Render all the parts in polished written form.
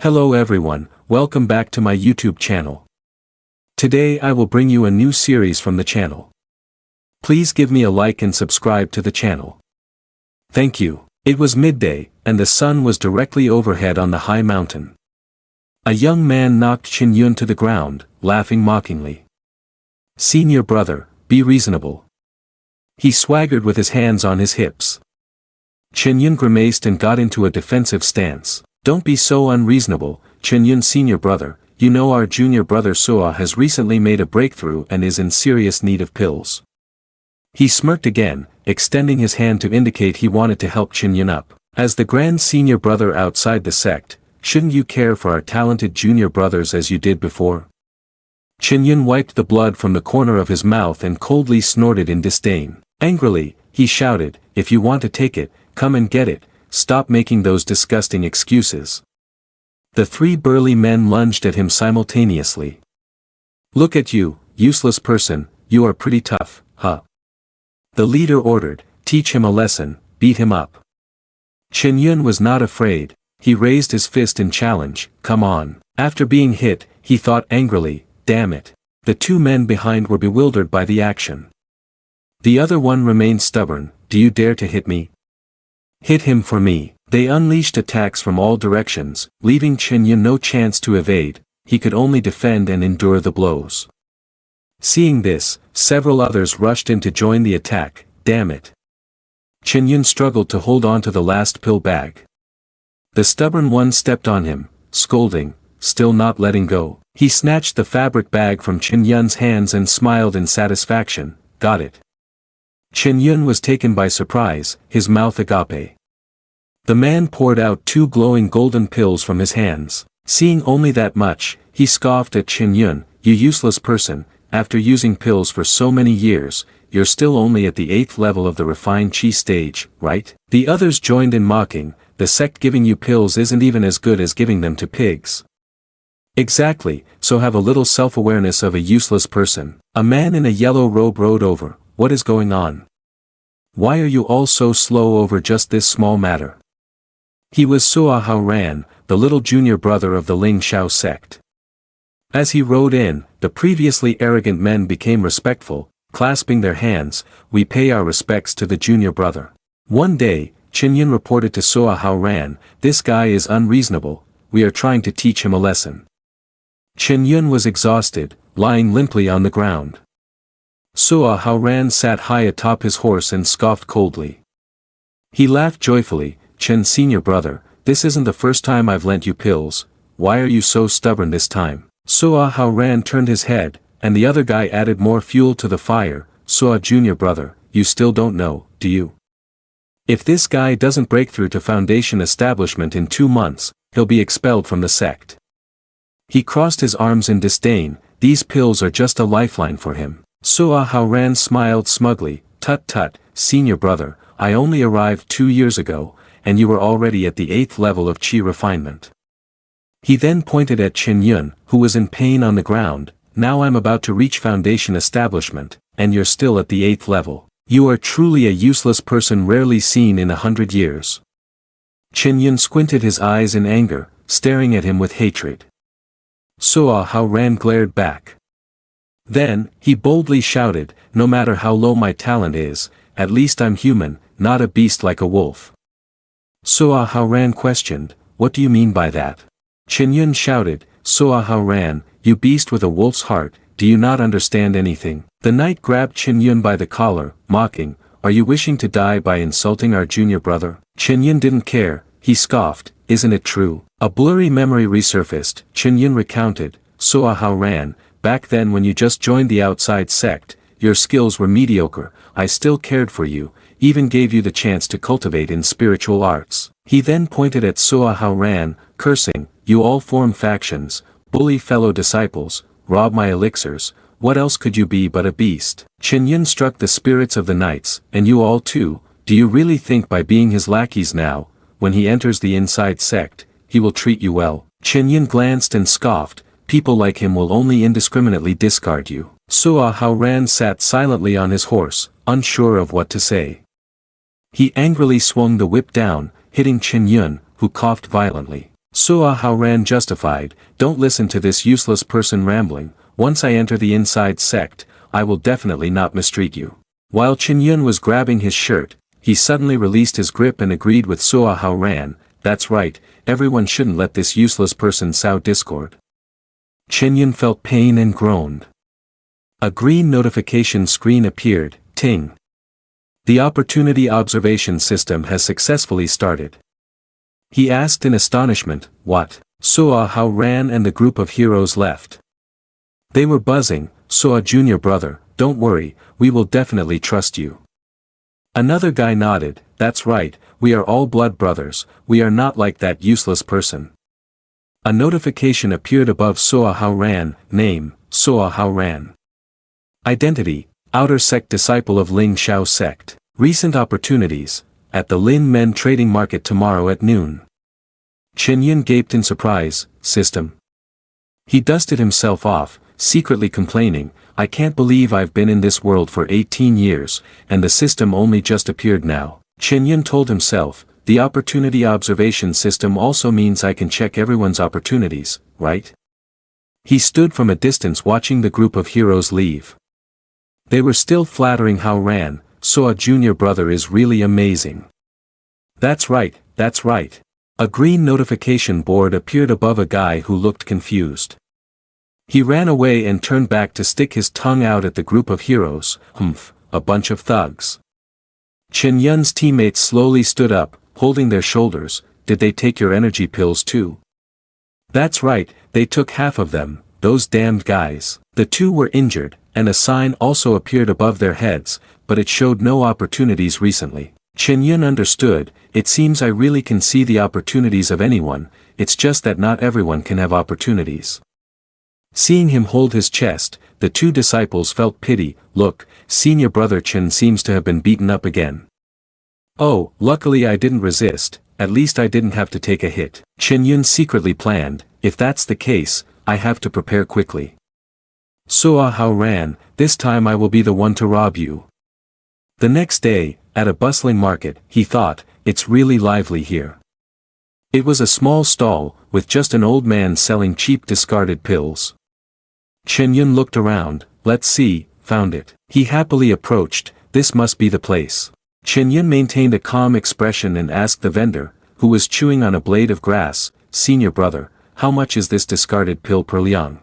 Hello everyone, welcome back to my YouTube channel. Today I will bring you a new series from the channel. Please give me a like and subscribe to the channel. Thank you. It was midday, and the sun was directly overhead on the high mountain. A young man knocked Qin Yun to the ground, laughing mockingly. "Senior brother, be reasonable." He swaggered with his hands on his hips. Qin Yun grimaced and got into a defensive stance. "Don't be so unreasonable, Qin Yun senior brother, you know our junior brother Suahan has recently made a breakthrough and is in serious need of pills." He smirked again, extending his hand to indicate he wanted to help Qin Yun up. "As the grand senior brother outside the sect, shouldn't you care for our talented junior brothers as you did before?" Qin Yun wiped the blood from the corner of his mouth and coldly snorted in disdain. Angrily, he shouted, "If you want to take it, come and get it. Stop making those disgusting excuses." The three burly men lunged at him simultaneously. "Look at you, useless person, you are pretty tough, huh?" The leader ordered, "Teach him a lesson, beat him up." Qin Yun was not afraid, he raised his fist in challenge, "Come on." After being hit, he thought angrily, "Damn it." The two men behind were bewildered by the action. The other one remained stubborn, "Do you dare to hit me? Hit him for me." They unleashed attacks from all directions, leaving Qin Yun no chance to evade, he could only defend and endure the blows. Seeing this, several others rushed in to join the attack. "Damn it." Qin Yun struggled to hold on to the last pill bag. The stubborn one stepped on him, scolding, still not letting go. He snatched the fabric bag from Qin Yun's hands and smiled in satisfaction. "Got it." Qin Yun was taken by surprise, his mouth agape. The man poured out two glowing golden pills from his hands. Seeing only that much, he scoffed at Qin Yun, "You useless person, after using pills for so many years, you're still only at the 8th level of the refined chi stage, right?" The others joined in mocking, "The sect giving you pills isn't even as good as giving them to pigs." "Exactly, so have a little self-awareness of a useless person." A man in a yellow robe rode over. "What is going on? Why are you all so slow over just this small matter?" He was Suahan, the little junior brother of the Ling Shao sect. As he rode in, the previously arrogant men became respectful, clasping their hands. "We pay our respects to the junior brother." One day, Qin Yun reported to Suahan, "This guy is unreasonable, we are trying to teach him a lesson." Qin Yun was exhausted, lying limply on the ground. Suahan sat high atop his horse and scoffed coldly. He laughed joyfully, "Qin senior brother, this isn't the first time I've lent you pills, why are you so stubborn this time?" Suahan turned his head, and the other guy added more fuel to the fire. "Sua junior brother, you still don't know, do you? If this guy doesn't break through to foundation establishment in 2 months, he'll be expelled from the sect." He crossed his arms in disdain, "These pills are just a lifeline for him." Suahan smiled smugly, "Tut tut, senior brother, I only arrived 2 years ago, and you were already at the 8th level of chi refinement." He then pointed at Qin Yun, who was in pain on the ground. "Now I'm about to reach foundation establishment, and you're still at the 8th level. You are truly a useless person rarely seen in 100 years. Qin Yun squinted his eyes in anger, staring at him with hatred. Suahan glared back. Then, he boldly shouted, "No matter how low my talent is, at least I'm human, not a beast like a wolf." Suahan questioned, "What do you mean by that?" Qin Yun shouted, "Suahan, you beast with a wolf's heart, do you not understand anything?" The knight grabbed Qin Yun by the collar, mocking, "Are you wishing to die by insulting our junior brother?" Qin Yun didn't care, he scoffed, "Isn't it true?" A blurry memory resurfaced. Qin Yun recounted, "Suahan, back then when you just joined the outside sect, your skills were mediocre, I still cared for you, even gave you the chance to cultivate in spiritual arts." He then pointed at Suahan, cursing, "You all form factions, bully fellow disciples, rob my elixirs, what else could you be but a beast?" Qin Yun struck the spirits of the knights, "And you all too, do you really think by being his lackeys now, when he enters the inside sect, he will treat you well?" Qin Yun glanced and scoffed, "People like him will only indiscriminately discard you." Suahan sat silently on his horse, unsure of what to say. He angrily swung the whip down, hitting Qin Yun, who coughed violently. Suahan justified, don't listen to this useless person rambling, once I enter the inside sect, I will definitely not mistreat you. While Qin was grabbing his shirt, he suddenly released his grip and agreed with Suahan, that's right, everyone shouldn't let this useless person sow discord. Qin felt pain and groaned. A green notification screen appeared, ting. The opportunity observation system has successfully started. He asked in astonishment, what? Suahan and the group of heroes left. They were buzzing, Sua junior brother, don't worry, we will definitely trust you. Another guy nodded, that's right, we are all blood brothers, we are not like that useless person. A notification appeared above Suahan, name, Suahan. Identity, Outer Sect disciple of Ling Xiao sect. Recent opportunities, at the Lin Men trading market tomorrow at noon. Qin gaped in surprise, system. He dusted himself off, secretly complaining, I can't believe I've been in this world for 18 years, and the system only just appeared now. Qin told himself, the opportunity observation system also means I can check everyone's opportunities, right? He stood from a distance watching the group of heroes leave. They were still flattering Haoran, Sua junior brother is really amazing. That's right, that's right. A green notification board appeared above a guy who looked confused. He ran away and turned back to stick his tongue out at the group of heroes, a bunch of thugs. Qin teammates slowly stood up, holding their shoulders, did they take your energy pills too? That's right, they took half of them, those damned guys. The two were injured, and a sign also appeared above their heads, but it showed no opportunities recently. Qin understood, it seems I really can see the opportunities of anyone, it's just that not everyone can have opportunities. Seeing him hold his chest, the two disciples felt pity, look, senior brother Qin seems to have been beaten up again. Oh, luckily I didn't resist, at least I didn't have to take a hit. Qin secretly planned, if that's the case, I have to prepare quickly. Suahan, this time I will be the one to rob you. The next day, at a bustling market, he thought, it's really lively here. It was a small stall, with just an old man selling cheap discarded pills. Qin looked around, let's see, found it. He happily approached, this must be the place. Qin maintained a calm expression and asked the vendor, who was chewing on a blade of grass, senior brother, how much is this discarded pill per liang?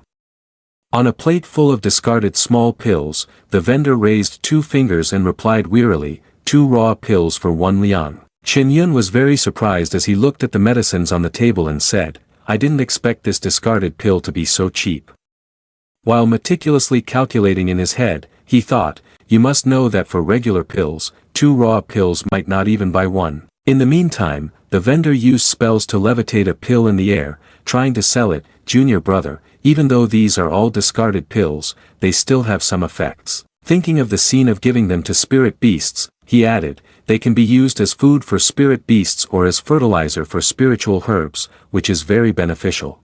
On a plate full of discarded small pills, the vendor raised 2 fingers and replied wearily, 2 raw pills for 1 liang. Qin was very surprised as he looked at the medicines on the table and said, I didn't expect this discarded pill to be so cheap. While meticulously calculating in his head, he thought, you must know that for regular pills, 2 raw pills might not even buy 1. In the meantime, the vendor used spells to levitate a pill in the air, trying to sell it, junior brother, even though these are all discarded pills, they still have some effects. Thinking of the scene of giving them to spirit beasts, he added, they can be used as food for spirit beasts or as fertilizer for spiritual herbs, which is very beneficial.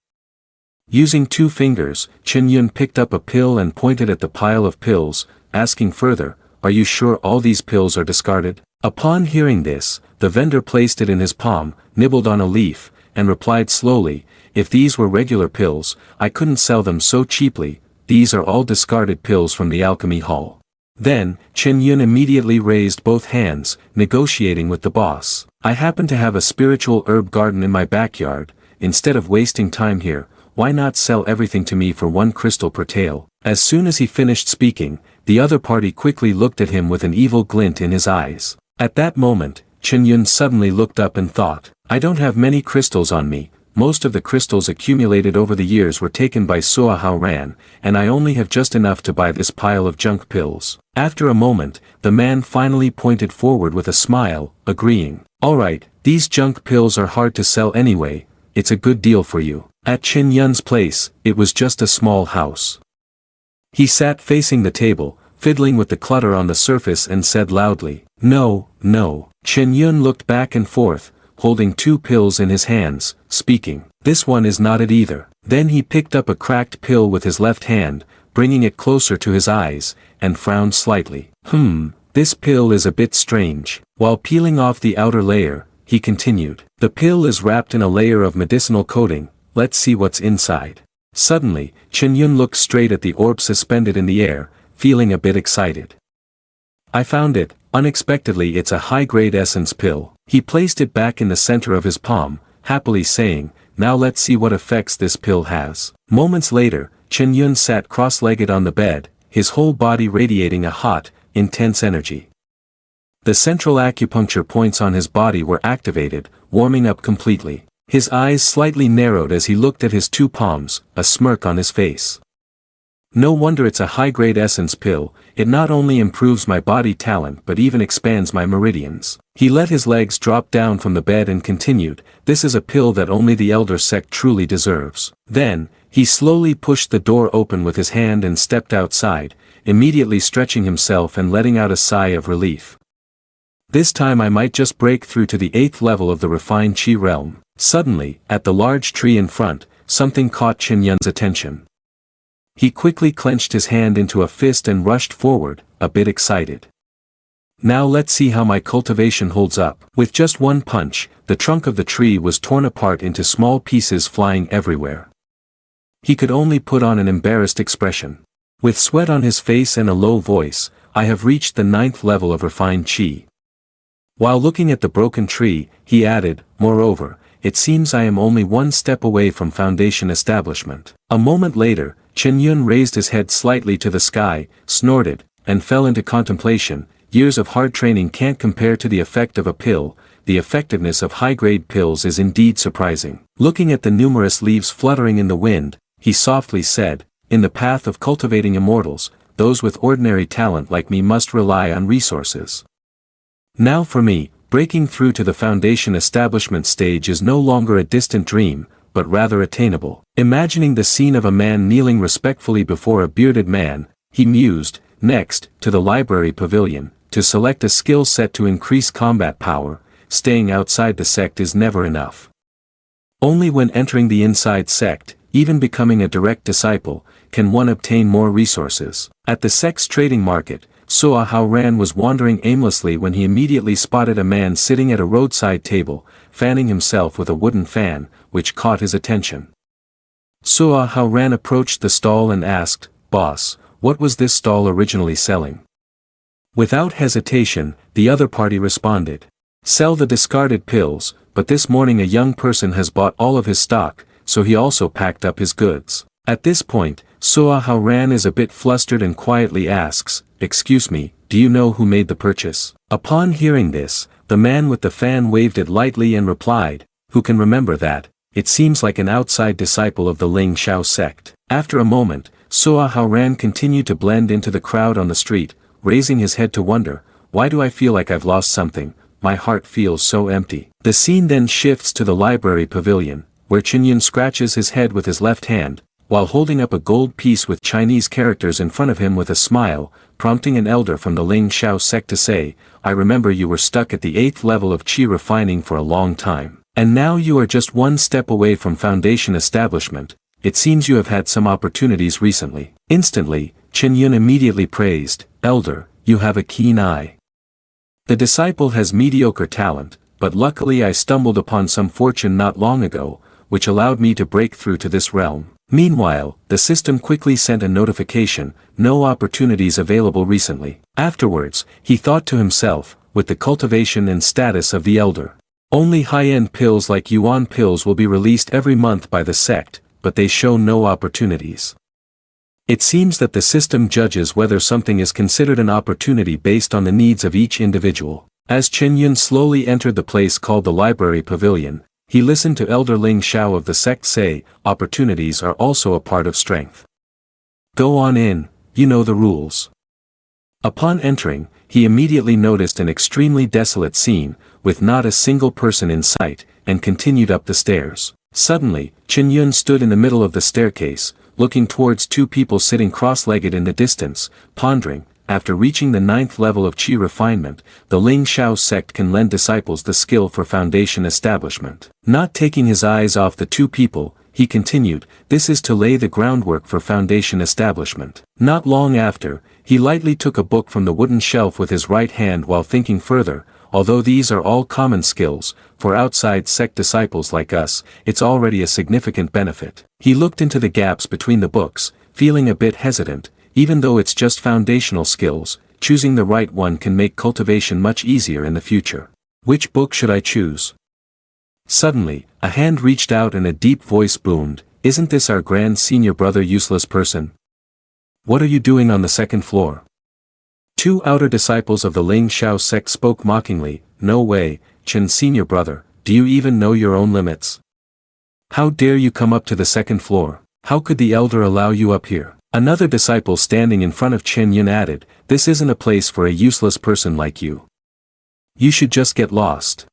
Using 2 fingers, Qin picked up a pill and pointed at the pile of pills, asking further, are you sure all these pills are discarded? Upon hearing this, the vendor placed it in his palm, nibbled on a leaf, and replied slowly, if these were regular pills, I couldn't sell them so cheaply, these are all discarded pills from the alchemy hall. Then, Qin immediately raised both hands, negotiating with the boss. I happen to have a spiritual herb garden in my backyard, instead of wasting time here, why not sell everything to me for 1 crystal per tael? As soon as he finished speaking, the other party quickly looked at him with an evil glint in his eyes. At that moment, Qin suddenly looked up and thought, I don't have many crystals on me, most of the crystals accumulated over the years were taken by Suahan, and I only have just enough to buy this pile of junk pills. After a moment, the man finally pointed forward with a smile, agreeing, alright, these junk pills are hard to sell anyway, it's a good deal for you. At Qin's place, it was just a small house. He sat facing the table, fiddling with the clutter on the surface and said loudly, no, no. Qin looked back and forth, holding 2 pills in his hands, speaking, this one is not it either. Then he picked up a cracked pill with his left hand, bringing it closer to his eyes, and frowned slightly. This pill is a bit strange. While peeling off the outer layer, he continued. The pill is wrapped in a layer of medicinal coating, let's see what's inside. Suddenly, Qin Yun looked straight at the orb suspended in the air, feeling a bit excited. I found it, unexpectedly it's a high-grade essence pill. He placed it back in the center of his palm, happily saying, now let's see what effects this pill has. Moments later, Qin Yun sat cross-legged on the bed, his whole body radiating a hot, intense energy. The central acupuncture points on his body were activated, warming up completely. His eyes slightly narrowed as he looked at his two palms, a smirk on his face. No wonder it's a high-grade essence pill, it not only improves my body talent but even expands my meridians. He let his legs drop down from the bed and continued, this is a pill that only the elder sect truly deserves. Then, he slowly pushed the door open with his hand and stepped outside, immediately stretching himself and letting out a sigh of relief. This time I might just break through to the 8th level of the refined Qi realm. Suddenly, at the large tree in front, something caught Qin Yun's attention. He quickly clenched his hand into a fist and rushed forward, a bit excited. Now let's see how my cultivation holds up. With just one punch, the trunk of the tree was torn apart into small pieces flying everywhere. He could only put on an embarrassed expression. With sweat on his face and a low voice, I have reached the 9th level of refined Qi. While looking at the broken tree, he added, moreover, it seems I am only one step away from foundation establishment. A moment later, Qin Yun raised his head slightly to the sky, snorted, and fell into contemplation. Years of hard training can't compare to the effect of a pill, the effectiveness of high-grade pills is indeed surprising. Looking at the numerous leaves fluttering in the wind, he softly said, in the path of cultivating immortals, those with ordinary talent like me must rely on resources. Now for me, breaking through to the foundation establishment stage is no longer a distant dream, but rather attainable. Imagining the scene of a man kneeling respectfully before a bearded man, he mused, next, to the library pavilion, to select a skill set to increase combat power, staying outside the sect is never enough. Only when entering the inside sect, even becoming a direct disciple, can one obtain more resources. At the sect's trading market, Suahan was wandering aimlessly when he immediately spotted a man sitting at a roadside table, fanning himself with a wooden fan, which caught his attention. Suahan approached the stall and asked, "Boss, what was this stall originally selling?" Without hesitation, the other party responded, "Sell the discarded pills, but this morning a young person has bought all of his stock, so he also packed up his goods." At this point, Suahan is a bit flustered and quietly asks, "Excuse me, do you know who made the purchase?" Upon hearing this, the man with the fan waved it lightly and replied, "Who can remember that? It seems like an outside disciple of the Ling Shao sect." After a moment, Suahan continued to blend into the crowd on the street, raising his head to wonder, "Why do I feel like I've lost something? My heart feels so empty." The scene then shifts to the library pavilion, where Qin Yun scratches his head with his left hand, while holding up a gold piece with Chinese characters in front of him with a smile, prompting an elder from the Ling Shao sect to say, "I remember you were stuck at the 8th level of Qi refining for a long time. And now you are just one step away from foundation establishment, it seems you have had some opportunities recently." Instantly, Qin Yun immediately praised, "Elder, you have a keen eye. The disciple has mediocre talent, but luckily I stumbled upon some fortune not long ago, which allowed me to break through to this realm." Meanwhile, the system quickly sent a notification, "No opportunities available recently." Afterwards, he thought to himself, with the cultivation and status of the elder, only high-end pills like yuan pills will be released every month by the sect, but they show no opportunities. It seems that the system judges whether something is considered an opportunity based on the needs of each individual. As Qin Yun slowly entered the place called the library pavilion, he listened to Elder Ling Shao of the sect say, "Opportunities are also a part of strength. Go on in, you know the rules." Upon entering, he immediately noticed an extremely desolate scene, with not a single person in sight, and continued up the stairs. Suddenly, Qin Yun stood in the middle of the staircase, looking towards two people sitting cross-legged in the distance, pondering. After reaching the 9th level of Qi refinement, the Ling Shao sect can lend disciples the skill for foundation establishment. Not taking his eyes off the two people, he continued, "This is to lay the groundwork for foundation establishment." Not long after, he lightly took a book from the wooden shelf with his right hand while thinking further, although these are all common skills, for outside sect disciples like us, it's already a significant benefit. He looked into the gaps between the books, feeling a bit hesitant, even though it's just foundational skills, choosing the right one can make cultivation much easier in the future. Which book should I choose? Suddenly, a hand reached out and a deep voice boomed, "Isn't this our grand senior brother, useless person? What are you doing on the second floor?" Two outer disciples of the Ling Shao sect spoke mockingly, "No way, Qin senior brother, do you even know your own limits? How dare you come up to the second floor? How could the elder allow you up here?" Another disciple standing in front of Qin Yan added, "This isn't a place for a useless person like you. You should just get lost."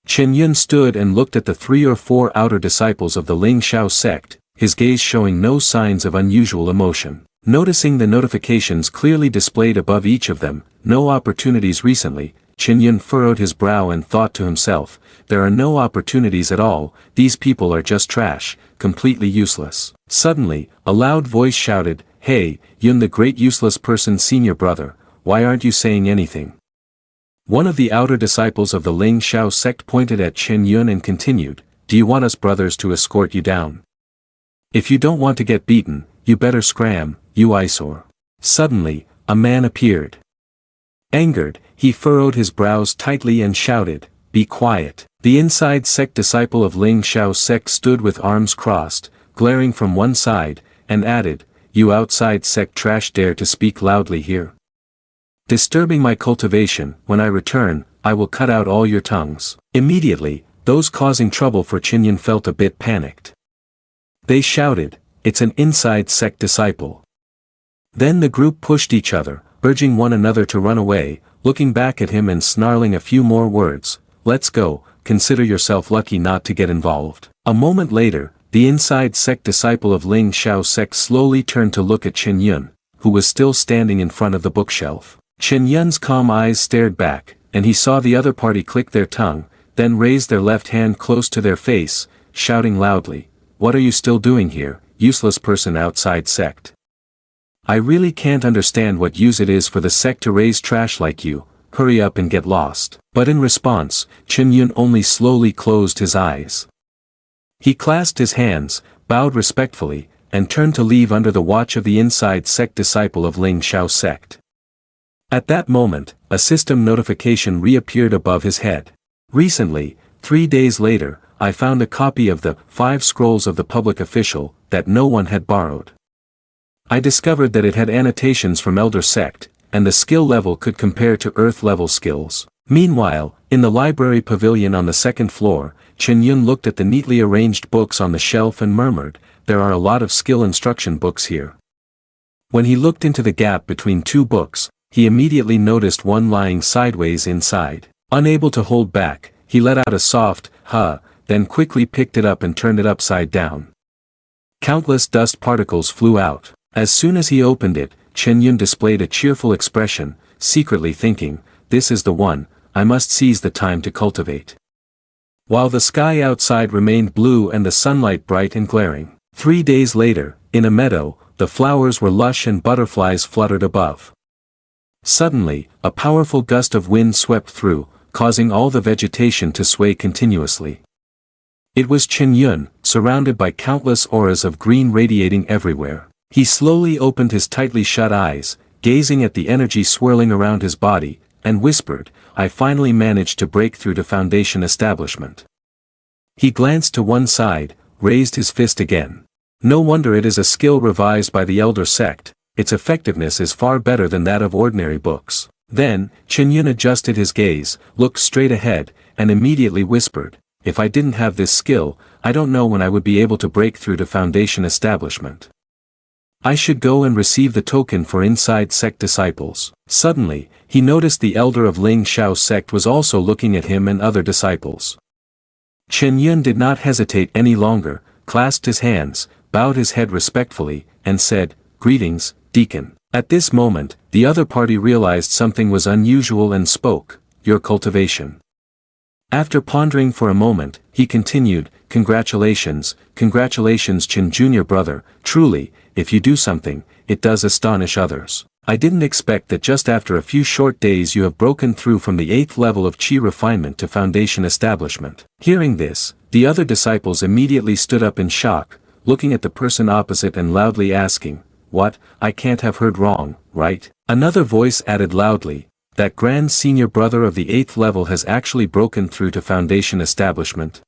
Qin Yan stood and looked at the 3 or 4 outer disciples of the Ling Shao sect, his gaze showing no signs of unusual emotion. Noticing the notifications clearly displayed above each of them, "No opportunities recently," Qin Yan furrowed his brow and thought to himself, "There are no opportunities at all, these people are just trash, completely useless." Suddenly, a loud voice shouted, "Hey, Yun the great useless person senior brother, why aren't you saying anything?" One of the outer disciples of the Ling Shao sect pointed at Qin Yan and continued, "Do you want us brothers to escort you down? If you don't want to get beaten, you better scram, you eyesore." Suddenly, a man appeared. Angered, he furrowed his brows tightly and shouted, "Be quiet." The inside sect disciple of Ling Shao sect stood with arms crossed, glaring from one side, and added, "You outside sect trash dare to speak loudly here? Disturbing my cultivation, when I return, I will cut out all your tongues." Immediately, those causing trouble for Qin Yan felt a bit panicked. They shouted, "It's an inside sect disciple." Then the group pushed each other, urging one another to run away, looking back at him and snarling a few more words, "Let's go, consider yourself lucky not to get involved." A moment later, the inside sect disciple of Ling Shao sect slowly turned to look at Qin Yan, who was still standing in front of the bookshelf. Qin Yan's calm eyes stared back, and he saw the other party click their tongue, then raise their left hand close to their face, shouting loudly, "What are you still doing here, useless person outside sect? I really can't understand what use it is for the sect to raise trash like you, hurry up and get lost." But in response, Qin Yan only slowly closed his eyes. He clasped his hands, bowed respectfully, and turned to leave under the watch of the inside sect disciple of Ling Shao sect. At that moment, a system notification reappeared above his head. "Recently, 3 days later, I found a copy of the 5 Scrolls of the Public Official that no one had borrowed. I discovered that it had annotations from Elder Sect, and the skill level could compare to Earth-level skills." Meanwhile, in the library pavilion on the second floor, Qin Yan looked at the neatly arranged books on the shelf and murmured, "There are a lot of skill instruction books here." When he looked into the gap between 2 books, he immediately noticed one lying sideways inside. Unable to hold back, he let out a soft, "Huh," then quickly picked it up and turned it upside down. Countless dust particles flew out. As soon as he opened it, Qin Yan displayed a cheerful expression, secretly thinking, "This is the one, I must seize the time to cultivate." While the sky outside remained blue and the sunlight bright and glaring. 3 days later, in a meadow, the flowers were lush and butterflies fluttered above. Suddenly, a powerful gust of wind swept through, causing all the vegetation to sway continuously. It was Qin Yan, surrounded by countless auras of green radiating everywhere. He slowly opened his tightly shut eyes, gazing at the energy swirling around his body, and whispered, "I finally managed to break through to Foundation establishment." He glanced to one side, raised his fist again. No wonder it is a skill revised by the Elder Sect, its effectiveness is far better than that of ordinary books. Then, Qin Yan adjusted his gaze, looked straight ahead, and immediately whispered, "If I didn't have this skill, I don't know when I would be able to break through to Foundation establishment. I should go and receive the token for inside sect disciples." Suddenly, he noticed the elder of Ling Shao sect was also looking at him and other disciples. Qin Yan did not hesitate any longer, clasped his hands, bowed his head respectfully, and said, "Greetings, Deacon." At this moment, the other party realized something was unusual and spoke, "Your cultivation." After pondering for a moment, he continued, Congratulations, Qin Junior brother, truly, if you do something, it does astonish others." I didn't expect that just after a few short days you have broken through from the 8th level of Qi refinement to foundation establishment. Hearing this, the other disciples immediately stood up in shock, looking at the person opposite and loudly asking, "What, I can't have heard wrong, right?" Another voice added loudly, "That grand senior brother of the 8th level has actually broken through to foundation establishment.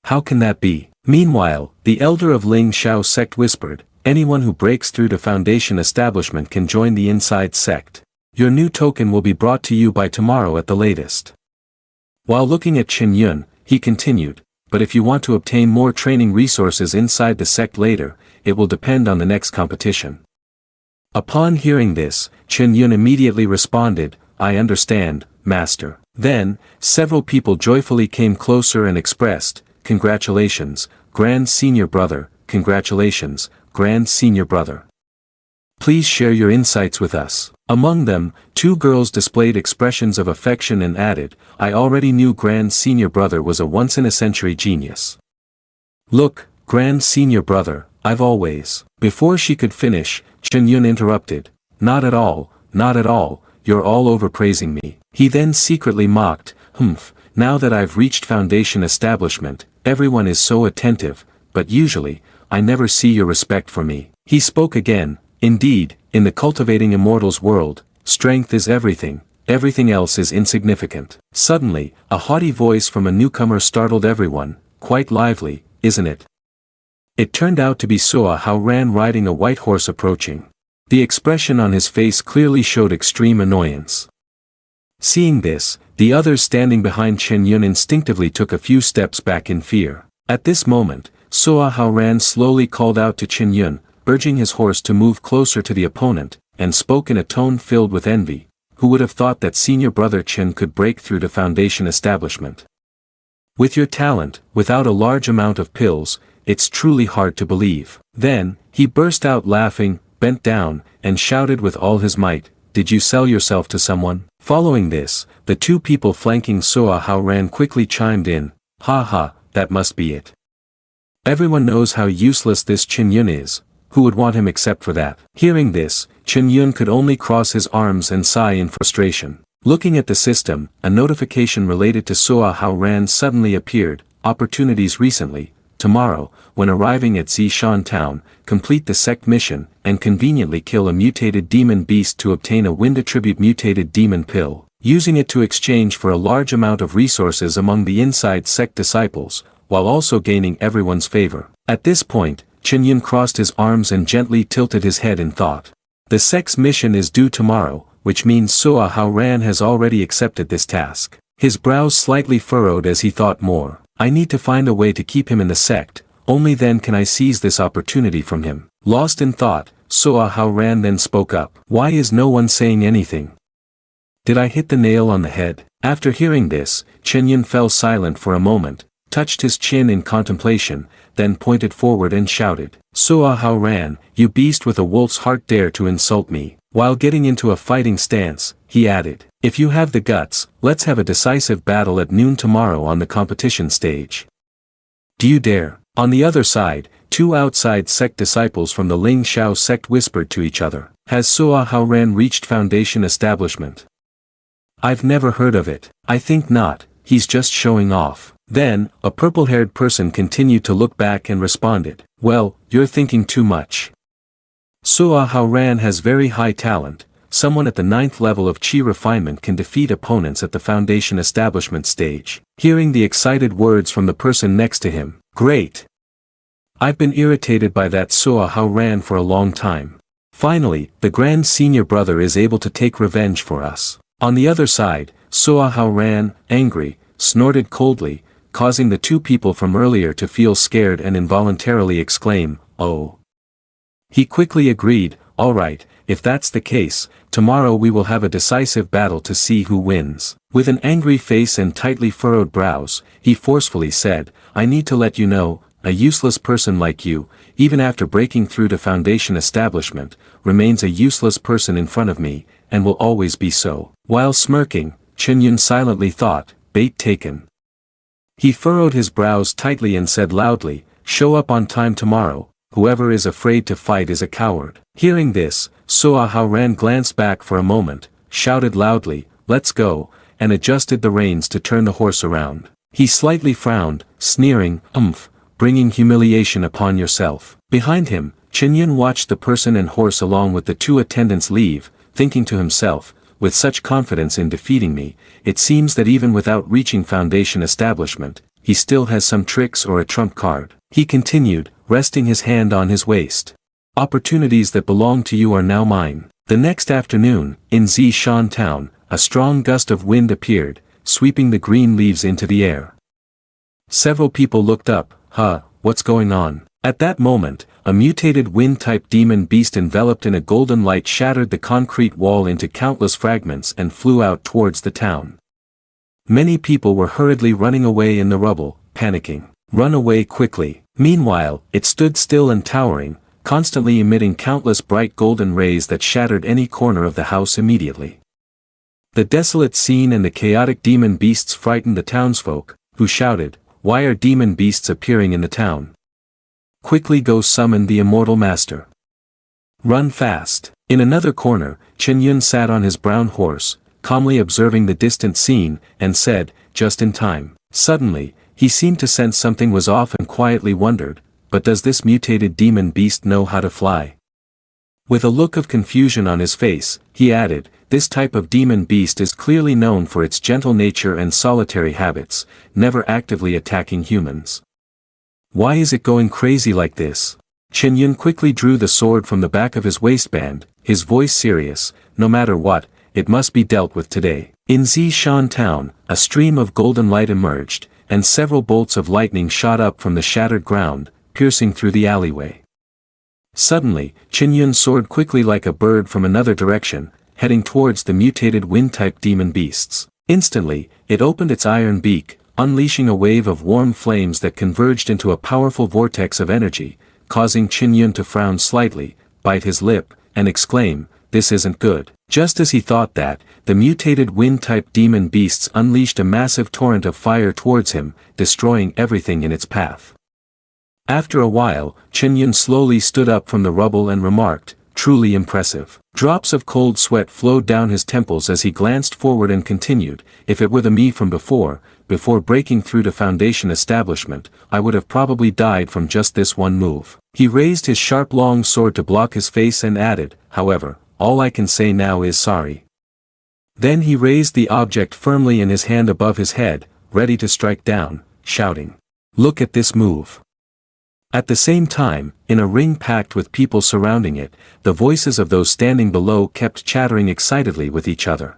How can that be?" Meanwhile, the elder of Ling Xiao sect whispered, "Anyone who breaks through to foundation establishment can join the inside sect. Your new token will be brought to you by tomorrow at the latest." While looking at Qin Yun, he continued, "But if you want to obtain more training resources inside the sect later, it will depend on the next competition." Upon hearing this, Qin Yun immediately responded, "I understand, master." Then, several people joyfully came closer and expressed, "Congratulations, Grand Senior Brother, congratulations, Grand Senior Brother. Please share your insights with us." Among them, 2 girls displayed expressions of affection and added, "I already knew Grand Senior Brother was a once-in-a-century genius. Look, Grand Senior Brother, I've always..." Before she could finish, Qin Yun interrupted, "Not at all, not at all, you're all overpraising me." He then secretly mocked, Now that I've reached foundation establishment, everyone is so attentive, but usually, I never see your respect for me." He spoke again, "Indeed, in the cultivating immortals world, strength is everything, everything else is insignificant." Suddenly, a haughty voice from a newcomer startled everyone, "Quite lively, isn't it?" It turned out to be Suahan riding a white horse approaching. The expression on his face clearly showed extreme annoyance. Seeing this, the others standing behind Qin Yun instinctively took a few steps back in fear. At this moment, Suahan slowly called out to Qin Yun, urging his horse to move closer to the opponent, and spoke in a tone filled with envy. Who would have thought that senior brother Qin could break through to foundation establishment? With your talent, without a large amount of pills, it's truly hard to believe. Then, he burst out laughing, bent down, and shouted with all his might, "Did you sell yourself to someone?" Following this, the 2 people flanking Suahan quickly chimed in, "Ha ha, that must be it. Everyone knows how useless this Qin Yun is, who would want him except for that." Hearing this, Qin Yun could only cross his arms and sigh in frustration. Looking at the system, a notification related to Suahan suddenly appeared, "Opportunities recently, tomorrow, when arriving at Zishan town, complete the sect mission, and conveniently kill a mutated demon beast to obtain a wind attribute mutated demon pill, using it to exchange for a large amount of resources among the inside sect disciples, while also gaining everyone's favor." At this point, Qin Yun crossed his arms and gently tilted his head in thought. The sect's mission is due tomorrow, which means Suahan has already accepted this task. His brows slightly furrowed as he thought more. "I need to find a way to keep him in the sect, only then can I seize this opportunity from him." Lost in thought, Suahan then spoke up. "Why is no one saying anything? Did I hit the nail on the head?" After hearing this, Qin Yun fell silent for a moment, touched his chin in contemplation, then pointed forward and shouted, "Suahan, you beast with a wolf's heart, dare to insult me." While getting into a fighting stance, he added, "If you have the guts, let's have a decisive battle at noon tomorrow on the competition stage. Do you dare?" On the other side, 2 outside sect disciples from the Ling Xiao sect whispered to each other, "Has Suahan reached foundation establishment? I've never heard of it." "I think not, he's just showing off." Then, a purple-haired person continued to look back and responded, "Well, you're thinking too much. Suahan has very high talent, someone at the 9th level of Qi refinement can defeat opponents at the foundation establishment stage." Hearing the excited words from the person next to him, "Great! I've been irritated by that Suahan for a long time. Finally, the Grand Senior Brother is able to take revenge for us." On the other side, Suahan, angry, snorted coldly, causing the 2 people from earlier to feel scared and involuntarily exclaim, "Oh." He quickly agreed, "All right, if that's the case, tomorrow we will have a decisive battle to see who wins." With an angry face and tightly furrowed brows, he forcefully said, "I need to let you know, a useless person like you, even after breaking through to foundation establishment, remains a useless person in front of me, and will always be so." While smirking, Qin Yun silently thought, "Bait taken." He furrowed his brows tightly and said loudly, "Show up on time tomorrow, whoever is afraid to fight is a coward. Hearing this, Suahan glanced back for a moment, shouted loudly, "Let's go," and adjusted the reins to turn the horse around. He slightly frowned, sneering, bringing humiliation upon yourself." Behind him, Qin Yan watched the person and horse along with the two attendants leave, thinking to himself, "With such confidence in defeating me, it seems that even without reaching Foundation establishment, he still has some tricks or a trump card." He continued, resting his hand on his waist. "Opportunities that belong to you are now mine." The next afternoon, in Zishan town, a strong gust of wind appeared, sweeping the green leaves into the air. Several people looked up. What's going on?" At that moment, a mutated wind-type demon beast enveloped in a golden light shattered the concrete wall into countless fragments and flew out towards the town. Many people were hurriedly running away in the rubble, panicking. "Run away quickly." Meanwhile, it stood still and towering, constantly emitting countless bright golden rays that shattered any corner of the house immediately. The desolate scene and the chaotic demon beasts frightened the townsfolk, who shouted, "Why are demon beasts appearing in the town? Quickly go summon the immortal master. Run fast." In another corner, Qin Yan sat on his brown horse, calmly observing the distant scene, and said, "Just in time." Suddenly, he seemed to sense something was off and quietly wondered, "But does this mutated demon beast know how to fly?" With a look of confusion on his face, he added, "This type of demon beast is clearly known for its gentle nature and solitary habits, never actively attacking humans. Why is it going crazy like this?" Qin Yan quickly drew the sword from the back of his waistband, his voice serious, "No matter what, it must be dealt with today." In Zishan town, a stream of golden light emerged, and several bolts of lightning shot up from the shattered ground, piercing through the alleyway. Suddenly, Qin Yan soared quickly like a bird from another direction, heading towards the mutated wind-type demon beasts. Instantly, it opened its iron beak, unleashing a wave of warm flames that converged into a powerful vortex of energy, causing Qin Yan to frown slightly, bite his lip, and exclaim, "This isn't good." Just as he thought that, the mutated wind-type demon beasts unleashed a massive torrent of fire towards him, destroying everything in its path. After a while, Qin Yan slowly stood up from the rubble and remarked, "Truly impressive." Drops of cold sweat flowed down his temples as he glanced forward and continued, "If it were the me from before breaking through the Foundation establishment, I would have probably died from just this one move." He raised his sharp long sword to block his face and added, "However, all I can say now is sorry." Then he raised the object firmly in his hand above his head, ready to strike down, shouting, "Look at this move." At the same time, in a ring packed with people surrounding it, the voices of those standing below kept chattering excitedly with each other.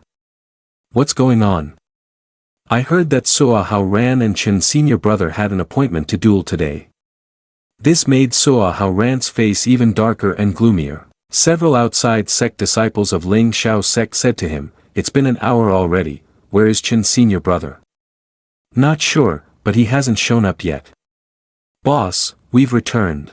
"What's going on? I heard that Suahan and Qin's senior brother had an appointment to duel today." This made Suahan's face even darker and gloomier. Several outside sect disciples of Ling Xiao's sect said to him, "It's been an hour already, where is Qin's senior brother?" "Not sure, but he hasn't shown up yet." "Boss, we've returned."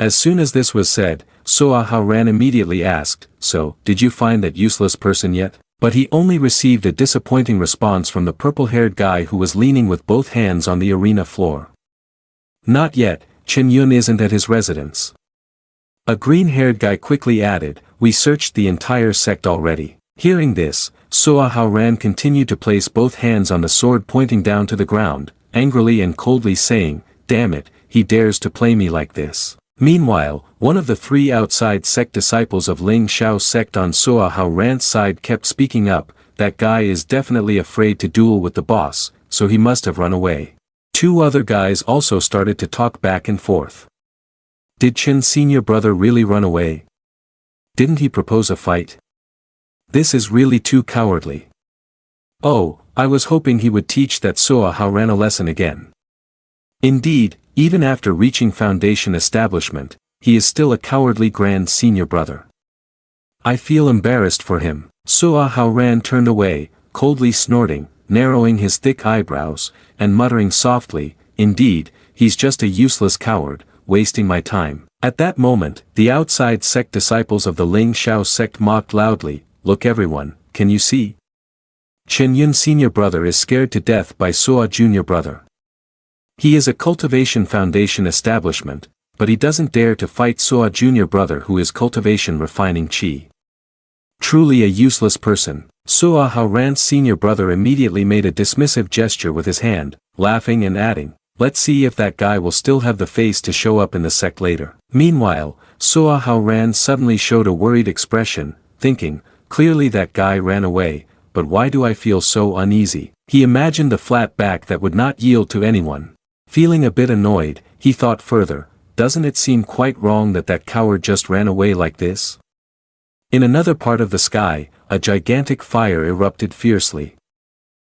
As soon as this was said, Suahan immediately asked, "So, did you find that useless person yet?" But he only received a disappointing response from the purple-haired guy who was leaning with both hands on the arena floor. "Not yet, Qin Yan isn't at his residence." A green-haired guy quickly added, "We searched the entire sect already." Hearing this, Suahan continued to place both hands on the sword pointing down to the ground, angrily and coldly saying, "Damn it, he dares to play me like this." Meanwhile, one of the three outside sect disciples of Ling Xiao's sect on Suahan's side kept speaking up, "That guy is definitely afraid to duel with the boss, so he must have run away." Two other guys also started to talk back and forth. Did Qin's senior brother really run away? Didn't he propose a fight? This is really too cowardly. Oh, I was hoping he would teach that Suahan a lesson again. Indeed, even after reaching Foundation establishment, he is still a cowardly grand senior brother. I feel embarrassed for him. Suahan turned away, coldly snorting, narrowing his thick eyebrows, and muttering softly, "Indeed, he's just a useless coward, wasting my time." At that moment, the outside sect disciples of the Ling Xiao sect mocked loudly, "Look everyone, can you see? Qin Yan's senior brother is scared to death by Sua junior brother. He is a cultivation foundation establishment, but he doesn't dare to fight Suahan junior brother who is cultivation refining chi. Truly a useless person. Suahan's senior brother immediately made a dismissive gesture with his hand, laughing and adding, let's see if that guy will still have the face to show up in the sect later. Meanwhile, Suahan suddenly showed a worried expression, thinking, clearly that guy ran away, but why do I feel so uneasy? He imagined a flat back that would not yield to anyone. Feeling a bit annoyed, he thought further, doesn't it seem quite wrong that that coward just ran away like this? In another part of the sky, a gigantic fire erupted fiercely.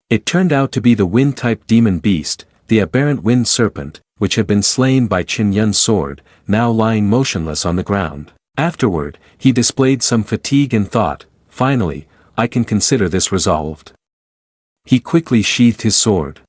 It turned out to be the wind-type demon beast, the aberrant wind serpent, which had been slain by Qin Yun's sword, now lying motionless on the ground. Afterward, he displayed some fatigue and thought, finally, I can consider this resolved. He quickly sheathed his sword.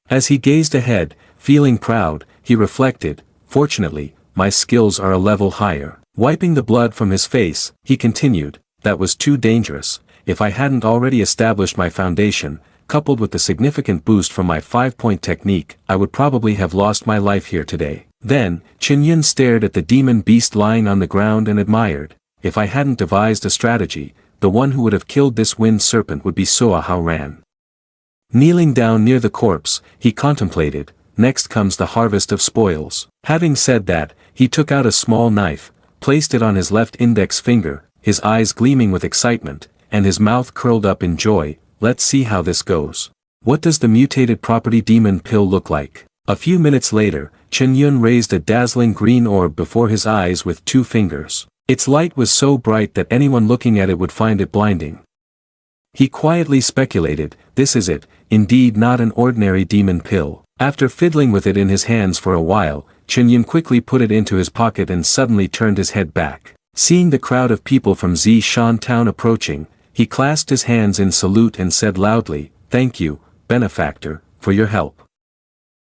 As he gazed ahead, feeling proud, he reflected, fortunately, my skills are a level higher. Wiping the blood from his face, he continued, that was too dangerous. If I hadn't already established my foundation, coupled with the significant boost from my 5-point technique, I would probably have lost my life here today. Then, Qin Yun stared at the demon beast lying on the ground and admired, if I hadn't devised a strategy, the one who would have killed this wind serpent would be Suahan. Kneeling down near the corpse, he contemplated, next comes the harvest of spoils. Having said that, he took out a small knife, placed it on his left index finger, his eyes gleaming with excitement, and his mouth curled up in joy. Let's see how this goes. What does the mutated property demon pill look like? A few minutes later, Qin Yun raised a dazzling green orb before his eyes with 2 fingers. Its light was so bright that anyone looking at it would find it blinding. He quietly speculated, this is it, indeed not an ordinary demon pill. After fiddling with it in his hands for a while, Qin Yun quickly put it into his pocket and suddenly turned his head back. Seeing the crowd of people from Zishan town approaching, he clasped his hands in salute and said loudly, thank you, benefactor, for your help.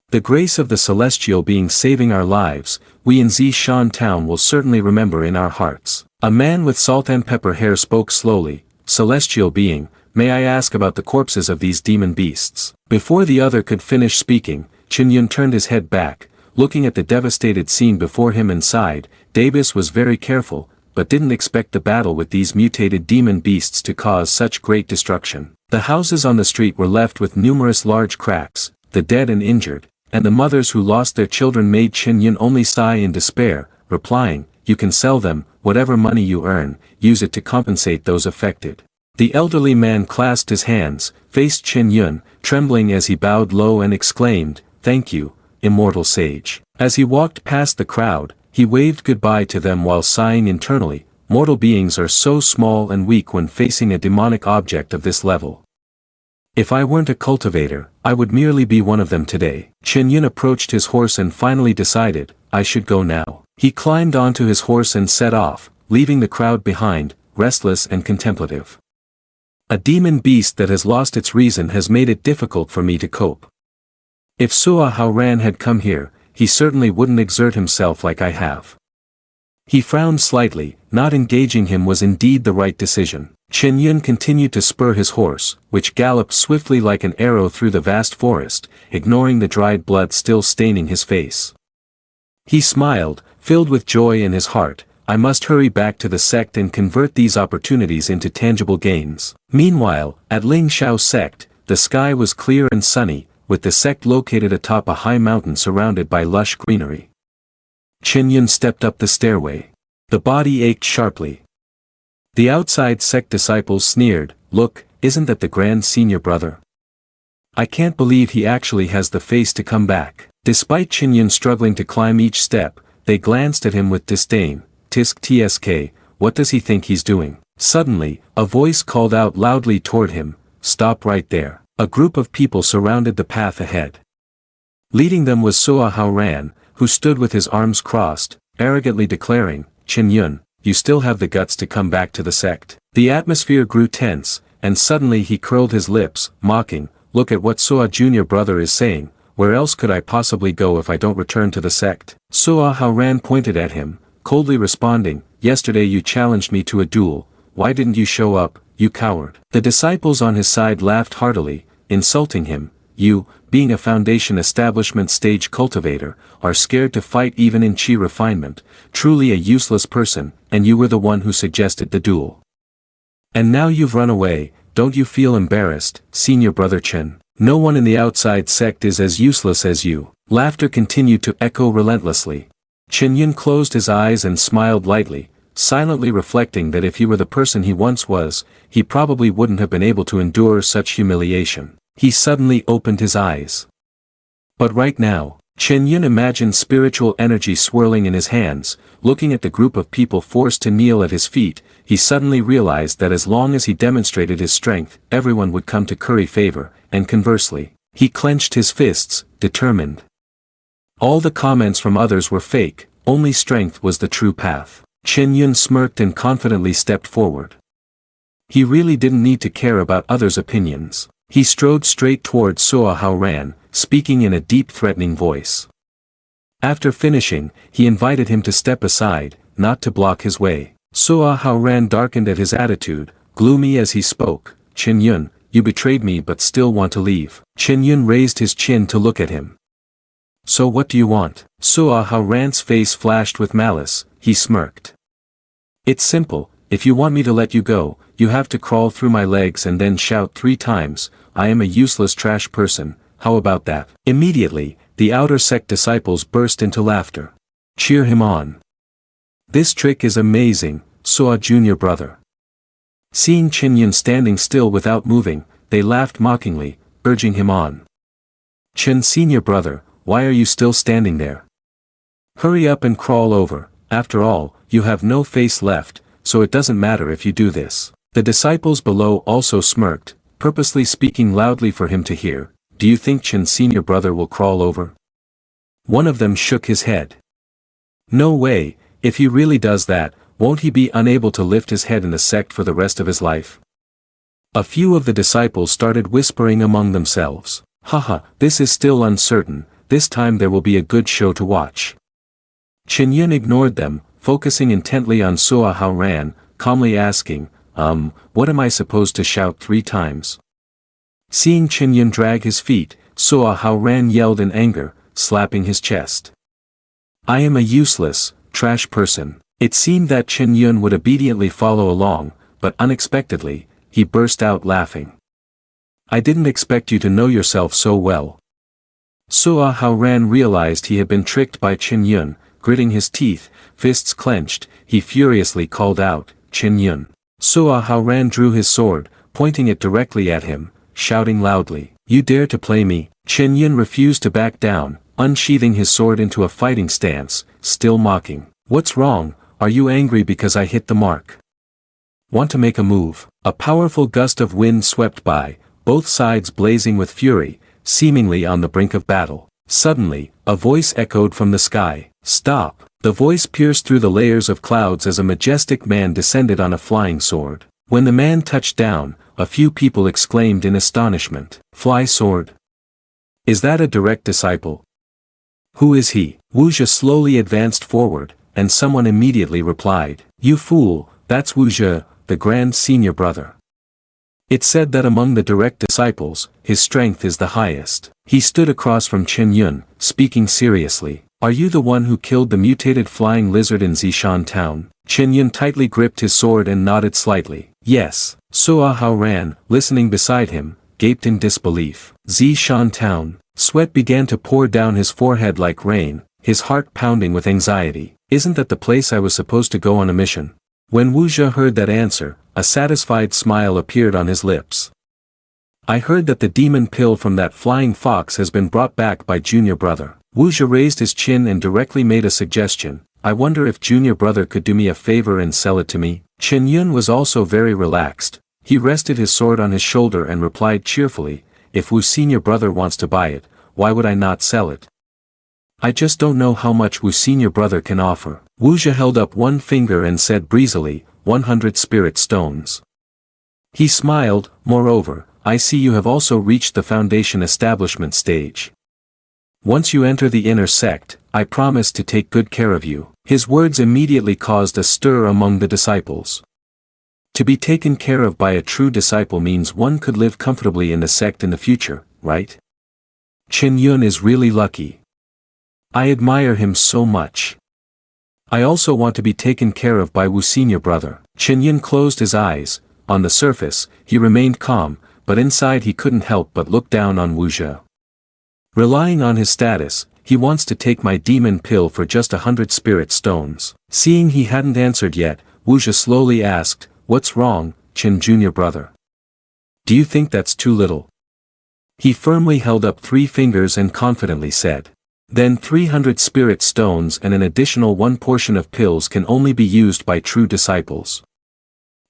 The grace of the celestial being saving our lives, we in Zishan town will certainly remember in our hearts. A man with salt and pepper hair spoke slowly, celestial being, may I ask about the corpses of these demon beasts? Before the other could finish speaking, Qin Yun turned his head back, looking at the devastated scene before him and sighed. Davis was very careful, but didn't expect the battle with these mutated demon beasts to cause such great destruction. The houses on the street were left with numerous large cracks, the dead and injured, and the mothers who lost their children made Qin Yun only sigh in despair, replying, you can sell them, whatever money you earn, use it to compensate those affected. The elderly man clasped his hands, faced Qin Yun, trembling as he bowed low and exclaimed, thank you, immortal sage. As he walked past the crowd, he waved goodbye to them while sighing internally, mortal beings are so small and weak when facing a demonic object of this level. If I weren't a cultivator, I would merely be one of them today. Qin Yun approached his horse and finally decided, I should go now. He climbed onto his horse and set off, leaving the crowd behind, restless and contemplative. A demon beast that has lost its reason has made it difficult for me to cope. If Suahan had come here, he certainly wouldn't exert himself like I have. He frowned slightly, not engaging him was indeed the right decision. Qin Yun continued to spur his horse, which galloped swiftly like an arrow through the vast forest, ignoring the dried blood still staining his face. He smiled, filled with joy in his heart, I must hurry back to the sect and convert these opportunities into tangible gains. Meanwhile, at Ling Xiao sect, the sky was clear and sunny, with the sect located atop a high mountain surrounded by lush greenery. Qin Yun stepped up the stairway. The body ached sharply. The outside sect disciples sneered, look, isn't that the grand senior brother? I can't believe he actually has the face to come back. Despite Qin Yun struggling to climb each step, they glanced at him with disdain. Tsk, what does he think he's doing? Suddenly, a voice called out loudly toward him, stop right there. A group of people surrounded the path ahead. Leading them was Suahan, who stood with his arms crossed, arrogantly declaring, Qin Yun, you still have the guts to come back to the sect. The atmosphere grew tense, and suddenly he curled his lips, mocking, look at what Suahan junior brother is saying, where else could I possibly go if I don't return to the sect? Suahan pointed at him, coldly responding, yesterday you challenged me to a duel, why didn't you show up, you coward? The disciples on his side laughed heartily, insulting him, You, being a foundation establishment stage cultivator, are scared to fight even in chi refinement, truly a useless person, and you were the one who suggested the duel. And now you've run away, don't you feel embarrassed, senior brother Qin? No one in the outside sect is as useless as you. Laughter continued to echo relentlessly. Qin Yun closed his eyes and smiled lightly, silently reflecting that if he were the person he once was, he probably wouldn't have been able to endure such humiliation. He suddenly opened his eyes. But right now, Qin Yun imagined spiritual energy swirling in his hands. Looking at the group of people forced to kneel at his feet, he suddenly realized that as long as he demonstrated his strength, everyone would come to curry favor, and conversely, he clenched his fists, determined. All the comments from others were fake, only strength was the true path. Qin Yun smirked and confidently stepped forward. He really didn't need to care about others' opinions. He strode straight towards Suahan, speaking in a deep threatening voice. After finishing, he invited him to step aside, not to block his way. Suahan darkened at his attitude, gloomy as he spoke. Qin Yun, you betrayed me but still want to leave. Qin Yun raised his chin to look at him. So what do you want? Suahan's face flashed with malice. He smirked. It's simple, if you want me to let you go, you have to crawl through my legs and then shout 3 times, I am a useless trash person, how about that? Immediately, the outer sect disciples burst into laughter. Cheer him on. This trick is amazing, Sua junior brother. Seeing Qin Yun standing still without moving, they laughed mockingly, urging him on. Qin senior brother, why are you still standing there? Hurry up and crawl over, after all, you have no face left, so it doesn't matter if you do this. The disciples below also smirked, purposely speaking loudly for him to hear. Do you think Qin senior brother will crawl over? One of them shook his head. No way, if he really does that, won't he be unable to lift his head in the sect for the rest of his life? A few of the disciples started whispering among themselves. Haha, this is still uncertain, this time there will be a good show to watch. Qin Yun ignored them, focusing intently on Suahan, calmly asking, what am I supposed to shout 3 times? Seeing Qin Yun drag his feet, Suahan yelled in anger, slapping his chest. I am a useless, trash person. It seemed that Qin Yun would obediently follow along, but unexpectedly, he burst out laughing. I didn't expect you to know yourself so well. Suahan realized he had been tricked by Qin Yun, gritting his teeth, fists clenched, he furiously called out, Qin Yun. Suahan drew his sword, pointing it directly at him, shouting loudly, you dare to play me? Qin Yun refused to back down, unsheathing his sword into a fighting stance, still mocking. What's wrong, are you angry because I hit the mark? Want to make a move? A powerful gust of wind swept by, both sides blazing with fury, seemingly on the brink of battle. Suddenly, a voice echoed from the sky. Stop! The voice pierced through the layers of clouds as a majestic man descended on a flying sword. When the man touched down, a few people exclaimed in astonishment. Fly sword? Is that a direct disciple? Who is he? Wuxia slowly advanced forward, and someone immediately replied. You fool, that's Wuxia, the grand senior brother. It's said that among the direct disciples, his strength is the highest. He stood across from Qin Yun, speaking seriously. Are you the one who killed the mutated flying lizard in Zishan town? Qin Yun tightly gripped his sword and nodded slightly. Yes. Suahan, listening beside him, gaped in disbelief. Zishan town. Sweat began to pour down his forehead like rain, his heart pounding with anxiety. Isn't that the place I was supposed to go on a mission? When Wuxia heard that answer, a satisfied smile appeared on his lips. I heard that the demon pill from that flying fox has been brought back by junior brother. Wuxia raised his chin and directly made a suggestion. I wonder if junior brother could do me a favor and sell it to me? Qin Yun was also very relaxed. He rested his sword on his shoulder and replied cheerfully, if Wu senior brother wants to buy it, why would I not sell it? I just don't know how much Wu senior brother can offer. Wuxia held up one finger and said breezily, 100 spirit stones. He smiled, moreover, I see you have also reached the foundation establishment stage. Once you enter the Inter-sect, I promise to take good care of you. His words immediately caused a stir among the disciples. To be taken care of by a true disciple means one could live comfortably in the sect in the future, right? Qin Yun is really lucky. I admire him so much. I also want to be taken care of by Wu senior brother. Qin Yun closed his eyes. On the surface, he remained calm, but inside he couldn't help but look down on Wu Zhe. Relying on his status, he wants to take my demon pill for just 100 spirit stones. Seeing he hadn't answered yet, Wu Zhe slowly asked, "What's wrong, Qin junior brother? Do you think that's too little?" He firmly held up 3 fingers and confidently said, "Then 300 spirit stones and an additional 1 portion of pills can only be used by true disciples.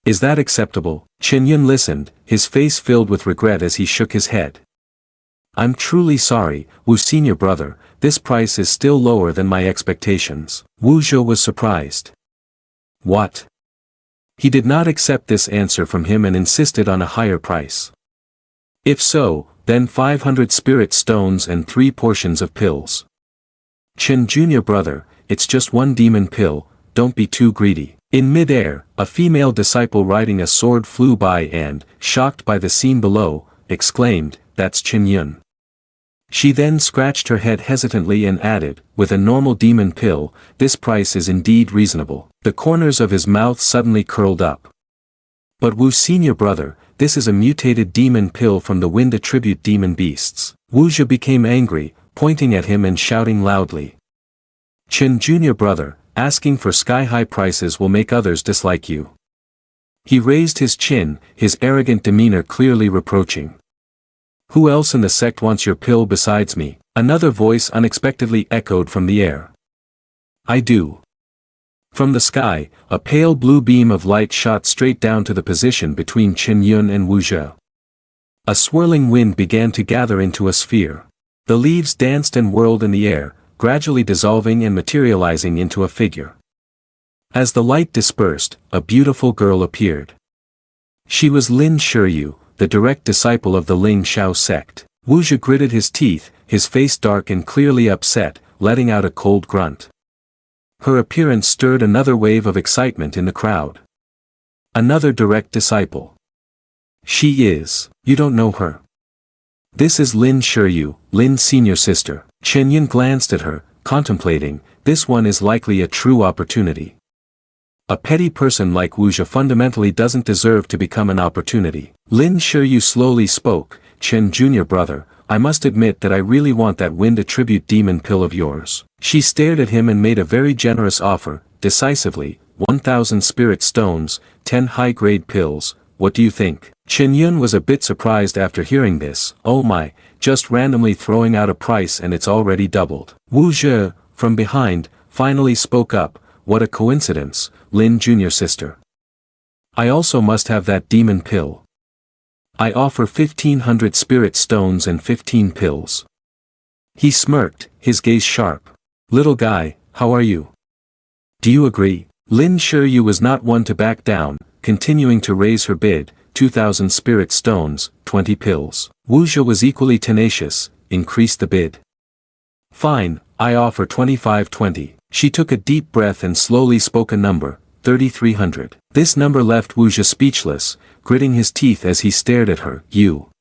Is that acceptable?" Qin Yun listened, his face filled with regret as he shook his head. "I'm truly sorry, Wu senior brother, this price is still lower than my expectations." Wu Zhe was surprised. What? He did not accept this answer from him and insisted on a higher price. If so, then 500 spirit stones and 3 portions of pills. Qin junior brother, it's just 1 demon pill, don't be too greedy. In mid-air, a female disciple riding a sword flew by and, shocked by the scene below, exclaimed, "That's Qin Yun." She then scratched her head hesitantly and added, "With a normal demon pill, this price is indeed reasonable." The corners of his mouth suddenly curled up. "But Wu senior brother, this is a mutated demon pill from the wind attribute demon beasts." Wu Zhe became angry, pointing at him and shouting loudly. "Qin junior brother, asking for sky-high prices will make others dislike you." He raised his chin, his arrogant demeanor clearly reproaching. "Who else in the sect wants your pill besides me?" Another voice unexpectedly echoed from the air. "I do." From the sky, a pale blue beam of light shot straight down to the position between Qin Yun and Wu Zhe. A swirling wind began to gather into a sphere. The leaves danced and whirled in the air, gradually dissolving and materializing into a figure. As the light dispersed, a beautiful girl appeared. She was Lin Shiryu, the direct disciple of the Ling Shao sect. Wu Zhe gritted his teeth, his face dark and clearly upset, letting out a cold grunt. Her appearance stirred another wave of excitement in the crowd. Another direct disciple. She is. You don't know her. This is Lin Shiryu, Lin's senior sister. Qin Yun glanced at her, contemplating, this one is likely a true opportunity. A petty person like Wu Zhe fundamentally doesn't deserve to become an opportunity. Lin Shiryu slowly spoke, "Qin junior brother, I must admit that I really want that wind attribute demon pill of yours." She stared at him and made a very generous offer, decisively, 1,000 spirit stones, 10 high-grade pills, what do you think? Qin Yun was a bit surprised after hearing this, oh my, just randomly throwing out a price and it's already doubled. Wu Zhe, from behind, finally spoke up, what a coincidence, Lin junior sister. I also must have that demon pill. I offer 1,500 spirit stones and 15 pills. He smirked, his gaze sharp. Little guy, how are you? Do you agree? Lin Shiryu was not one to back down, continuing to raise her bid, 2,000 spirit stones, 20 pills. Wu Zhe was equally tenacious, increased the bid. Fine, I offer 25-20. She took a deep breath and slowly spoke a number, 3,300. This number left Wu Zhe speechless, gritting his teeth as he stared at her.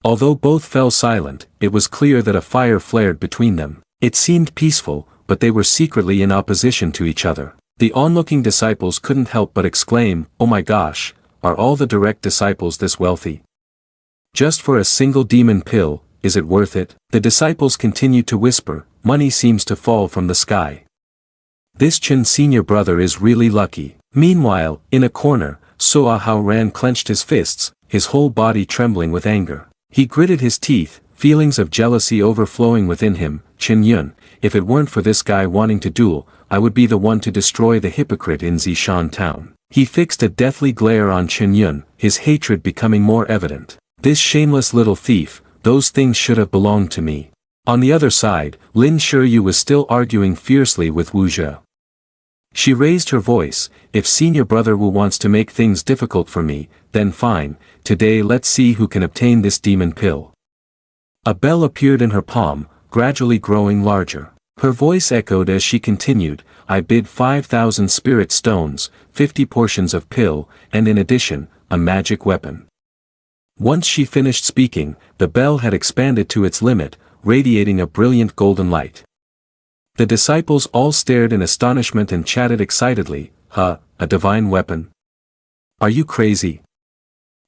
Although both fell silent, it was clear that a fire flared between them. It seemed peaceful, but they were secretly in opposition to each other. The onlooking disciples couldn't help but exclaim, oh my gosh, are all the direct disciples this wealthy? Just for a single demon pill, is it worth it? The disciples continued to whisper, money seems to fall from the sky. This Qin senior brother is really lucky. Meanwhile, in a corner, Suahan clenched his fists, his whole body trembling with anger. He gritted his teeth, feelings of jealousy overflowing within him. Qin Yun, if it weren't for this guy wanting to duel, I would be the one to destroy the hypocrite in Zishan town. He fixed a deathly glare on Qin Yun, his hatred becoming more evident. This shameless little thief, those things should have belonged to me. On the other side, Lin Shiryu was still arguing fiercely with Wu Zhe. She raised her voice, if senior brother Wu wants to make things difficult for me, then fine, today let's see who can obtain this demon pill. A bell appeared in her palm, gradually growing larger. Her voice echoed as she continued, I bid 5,000 spirit stones, 50 portions of pill, and in addition, a magic weapon. Once she finished speaking, the bell had expanded to its limit, radiating a brilliant golden light. The disciples all stared in astonishment and chatted excitedly. "Huh, a divine weapon? Are you crazy?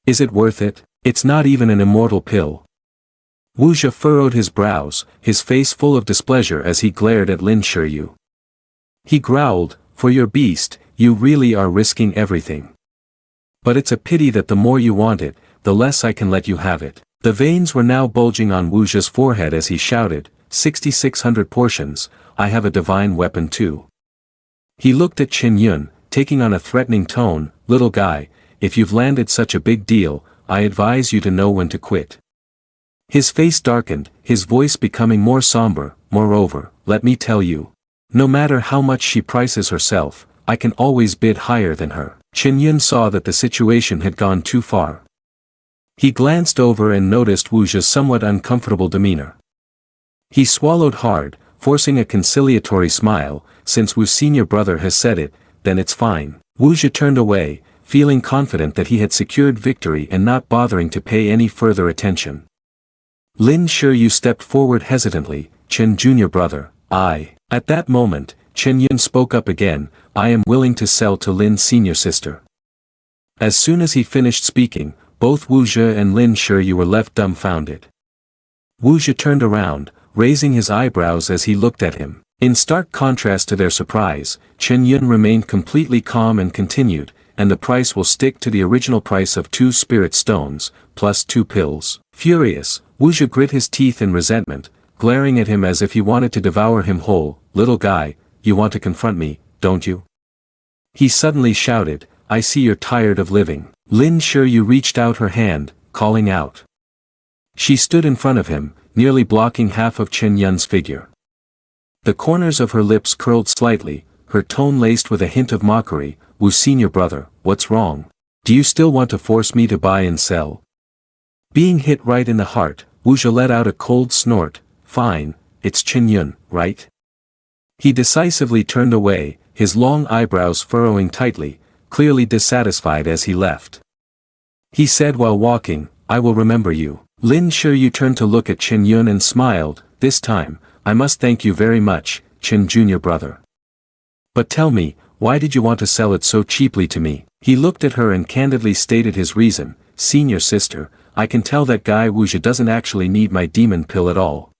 Is it worth it? It's not even an immortal pill." Wu Zhi furrowed his brows, his face full of displeasure as he glared at Lin Shiyu. He growled, "For your beast, you really are risking everything. But it's a pity that the more you want it, the less I can let you have it." The veins were now bulging on Wu Zhi's forehead as he shouted, 6,600 portions, I have a divine weapon too. He looked at Qin Yun, taking on a threatening tone, "Little guy, if you've landed such a big deal, I advise you to know when to quit." His face darkened, his voice becoming more somber. "Moreover, let me tell you. No matter how much she prices herself, I can always bid higher than her." Qin Yun saw that the situation had gone too far. He glanced over and noticed Wu Zhi's somewhat uncomfortable demeanor. He swallowed hard, forcing a conciliatory smile. "Since Wu's senior brother has said it, then it's fine." Wu Zhi turned away, feeling confident that he had secured victory and not bothering to pay any further attention. Lin Shiyu stepped forward hesitantly. "Qin junior brother, I." At that moment, Qin Yun spoke up again, "I am willing to sell to Lin's senior sister." As soon as he finished speaking, both Wu Zhi and Lin Shiyu were left dumbfounded. Wu Zhi turned around, raising his eyebrows as he looked at him. In stark contrast to their surprise, Qin Yun remained completely calm and continued, "And the price will stick to the original price of 2 spirit stones, plus 2 pills." Furious, Wu Zhi grit his teeth in resentment, glaring at him as if he wanted to devour him whole. "Little guy, you want to confront me, don't you?" He suddenly shouted, "I see you're tired of living." Lin Shiyu reached out her hand, calling out. She stood in front of him, nearly blocking half of Qin Yun's figure. The corners of her lips curled slightly, her tone laced with a hint of mockery. "Wu senior brother, what's wrong? Do you still want to force me to buy and sell?" Being hit right in the heart, Wu Zhi let out a cold snort. "Fine, it's Qin Yun, right?" He decisively turned away, his long eyebrows furrowing tightly, clearly dissatisfied as he left. He said while walking, "I will remember you." Lin Shiyu turned to look at Qin Yun and smiled. "This time, I must thank you very much, Qin junior brother. But tell me, why did you want to sell it so cheaply to me?" He looked at her and candidly stated his reason. "Senior sister, I can tell that guy Wu Zhi doesn't actually need my demon pill at all."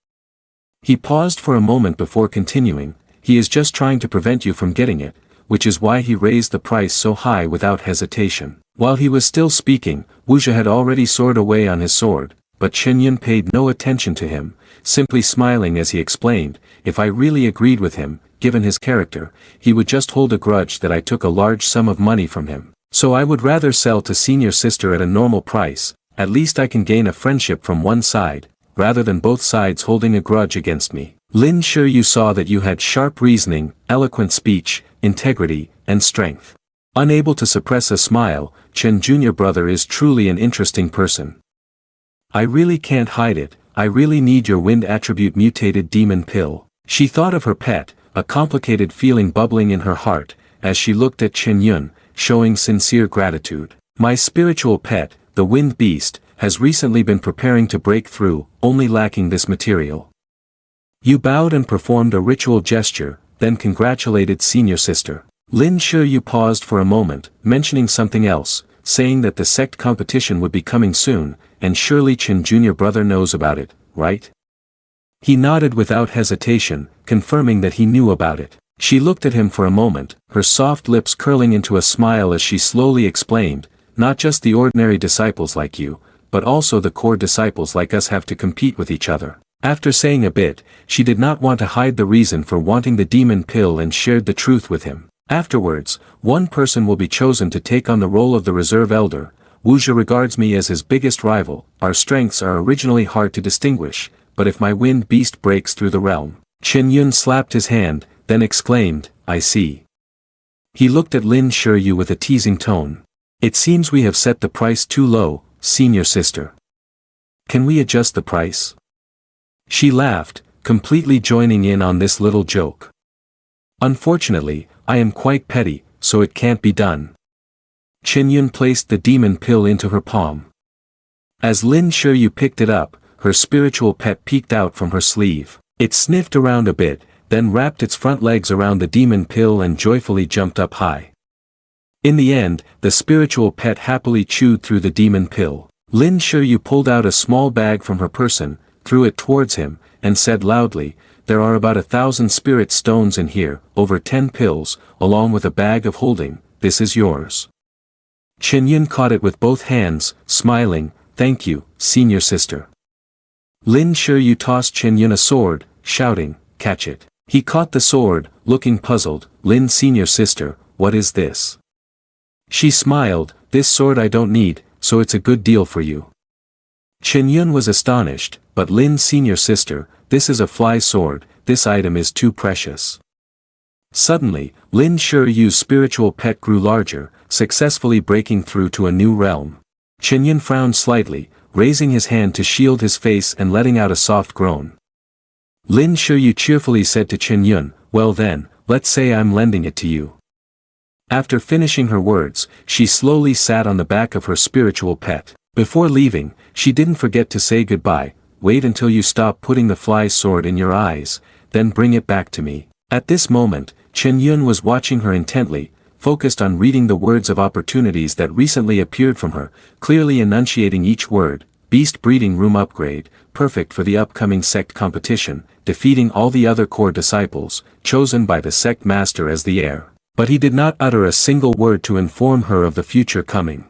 He paused for a moment before continuing, "He is just trying to prevent you from getting it, which is why he raised the price so high without hesitation." While he was still speaking, Wu Zhi had already soared away on his sword, but Qin Yun paid no attention to him, simply smiling as he explained, "If I really agreed with him, given his character, he would just hold a grudge that I took a large sum of money from him. So I would rather sell to senior sister at a normal price, at least I can gain a friendship from one side, rather than both sides holding a grudge against me." Lin Shiyu saw that you had sharp reasoning, eloquent speech, integrity, and strength. Unable to suppress a smile, Qin junior brother is truly an interesting person. "I really can't hide it, I really need your wind attribute mutated demon pill." She thought of her pet, a complicated feeling bubbling in her heart, as she looked at Qin Yun, showing sincere gratitude. "My spiritual pet, the wind beast, has recently been preparing to break through, only lacking this material." You bowed and performed a ritual gesture, then congratulated senior sister. Lin Shiyu paused for a moment, mentioning something else, saying that the sect competition would be coming soon, and surely Qin junior brother knows about it, right? He nodded without hesitation, confirming that he knew about it. She looked at him for a moment, her soft lips curling into a smile as she slowly explained, "Not just the ordinary disciples like you, but also the core disciples like us have to compete with each other." After saying a bit, she did not want to hide the reason for wanting the demon pill and shared the truth with him. "Afterwards, one person will be chosen to take on the role of the reserve elder. Wu Zhi regards me as his biggest rival. Our strengths are originally hard to distinguish, but if my wind beast breaks through the realm..." Qin Yun slapped his hand, then exclaimed, "I see." He looked at Lin Shiyu with a teasing tone. "It seems we have set the price too low, senior sister. Can we adjust the price?" She laughed, completely joining in on this little joke. "Unfortunately, I am quite petty, so it can't be done." Qin Yun placed the demon pill into her palm. As Lin Shiyu picked it up, her spiritual pet peeked out from her sleeve. It sniffed around a bit, then wrapped its front legs around the demon pill and joyfully jumped up high. In the end, the spiritual pet happily chewed through the demon pill. Lin Shiyu pulled out a small bag from her person, threw it towards him, and said loudly, "There are about 1,000 spirit stones in here, over 10 pills, along with a bag of holding. This is yours." Qin caught it with both hands, smiling, "Thank you, senior sister." Lin Shiyu tossed Qin a sword, shouting, "Catch it." He caught the sword, looking puzzled. "Lin senior sister, what is this?" She smiled, "This sword I don't need, so it's a good deal for you." Qin was astonished, "But Lin senior sister, this is a fly sword, this item is too precious." Suddenly, Lin Shiyu's spiritual pet grew larger, successfully breaking through to a new realm. Qin frowned slightly, raising his hand to shield his face and letting out a soft groan. Lin Shiyu cheerfully said to Qin, "Well then, let's say I'm lending it to you." After finishing her words, she slowly sat on the back of her spiritual pet. Before leaving, she didn't forget to say goodbye. "Wait until you stop putting the fly sword in your eyes, then bring it back to me." At this moment, Qin was watching her intently, focused on reading the words of opportunities that recently appeared from her, clearly enunciating each word: beast breeding room upgrade, perfect for the upcoming sect competition, defeating all the other core disciples, chosen by the sect master as the heir. But he did not utter a single word to inform her of the future coming.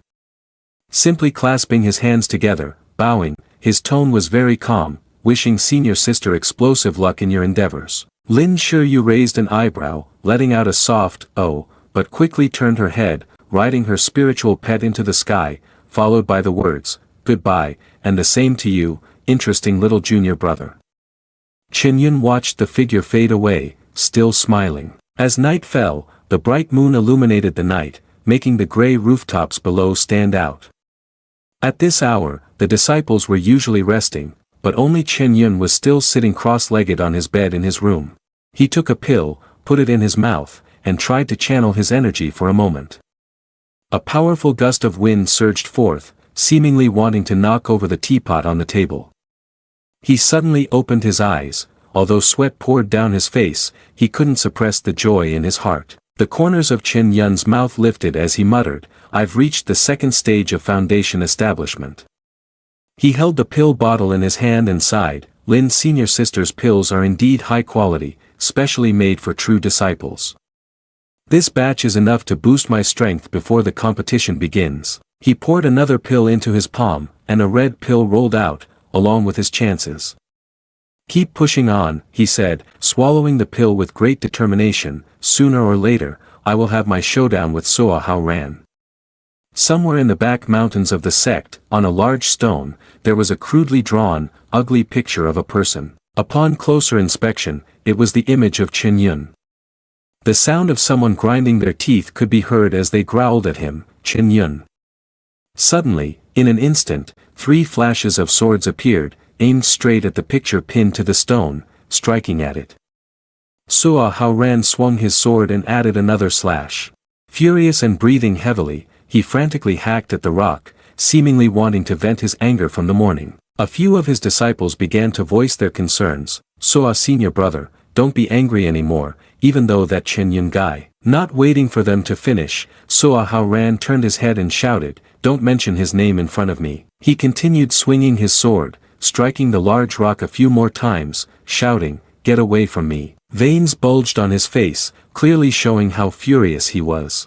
Simply clasping his hands together, bowing, his tone was very calm, "Wishing senior sister explosive luck in your endeavors." Lin Shiyu raised an eyebrow, letting out a soft, "Oh," but quickly turned her head, riding her spiritual pet into the sky, followed by the words, "Goodbye, and the same to you, interesting little junior brother." Qin watched the figure fade away, still smiling. As night fell, the bright moon illuminated the night, making the gray rooftops below stand out. At this hour, the disciples were usually resting, but only Qin was still sitting cross-legged on his bed in his room. He took a pill, put it in his mouth, and tried to channel his energy for a moment. A powerful gust of wind surged forth, seemingly wanting to knock over the teapot on the table. He suddenly opened his eyes. Although sweat poured down his face, he couldn't suppress the joy in his heart. The corners of Qin's mouth lifted as he muttered, "I've reached the second stage of foundation establishment." He held the pill bottle in his hand and sighed, "Lin senior sister's pills are indeed high quality, specially made for true disciples. This batch is enough to boost my strength before the competition begins." He poured another pill into his palm, and a red pill rolled out, along with his chances. "Keep pushing on," he said, swallowing the pill with great determination. "Sooner or later, I will have my showdown with Suahan." Somewhere in the back mountains of the sect, on a large stone, there was a crudely drawn, ugly picture of a person. Upon closer inspection, it was the image of Qin. The sound of someone grinding their teeth could be heard as they growled at him, "Qin." Suddenly, in an instant, 3 flashes of swords appeared, aimed straight at the picture pinned to the stone, striking at it. Suahan swung his sword and added another slash. Furious and breathing heavily, he frantically hacked at the rock, seemingly wanting to vent his anger from the morning. A few of his disciples began to voice their concerns. "Suahan senior brother, don't be angry anymore, even though that Qin guy." Not waiting for them to finish, Suahan turned his head and shouted, "Don't mention his name in front of me." He continued swinging his sword, striking the large rock a few more times, shouting, "Get away from me." Veins bulged on his face, clearly showing how furious he was.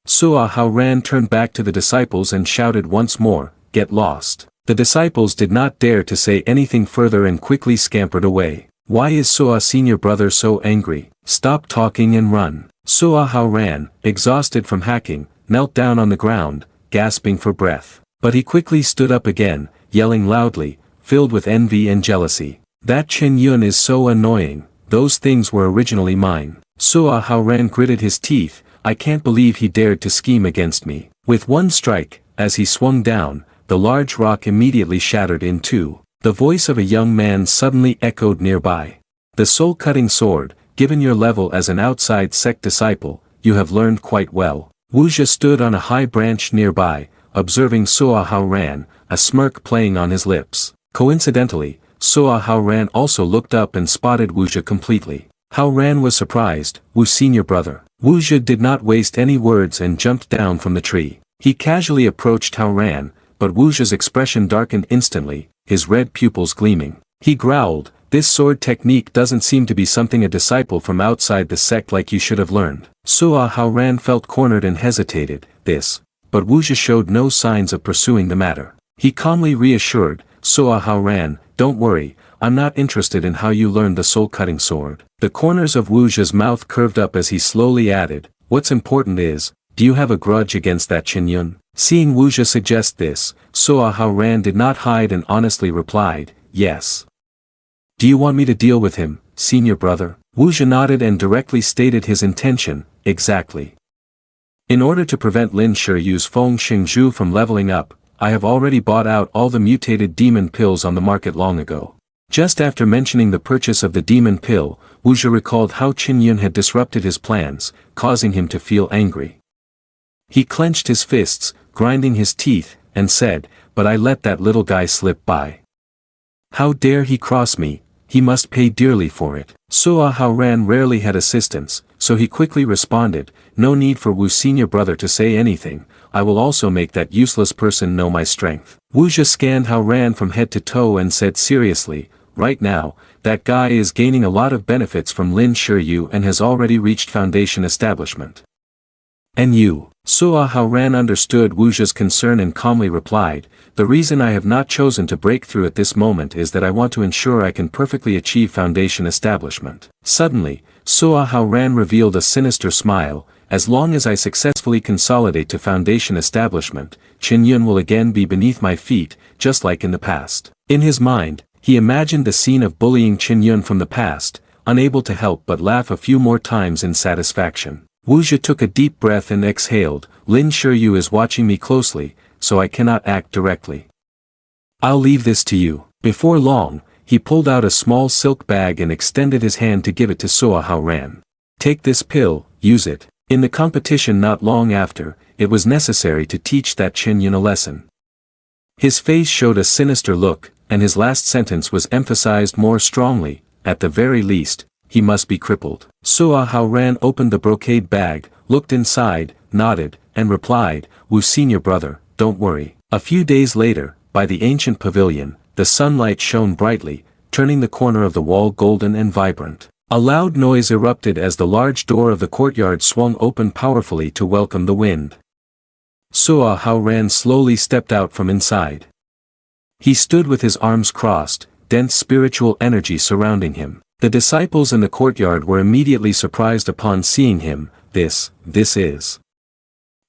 Suahan turned back to the disciples and shouted once more, "Get lost." The disciples did not dare to say anything further and quickly scampered away. "Why is Suahan senior brother so angry? Stop talking and run." Suahan, exhausted from hacking, knelt down on the ground, gasping for breath. But he quickly stood up again, yelling loudly, filled with envy and jealousy. "That Qin is so annoying, those things were originally mine." Suahan gritted his teeth, "I can't believe he dared to scheme against me." With one strike, as he swung down, the large rock immediately shattered in two. The voice of a young man suddenly echoed nearby. "The soul-cutting sword, given your level as an outside sect disciple, you have learned quite well." Wuxia stood on a high branch nearby, observing Suahan, a smirk playing on his lips. Coincidentally, Suahan Hao Ran also looked up and spotted Wu Zhi completely. Hao Ran was surprised. Wu senior brother. Wu Zhi did not waste any words and jumped down from the tree. He casually approached Hao Ran, but Wu Zhi's expression darkened instantly, his red pupils gleaming. He growled, "This sword technique doesn't seem to be something a disciple from outside the sect like you should have learned." Suahan Hao Ran felt cornered and hesitated, but Wu Zhi showed no signs of pursuing the matter. He calmly reassured, "Suahan Hao Ran, don't worry, I'm not interested in how you learned the soul-cutting sword." The corners of Wu Zhi's mouth curved up as he slowly added, "What's important is, do you have a grudge against that Qin Yun?" Seeing Wu Zhi suggest this, Suahan Hao Ran did not hide and honestly replied, "Yes." "Do you want me to deal with him, senior brother?" Wu Zhi nodded and directly stated his intention, "Exactly. In order to prevent Lin Shiyu's Feng Xingzhu from leveling up, I have already bought out all the mutated demon pills on the market long ago." Just after mentioning the purchase of the demon pill, Wu Zhi recalled how Qin Yun had disrupted his plans, causing him to feel angry. He clenched his fists, grinding his teeth, and said, "But I let that little guy slip by. How dare he cross me? He must pay dearly for it." Suahan Hao Ran rarely had assistants, so he quickly responded, "No need for Wu senior brother to say anything, I will also make that useless person know my strength." Wu Zhi scanned Hao Ran from head to toe and said seriously, "Right now, that guy is gaining a lot of benefits from Lin Shiyu and has already reached foundation establishment. And you?" Suahan Hao Ran understood Wu Zhi's concern and calmly replied, "The reason I have not chosen to break through at this moment is that I want to ensure I can perfectly achieve foundation establishment." Suddenly, Suahan Hao Ran revealed a sinister smile, "As long as I successfully consolidate to foundation establishment, Qin Yun will again be beneath my feet, just like in the past." In his mind, he imagined the scene of bullying Qin Yun from the past, unable to help but laugh a few more times in satisfaction. Wu Zhi took a deep breath and exhaled, "Lin Shiyu is watching me closely, so I cannot act directly. I'll leave this to you." Before long, he pulled out a small silk bag and extended his hand to give it to Suahan Hao Ran. "Take this pill, use it." In the competition not long after, it was necessary to teach that Qin Yun a lesson. His face showed a sinister look, and his last sentence was emphasized more strongly, "At the very least, he must be crippled." Suahan Hao Ran opened the brocade bag, looked inside, nodded, and replied, "Wu senior brother, don't worry." A few days later, by the ancient pavilion, the sunlight shone brightly, turning the corner of the wall golden and vibrant. A loud noise erupted as the large door of the courtyard swung open powerfully to welcome the wind. Suahan Hao Ran slowly stepped out from inside. He stood with his arms crossed, dense spiritual energy surrounding him. The disciples in the courtyard were immediately surprised upon seeing him. This is.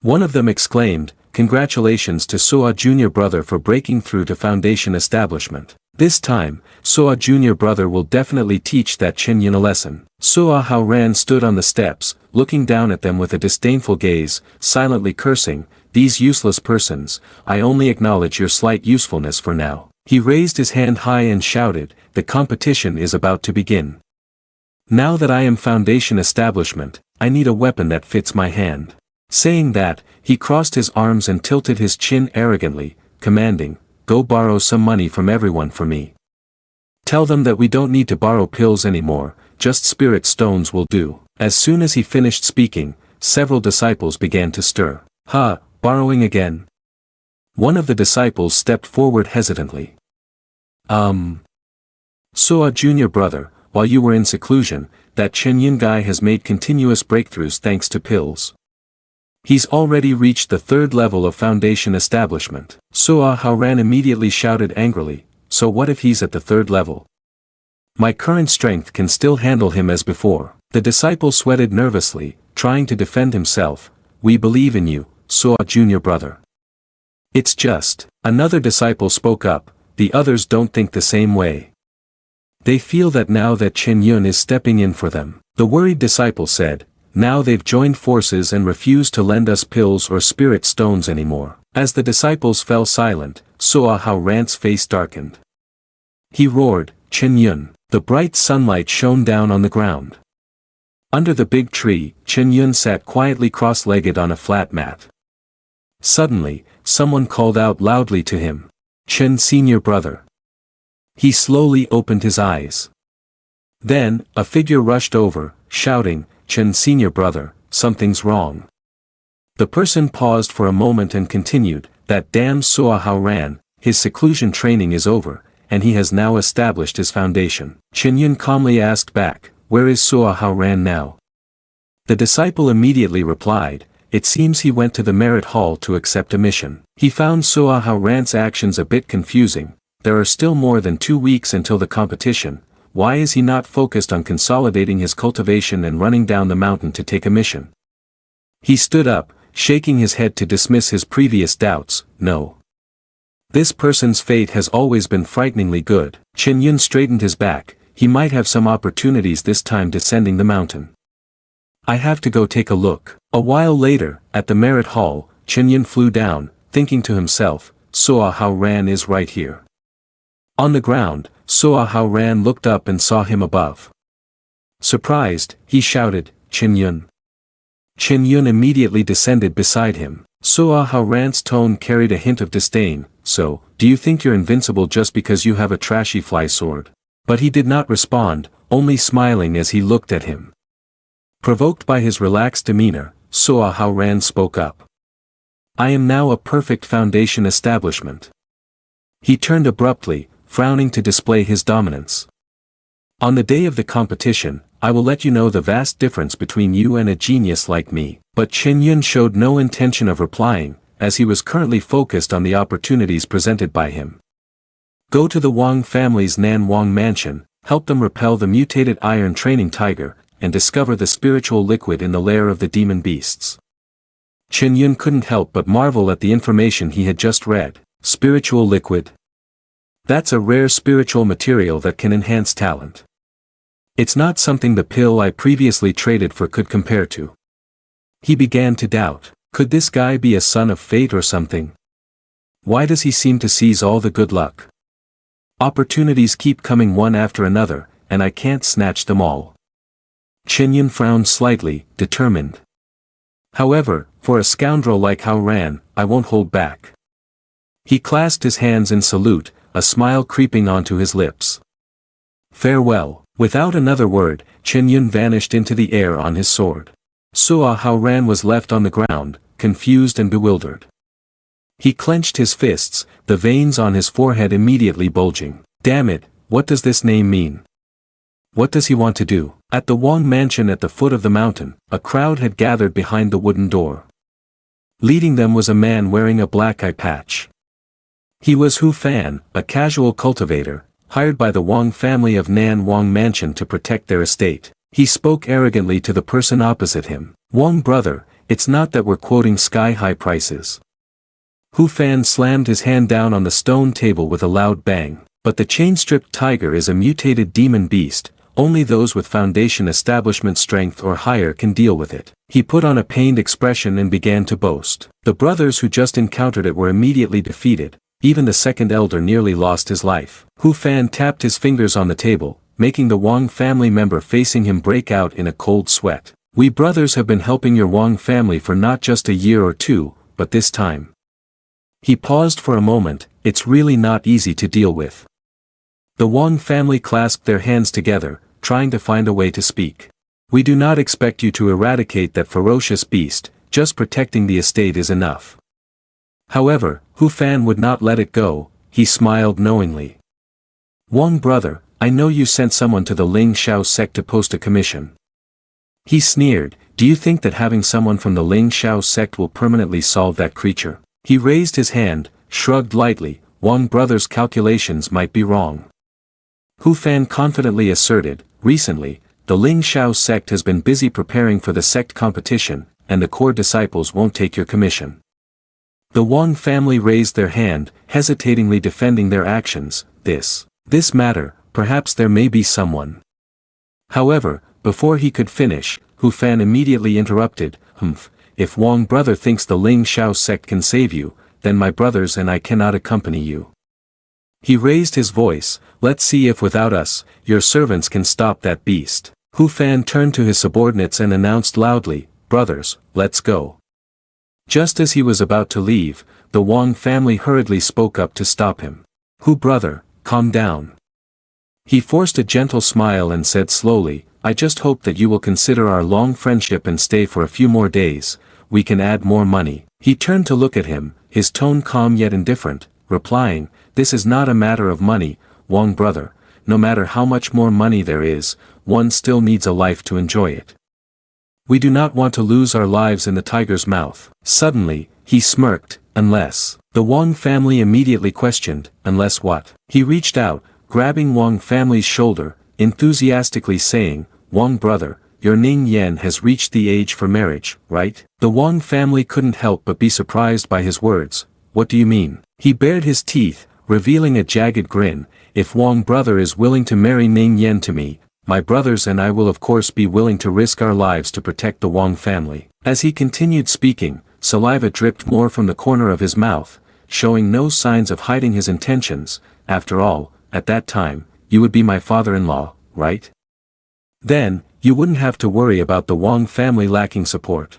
One of them exclaimed, "Congratulations to Suahan junior brother for breaking through to foundation establishment. This time, Suahan junior brother will definitely teach that Qin Yun a lesson." Suahan Hao Ran stood on the steps, looking down at them with a disdainful gaze, silently cursing, "These useless persons, I only acknowledge your slight usefulness for now." He raised his hand high and shouted, "The competition is about to begin. Now that I am foundation establishment, I need a weapon that fits my hand." Saying that, he crossed his arms and tilted his chin arrogantly, commanding, "Go borrow some money from everyone for me. Tell them that we don't need to borrow pills anymore, just spirit stones will do." As soon as he finished speaking, several disciples began to stir. Borrowing again?" One of the disciples stepped forward hesitantly. Suahan junior brother, while you were in seclusion, that Qin Yun guy has made continuous breakthroughs thanks to pills. He's already reached the 3rd level of foundation establishment." Suahan Hao Ran immediately shouted angrily, "So what if he's at the 3rd level? My current strength can still handle him as before." The disciple sweated nervously, trying to defend himself. "We believe in you, Suahan junior brother. It's just." Another disciple spoke up, "The others don't think the same way. They feel that now that Qin Yun is stepping in for them." The worried disciple said, "Now they've joined forces and refuse to lend us pills or spirit stones anymore." As the disciples fell silent, Suahan Hao Ran's face darkened. He roared, "Qin Yun!" The bright sunlight shone down on the ground. Under the big tree, Qin Yun sat quietly cross-legged on a flat mat. Suddenly, someone called out loudly to him, "Qin senior brother! He slowly opened his eyes. Then, a figure rushed over, shouting, "Chen, senior brother, something's wrong." The person paused for a moment and continued, "That damn Suahan, his seclusion training is over, and he has now established his foundation." Qin Yun calmly asked back, "Where is Suahan now?" The disciple immediately replied, "It seems he went to the merit hall to accept a mission." He found Suahan's actions a bit confusing. There are still more than 2 weeks until the competition. Why is he not focused on consolidating his cultivation and running down the mountain to take a mission? He stood up, shaking his head to dismiss his previous doubts. No. This person's fate has always been frighteningly good. Qin Yun straightened his back. He might have some opportunities this time descending the mountain. I have to go take a look. A while later, at the merit hall, Qin Yun flew down, thinking to himself, Suahan is right here. On the ground, Suahan looked up and saw him above. Surprised, he shouted, "Qin Yun." Qin Yun immediately descended beside him. Suahan's tone carried a hint of disdain. "So, do you think you're invincible just because you have a trashy fly sword?" But he did not respond, only smiling as he looked at him. Provoked by his relaxed demeanor, Suahan spoke up. "I am now a perfect foundation establishment." He turned abruptly, frowning to display his dominance. "On the day of the competition, I will let you know the vast difference between you and a genius like me." But Qin Yun showed no intention of replying, as he was currently focused on the opportunities presented by him. Go to the Wang family's Nanwang mansion, help them repel the mutated iron training tiger, and discover the spiritual liquid in the lair of the demon beasts. Qin Yun couldn't help but marvel at the information he had just read. Spiritual liquid? That's a rare spiritual material that can enhance talent. It's not something the pill I previously traded for could compare to. He began to doubt, could this guy be a son of fate or something? Why does he seem to seize all the good luck? Opportunities keep coming one after another, and I can't snatch them all. Qin Yun frowned slightly, determined. However, for a scoundrel like Ran, I won't hold back. He clasped his hands in salute, a smile creeping onto his lips. Farewell. Without another word, Qin Yun vanished into the air on his sword. Suahan was left on the ground, confused and bewildered. He clenched his fists, the veins on his forehead immediately bulging. Damn it, what does this name mean? What does he want to do? At the Wang mansion at the foot of the mountain, a crowd had gathered behind the wooden door. Leading them was a man wearing a black eye patch. He was Hu Fan, a casual cultivator, hired by the Wang family of Nanwang mansion to protect their estate. He spoke arrogantly to the person opposite him. Wang brother, it's not that we're quoting sky-high prices. Hu Fan slammed his hand down on the stone table with a loud bang. But the chain-stripped tiger is a mutated demon beast, only those with foundation establishment strength or higher can deal with it. He put on a pained expression and began to boast. The brothers who just encountered it were immediately defeated. Even the second elder nearly lost his life. Hu Fan tapped his fingers on the table, making the Wang family member facing him break out in a cold sweat. We brothers have been helping your Wang family for not just a year or two, but this time. He paused for a moment. It's really not easy to deal with. The Wang family clasped their hands together, trying to find a way to speak. We do not expect you to eradicate that ferocious beast, just protecting the estate is enough. However, Hu Fan would not let it go. He smiled knowingly. Wang brother, I know you sent someone to the Ling Shao sect to post a commission. He sneered, do you think that having someone from the Ling Shao sect will permanently solve that creature? He raised his hand, shrugged lightly. Wang brother's calculations might be wrong. Hu Fan confidently asserted, recently, the Ling Shao sect has been busy preparing for the sect competition, and the core disciples won't take your commission. The Wang family raised their hand, hesitatingly defending their actions. This matter, perhaps there may be someone. However, before he could finish, Hu Fan immediately interrupted, if Wang brother thinks the Ling Shao sect can save you, then my brothers and I cannot accompany you. He raised his voice, let's see if without us, your servants can stop that beast. Hu Fan turned to his subordinates and announced loudly, brothers, let's go. Just as he was about to leave, the Wang family hurriedly spoke up to stop him. Hu brother, calm down. He forced a gentle smile and said slowly, I just hope that you will consider our long friendship and stay for a few more days, we can add more money. He turned to look at him, his tone calm yet indifferent, replying, this is not a matter of money, Wong brother, no matter how much more money there is, one still needs a life to enjoy it. We do not want to lose our lives in the tiger's mouth. Suddenly, he smirked, unless. The Wong family immediately questioned, unless what? He reached out, grabbing Wong family's shoulder, enthusiastically saying, Wong brother, your Ning Yan has reached the age for marriage, right? The Wong family couldn't help but be surprised by his words. What do you mean? He bared his teeth, revealing a jagged grin. If Wong brother is willing to marry Ning Yan to me, my brothers and I will of course be willing to risk our lives to protect the Wong family. As he continued speaking, saliva dripped more from the corner of his mouth, showing no signs of hiding his intentions. After all, at that time, you would be my father-in-law, right? Then, you wouldn't have to worry about the Wong family lacking support.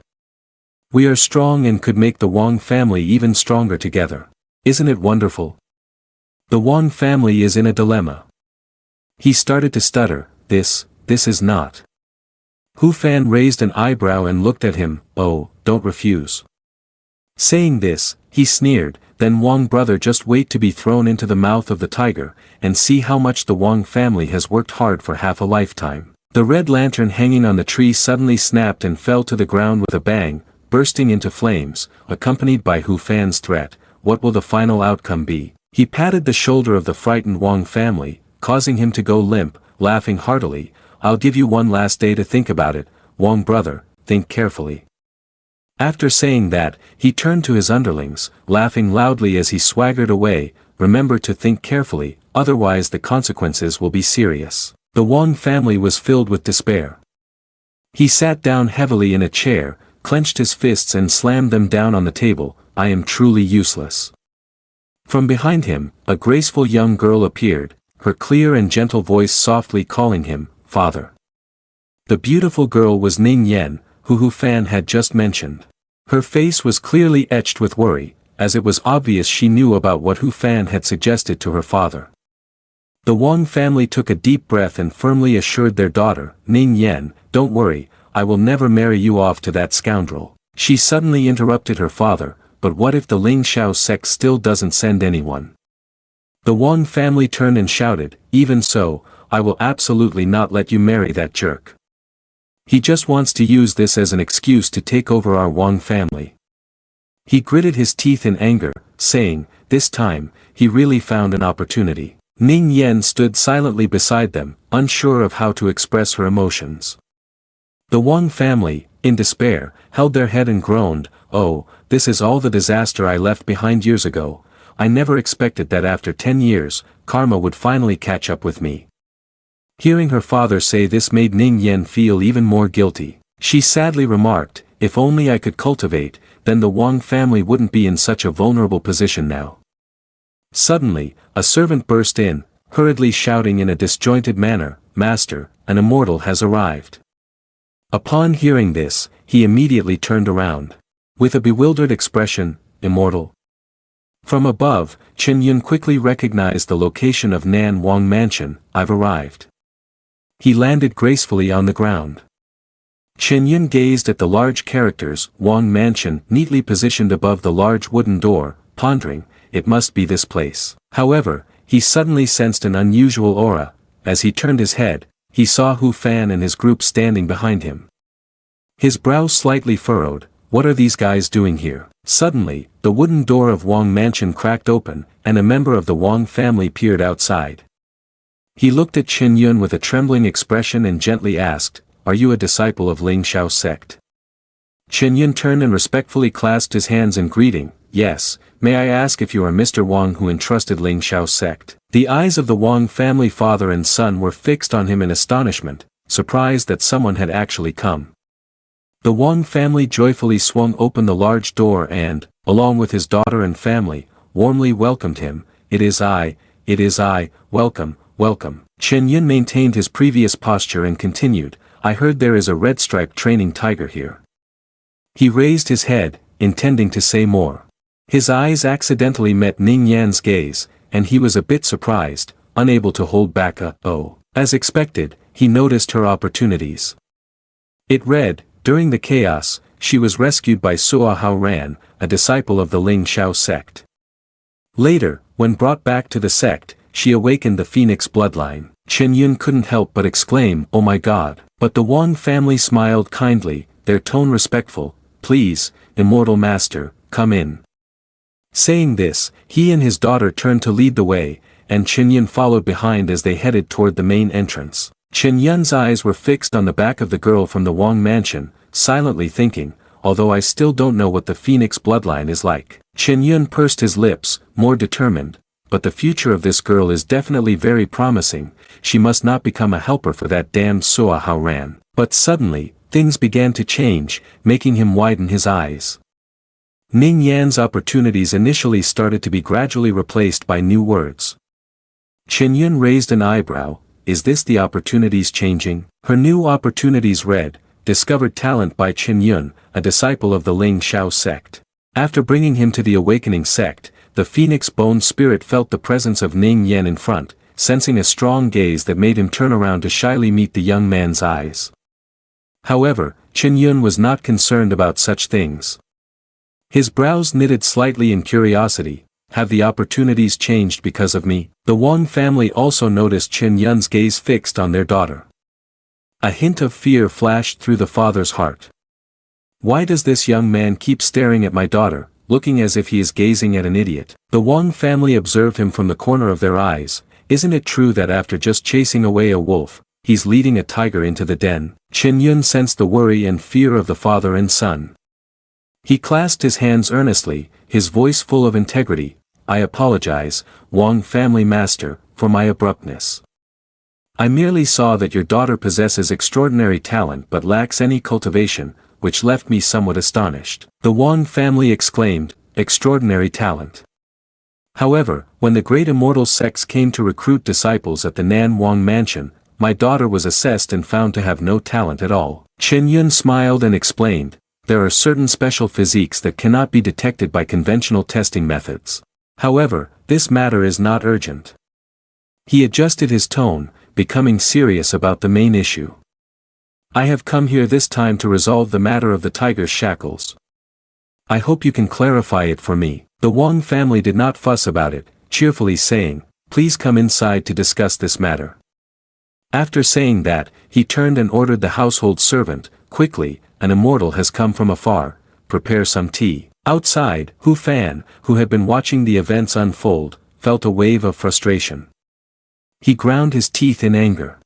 We are strong and could make the Wong family even stronger together. Isn't it wonderful? The Wong family is in a dilemma. He started to stutter, this is not. Hu Fan raised an eyebrow and looked at him, oh, don't refuse. Saying this, he sneered, then Wong brother just wait to be thrown into the mouth of the tiger, and see how much the Wong family has worked hard for half a lifetime. The red lantern hanging on the tree suddenly snapped and fell to the ground with a bang, bursting into flames, accompanied by Hu Fan's threat, what will the final outcome be? He patted the shoulder of the frightened Wong family, causing him to go limp, laughing heartily, I'll give you one last day to think about it, Wong brother, think carefully. After saying that, he turned to his underlings, laughing loudly as he swaggered away, remember to think carefully, otherwise the consequences will be serious. The Wong family was filled with despair. He sat down heavily in a chair, clenched his fists and slammed them down on the table, I am truly useless. From behind him, a graceful young girl appeared, her clear and gentle voice softly calling him, father. The beautiful girl was Ning Yan, who Hu Fan had just mentioned. Her face was clearly etched with worry, as it was obvious she knew about what Hu Fan had suggested to her father. The Wong family took a deep breath and firmly assured their daughter, Ning Yan, don't worry, I will never marry you off to that scoundrel. She suddenly interrupted her father, but what if the Ling Shao sect still doesn't send anyone? The Wong family turned and shouted, even so, I will absolutely not let you marry that jerk. He just wants to use this as an excuse to take over our Wong family. He gritted his teeth in anger, saying, this time, he really found an opportunity. Ning Yan stood silently beside them, unsure of how to express her emotions. The Wong family, in despair, held their head and groaned, oh, this is all the disaster I left behind years ago. I never expected that after 10 years, karma would finally catch up with me. Hearing her father say this made Ning Yan feel even more guilty. She sadly remarked, if only I could cultivate, then the Wong family wouldn't be in such a vulnerable position now. Suddenly, a servant burst in, hurriedly shouting in a disjointed manner, Master, an immortal has arrived. Upon hearing this, he immediately turned around. With a bewildered expression, immortal? From above, Chen Yun quickly recognized the location of Nan Wong Mansion, I've arrived. He landed gracefully on the ground. Chen Yun gazed at the large characters, Wong Mansion, neatly positioned above the large wooden door, pondering, it must be this place. However, he suddenly sensed an unusual aura. As he turned his head, he saw Hu Fan and his group standing behind him. His brow slightly furrowed, what are these guys doing here? Suddenly, the wooden door of Wong Mansion cracked open, and a member of the Wong family peered outside. He looked at Chen Yun with a trembling expression and gently asked, are you a disciple of Ling Shao sect? Chen Yun turned and respectfully clasped his hands in greeting, yes, may I ask if you are Mr. Wong who entrusted Ling Shao sect? The eyes of the Wong family father and son were fixed on him in astonishment, surprised that someone had actually come. The Wong family joyfully swung open the large door and, along with his daughter and family, warmly welcomed him, it is I, welcome, welcome. Chen Yun maintained his previous posture and continued, I heard there is a red-striped training tiger here. He raised his head, intending to say more. His eyes accidentally met Ning Yan's gaze, and he was a bit surprised, unable to hold back a "oh." As expected, he noticed her opportunities. It read, during the chaos, she was rescued by Suahan, a disciple of the Ling sect. Later, when brought back to the sect, she awakened the Phoenix Bloodline. Qin couldn't help but exclaim, "Oh my god." But the Wang family smiled kindly, their tone respectful. "Please, immortal master, come in." Saying this, he and his daughter turned to lead the way, and Qin followed behind as they headed toward the main entrance. Qin eyes were fixed on the back of the girl from the Wang mansion, silently thinking, although I still don't know what the Phoenix Bloodline is like. Qin pursed his lips, more determined, but the future of this girl is definitely very promising. She must not become a helper for that damned Suahan. But suddenly, things began to change, making him widen his eyes. Ning Yan's opportunities initially started to be gradually replaced by new words. Qin raised an eyebrow. Is this the opportunities changing? Her new opportunities read, discovered talent by Qin, a disciple of the Ling sect. After bringing him to the awakening sect, the Phoenix Bone Spirit felt the presence of Ning Yan in front, sensing a strong gaze that made him turn around to shyly meet the young man's eyes. However, Qin was not concerned about such things. His brows knitted slightly in curiosity. Have the opportunities changed because of me? The Wang family also noticed Qin's gaze fixed on their daughter. A hint of fear flashed through the father's heart. Why does this young man keep staring at my daughter, looking as if he is gazing at an idiot? The Wang family observed him from the corner of their eyes. Isn't it true that after just chasing away a wolf, he's leading a tiger into the den? Qin sensed the worry and fear of the father and son. He clasped his hands earnestly, his voice full of integrity. I apologize, Wang family master, for my abruptness. I merely saw that your daughter possesses extraordinary talent but lacks any cultivation, which left me somewhat astonished. The Wang family exclaimed, extraordinary talent. However, when the great immortal sects came to recruit disciples at the Nan Wang mansion, my daughter was assessed and found to have no talent at all. Qin smiled and explained, there are certain special physiques that cannot be detected by conventional testing methods. However, this matter is not urgent. He adjusted his tone, becoming serious about the main issue. I have come here this time to resolve the matter of the tiger's shackles. I hope you can clarify it for me. The Wang family did not fuss about it, cheerfully saying, please come inside to discuss this matter. After saying that, he turned and ordered the household servant, quickly, an immortal has come from afar, prepare some tea. Outside, Hu Fan, who had been watching the events unfold, felt a wave of frustration. He ground his teeth in anger.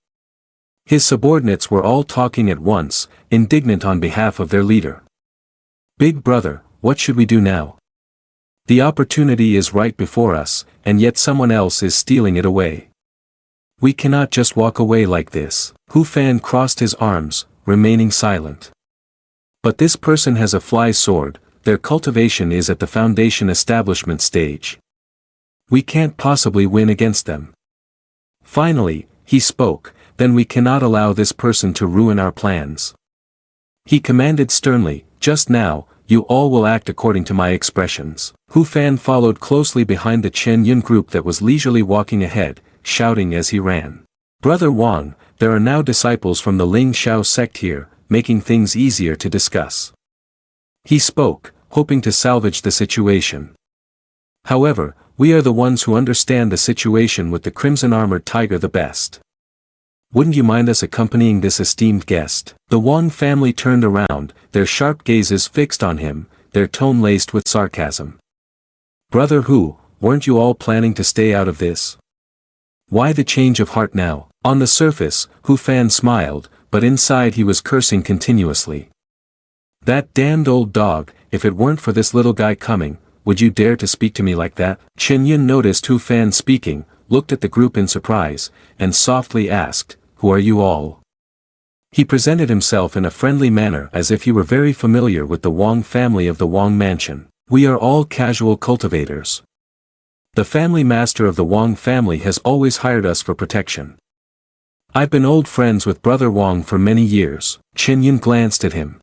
His subordinates were all talking at once, indignant on behalf of their leader. Big brother, what should we do now? The opportunity is right before us, and yet someone else is stealing it away. We cannot just walk away like this. Hu Fan crossed his arms, remaining silent. But this person has a fly sword, their cultivation is at the foundation establishment stage. We can't possibly win against them. Finally, he spoke, then we cannot allow this person to ruin our plans. He commanded sternly, just now, you all will act according to my expressions. Hu Fan followed closely behind the Chen group that was leisurely walking ahead, shouting as he ran. Brother Wang, there are now disciples from the Ling sect here, making things easier to discuss. He spoke, hoping to salvage the situation. However, we are the ones who understand the situation with the crimson-armored tiger the best. Wouldn't you mind us accompanying this esteemed guest? The Wang family turned around, their sharp gazes fixed on him, their tone laced with sarcasm. Brother Hu, weren't you all planning to stay out of this? Why the change of heart now? On the surface, Hu Fan smiled, but inside he was cursing continuously. That damned old dog, if it weren't for this little guy coming, would you dare to speak to me like that? Qin noticed Hu Fan speaking, looked at the group in surprise, and softly asked, who are you all? He presented himself in a friendly manner as if he were very familiar with the Wang family of the Wang mansion. We are all casual cultivators. The family master of the Wang family has always hired us for protection. I've been old friends with Brother Wang for many years. Qin glanced at him.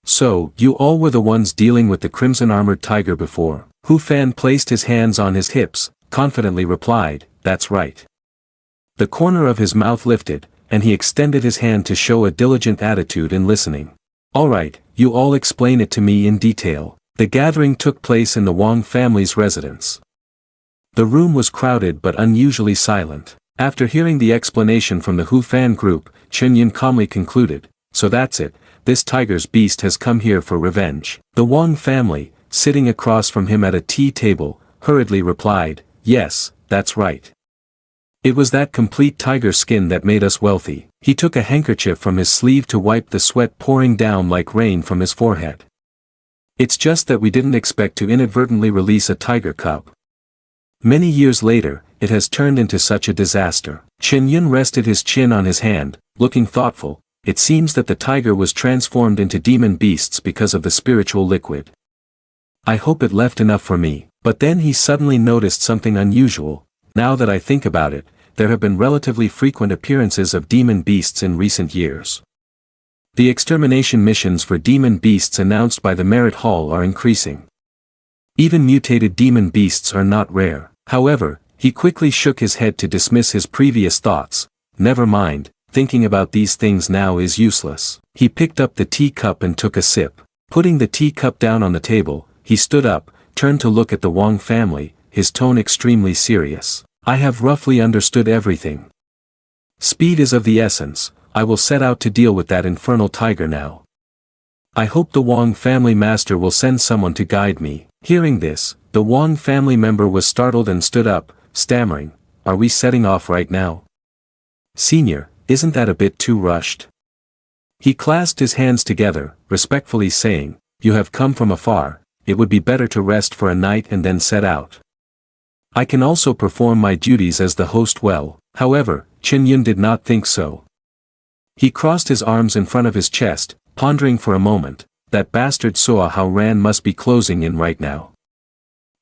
So, you all were the ones dealing with the crimson-armored tiger before. Hu Fan placed his hands on his hips, confidently replied, that's right. The corner of his mouth lifted, and he extended his hand to show a diligent attitude in listening. All right, you all explain it to me in detail. The gathering took place in the Wang family's residence. The room was crowded but unusually silent. After hearing the explanation from the Hu Fan group, Qin Yan calmly concluded, so that's it, this tiger's beast has come here for revenge. The Wang family, sitting across from him at a tea table, hurriedly replied, yes, that's right. It was that complete tiger skin that made us wealthy. He took a handkerchief from his sleeve to wipe the sweat pouring down like rain from his forehead. It's just that we didn't expect to inadvertently release a tiger cub. Many years later, it has turned into such a disaster. Qin Yan rested his chin on his hand, looking thoughtful. It seems that the tiger was transformed into demon beasts because of the spiritual liquid. I hope it left enough for me. But then he suddenly noticed something unusual. Now that I think about it, there have been relatively frequent appearances of demon beasts in recent years. The extermination missions for demon beasts announced by the Merit Hall are increasing. Even mutated demon beasts are not rare. However, he quickly shook his head to dismiss his previous thoughts. Never mind, thinking about these things now is useless. He picked up the teacup and took a sip. Putting the teacup down on the table, he stood up, turned to look at the Wang family, his tone extremely serious. I have roughly understood everything. Speed is of the essence. I will set out to deal with that infernal tiger now. I hope the Wang family master will send someone to guide me. Hearing this, the Wang family member was startled and stood up, stammering, are we setting off right now? Senior, isn't that a bit too rushed? He clasped his hands together, respectfully saying, you have come from afar, it would be better to rest for a night and then set out. I can also perform my duties as the host well. However, Qin Yan did not think so. He crossed his arms in front of his chest, pondering for a moment, that bastard Suahan must be closing in right now.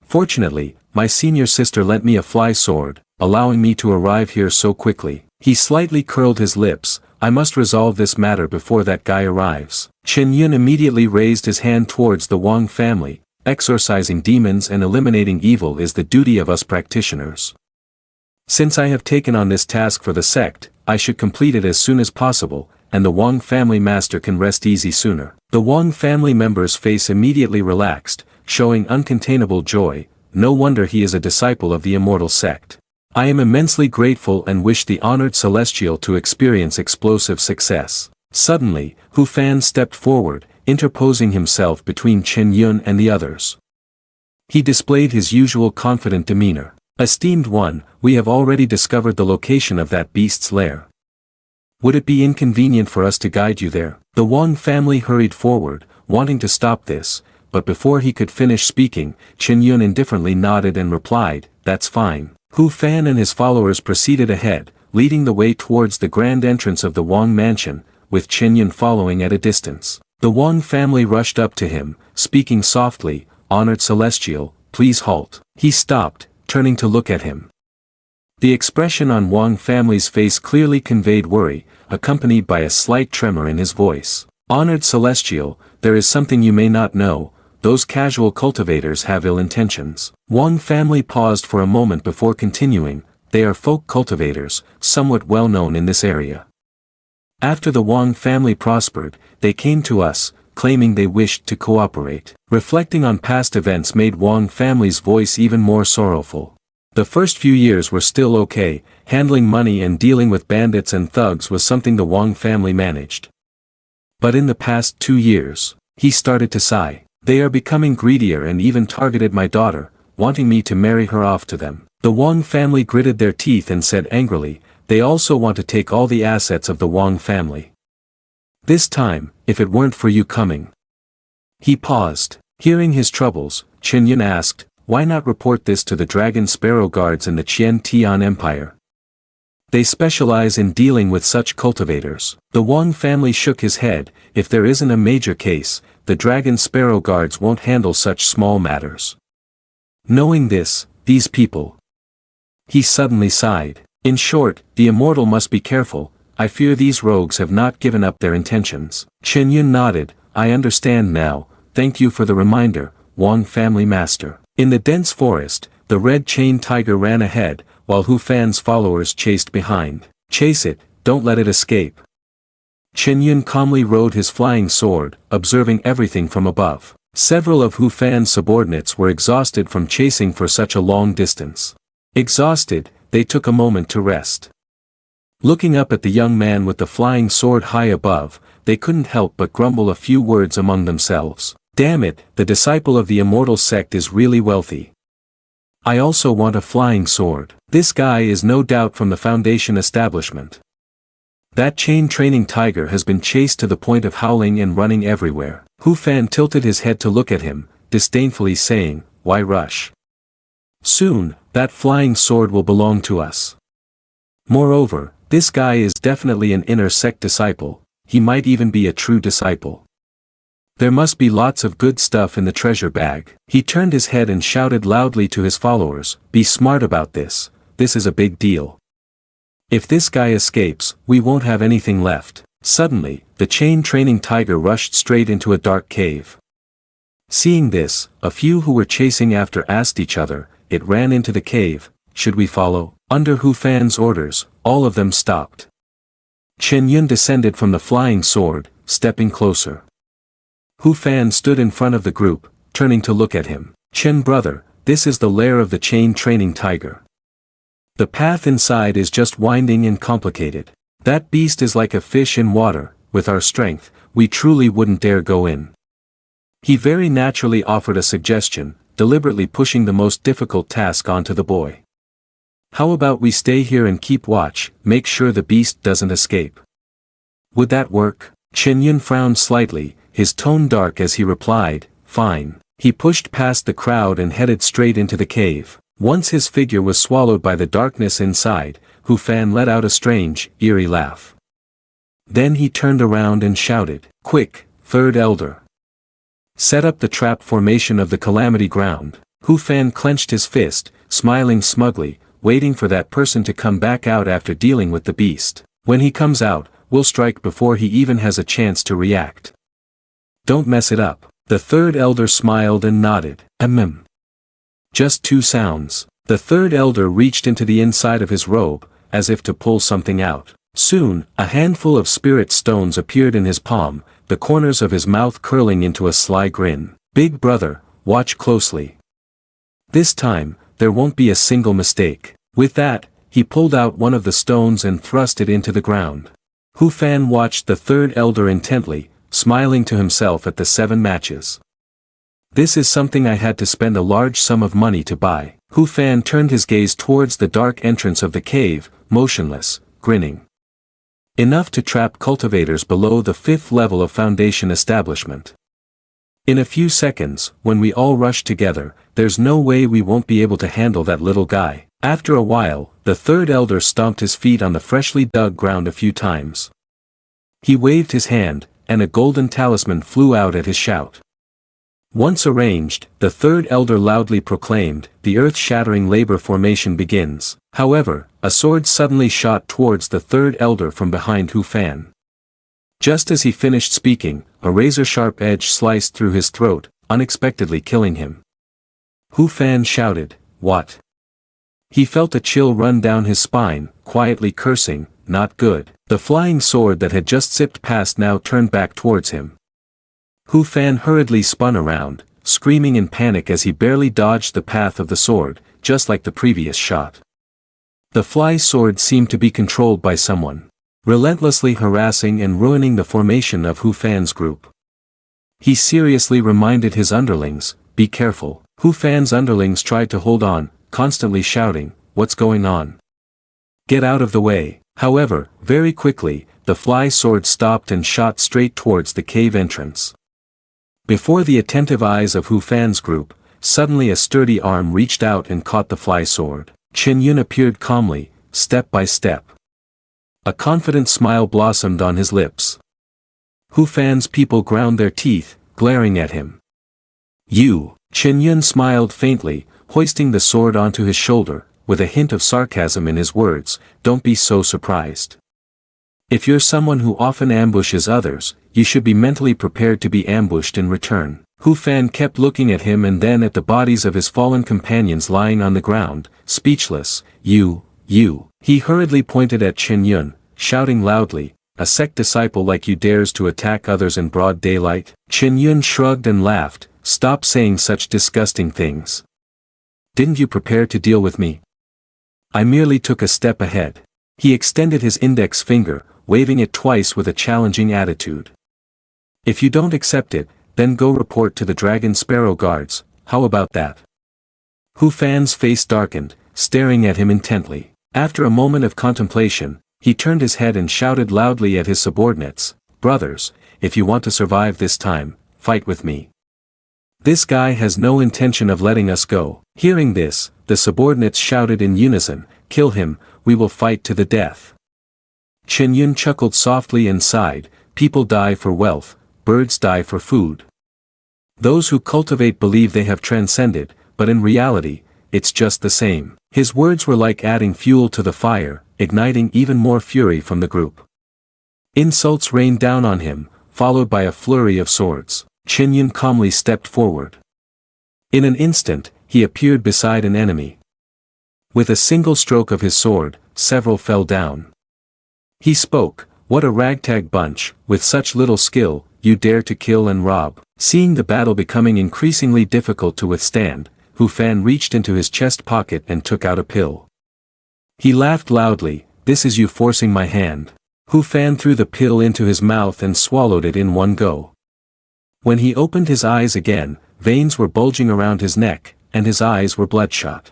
Fortunately, my senior sister lent me a fly sword, allowing me to arrive here so quickly. He slightly curled his lips, I must resolve this matter before that guy arrives. Qin Yan immediately raised his hand towards the Wang family, exorcising demons and eliminating evil is the duty of us practitioners. Since I have taken on this task for the sect, I should complete it as soon as possible, and the Wang family master can rest easy sooner. The Wang family member's face immediately relaxed, showing uncontainable joy. No wonder he is a disciple of the immortal sect. I am immensely grateful and wish the honored celestial to experience explosive success. Suddenly, Hu Fan stepped forward, interposing himself between Qin Yan and the others. He displayed his usual confident demeanor. Esteemed one, we have already discovered the location of that beast's lair. Would it be inconvenient for us to guide you there? The Wang family hurried forward, wanting to stop this, but before he could finish speaking, Qin Yan indifferently nodded and replied, that's fine. Hu Fan and his followers proceeded ahead, leading the way towards the grand entrance of the Wang mansion, with Qin Yan following at a distance. The Wang family rushed up to him, speaking softly, honored celestial, please halt. He stopped, turning to look at him. The expression on Wang family's face clearly conveyed worry, accompanied by a slight tremor in his voice. Honored celestial, there is something you may not know, those casual cultivators have ill intentions. Wang family paused for a moment before continuing, they are folk cultivators, somewhat well known in this area. After the Wang family prospered, they came to us, claiming they wished to cooperate. Reflecting on past events made Wang family's voice even more sorrowful. The first few years were still okay, handling money and dealing with bandits and thugs was something the Wang family managed. But in the past 2 years, he started to sigh. They are becoming greedier and even targeted my daughter, wanting me to marry her off to them. The Wang family gritted their teeth and said angrily, they also want to take all the assets of the Wang family. This time, if it weren't for you coming. He paused. Hearing his troubles, Qin Yan asked, why not report this to the Dragon Sparrow Guards in the Qian Tian Empire? They specialize in dealing with such cultivators. The Wang family shook his head, if there isn't a major case, the Dragon Sparrow Guards won't handle such small matters. Knowing this, these people. He suddenly sighed. In short, the immortal must be careful, I fear these rogues have not given up their intentions. Qin Yan nodded, I understand now, thank you for the reminder, Wang family master. In the dense forest, the red-chained tiger ran ahead, while Hu Fan's followers chased behind. "Chase it, don't let it escape." Qin Yun calmly rode his flying sword, observing everything from above. Several of Hu Fan's subordinates were exhausted from chasing for such a long distance. Exhausted, they took a moment to rest. Looking up at the young man with the flying sword high above, they couldn't help but grumble a few words among themselves. "Damn it, the disciple of the immortal sect is really wealthy. I also want a flying sword. This guy is no doubt from the Foundation establishment. That chain training tiger has been chased to the point of howling and running everywhere." Hu Fan tilted his head to look at him, disdainfully saying, "Why rush? Soon, that flying sword will belong to us. Moreover, this guy is definitely an Inter-sect disciple, he might even be a true disciple. There must be lots of good stuff in the treasure bag." He turned his head and shouted loudly to his followers, "Be smart about this is a big deal. If this guy escapes, we won't have anything left." Suddenly, the chain training tiger rushed straight into a dark cave. Seeing this, a few who were chasing after asked each other, "It ran into the cave, should we follow?" Under Hu Fan's orders, all of them stopped. Qin Yun descended from the flying sword, stepping closer. Hu Fan stood in front of the group, turning to look at him. "Qin brother, this is the lair of the chain training tiger. The path inside is just winding and complicated. That beast is like a fish in water, with our strength, we truly wouldn't dare go in." He very naturally offered a suggestion, deliberately pushing the most difficult task onto the boy. "How about we stay here and keep watch, make sure the beast doesn't escape? Would that work?" Qin Yun frowned slightly, his tone dark as he replied, "Fine." He pushed past the crowd and headed straight into the cave. Once his figure was swallowed by the darkness inside, Hu Fan let out a strange, eerie laugh. Then he turned around and shouted, "Quick, third elder! Set up the trap formation of the calamity ground." Hu Fan clenched his fist, smiling smugly, waiting for that person to come back out after dealing with the beast. "When he comes out, we'll strike before he even has a chance to react. Don't mess it up." The third elder smiled and nodded. Just two sounds. The third elder reached into the inside of his robe, as if to pull something out. Soon, a handful of spirit stones appeared in his palm, the corners of his mouth curling into a sly grin. "Big brother, watch closely. This time, there won't be a single mistake." With that, he pulled out one of the stones and thrust it into the ground. Hu Fan watched the third elder intently, smiling to himself at the 7 matches. "This is something I had to spend a large sum of money to buy." Hu Fan turned his gaze towards the dark entrance of the cave, motionless, grinning. Enough to trap cultivators below the 5th level of Foundation establishment. "In a few seconds, when we all rush together, there's no way we won't be able to handle that little guy." After a while, the third elder stomped his feet on the freshly dug ground a few times. He waved his hand, and a golden talisman flew out at his shout. Once arranged, the third elder loudly proclaimed, "The earth-shattering labor formation begins." However, a sword suddenly shot towards the third elder from behind Hu Fan. Just as he finished speaking, a razor-sharp edge sliced through his throat, unexpectedly killing him. Hu Fan shouted, "What?" He felt a chill run down his spine, quietly cursing, "Not good." The flying sword that had just zipped past now turned back towards him. Hu Fan hurriedly spun around, screaming in panic as he barely dodged the path of the sword, just like the previous shot. The fly sword seemed to be controlled by someone, relentlessly harassing and ruining the formation of Hu Fan's group. He seriously reminded his underlings, "Be careful." Hu Fan's underlings tried to hold on, constantly shouting, "What's going on? Get out of the way." However, very quickly, the fly sword stopped and shot straight towards the cave entrance. Before the attentive eyes of Hu Fan's group, suddenly a sturdy arm reached out and caught the fly sword. Qin Yun appeared calmly, step by step. A confident smile blossomed on his lips. Hu Fan's people ground their teeth, glaring at him. "You!" Qin Yun smiled faintly, hoisting the sword onto his shoulder, with a hint of sarcasm in his words, "Don't be so surprised. If you're someone who often ambushes others, you should be mentally prepared to be ambushed in return. Hu Fan kept looking at him and then at the bodies of his fallen companions lying on the ground, speechless. You. He hurriedly pointed at Qin Yun, shouting loudly, a sect disciple like you dares to attack others in broad daylight? Qin Yun shrugged and laughed. Stop saying such disgusting things. Didn't you prepare to deal with me? I merely took a step ahead. He extended his index finger, waving it twice with a challenging attitude. If you don't accept it, then go report to the Dragon Sparrow Guards, how about that? Hu Fan's face darkened, staring at him intently. After a moment of contemplation, he turned his head and shouted loudly at his subordinates, brothers, if you want to survive this time, fight with me. This guy has no intention of letting us go. Hearing this, the subordinates shouted in unison, kill him, we will fight to the death. Qin Yun chuckled softly and sighed, people die for wealth, birds die for food. Those who cultivate believe they have transcended, but in reality, it's just the same. His words were like adding fuel to the fire, igniting even more fury from the group. Insults rained down on him, followed by a flurry of swords. Qin Yun calmly stepped forward. In an instant, he appeared beside an enemy. With a single stroke of his sword, several fell down. He spoke, what a ragtag bunch, with such little skill, you dare to kill and rob. Seeing the battle becoming increasingly difficult to withstand, Hu Fan reached into his chest pocket and took out a pill. He laughed loudly, this is you forcing my hand. Hu Fan threw the pill into his mouth and swallowed it in one go. When he opened his eyes again, veins were bulging around his neck, and his eyes were bloodshot.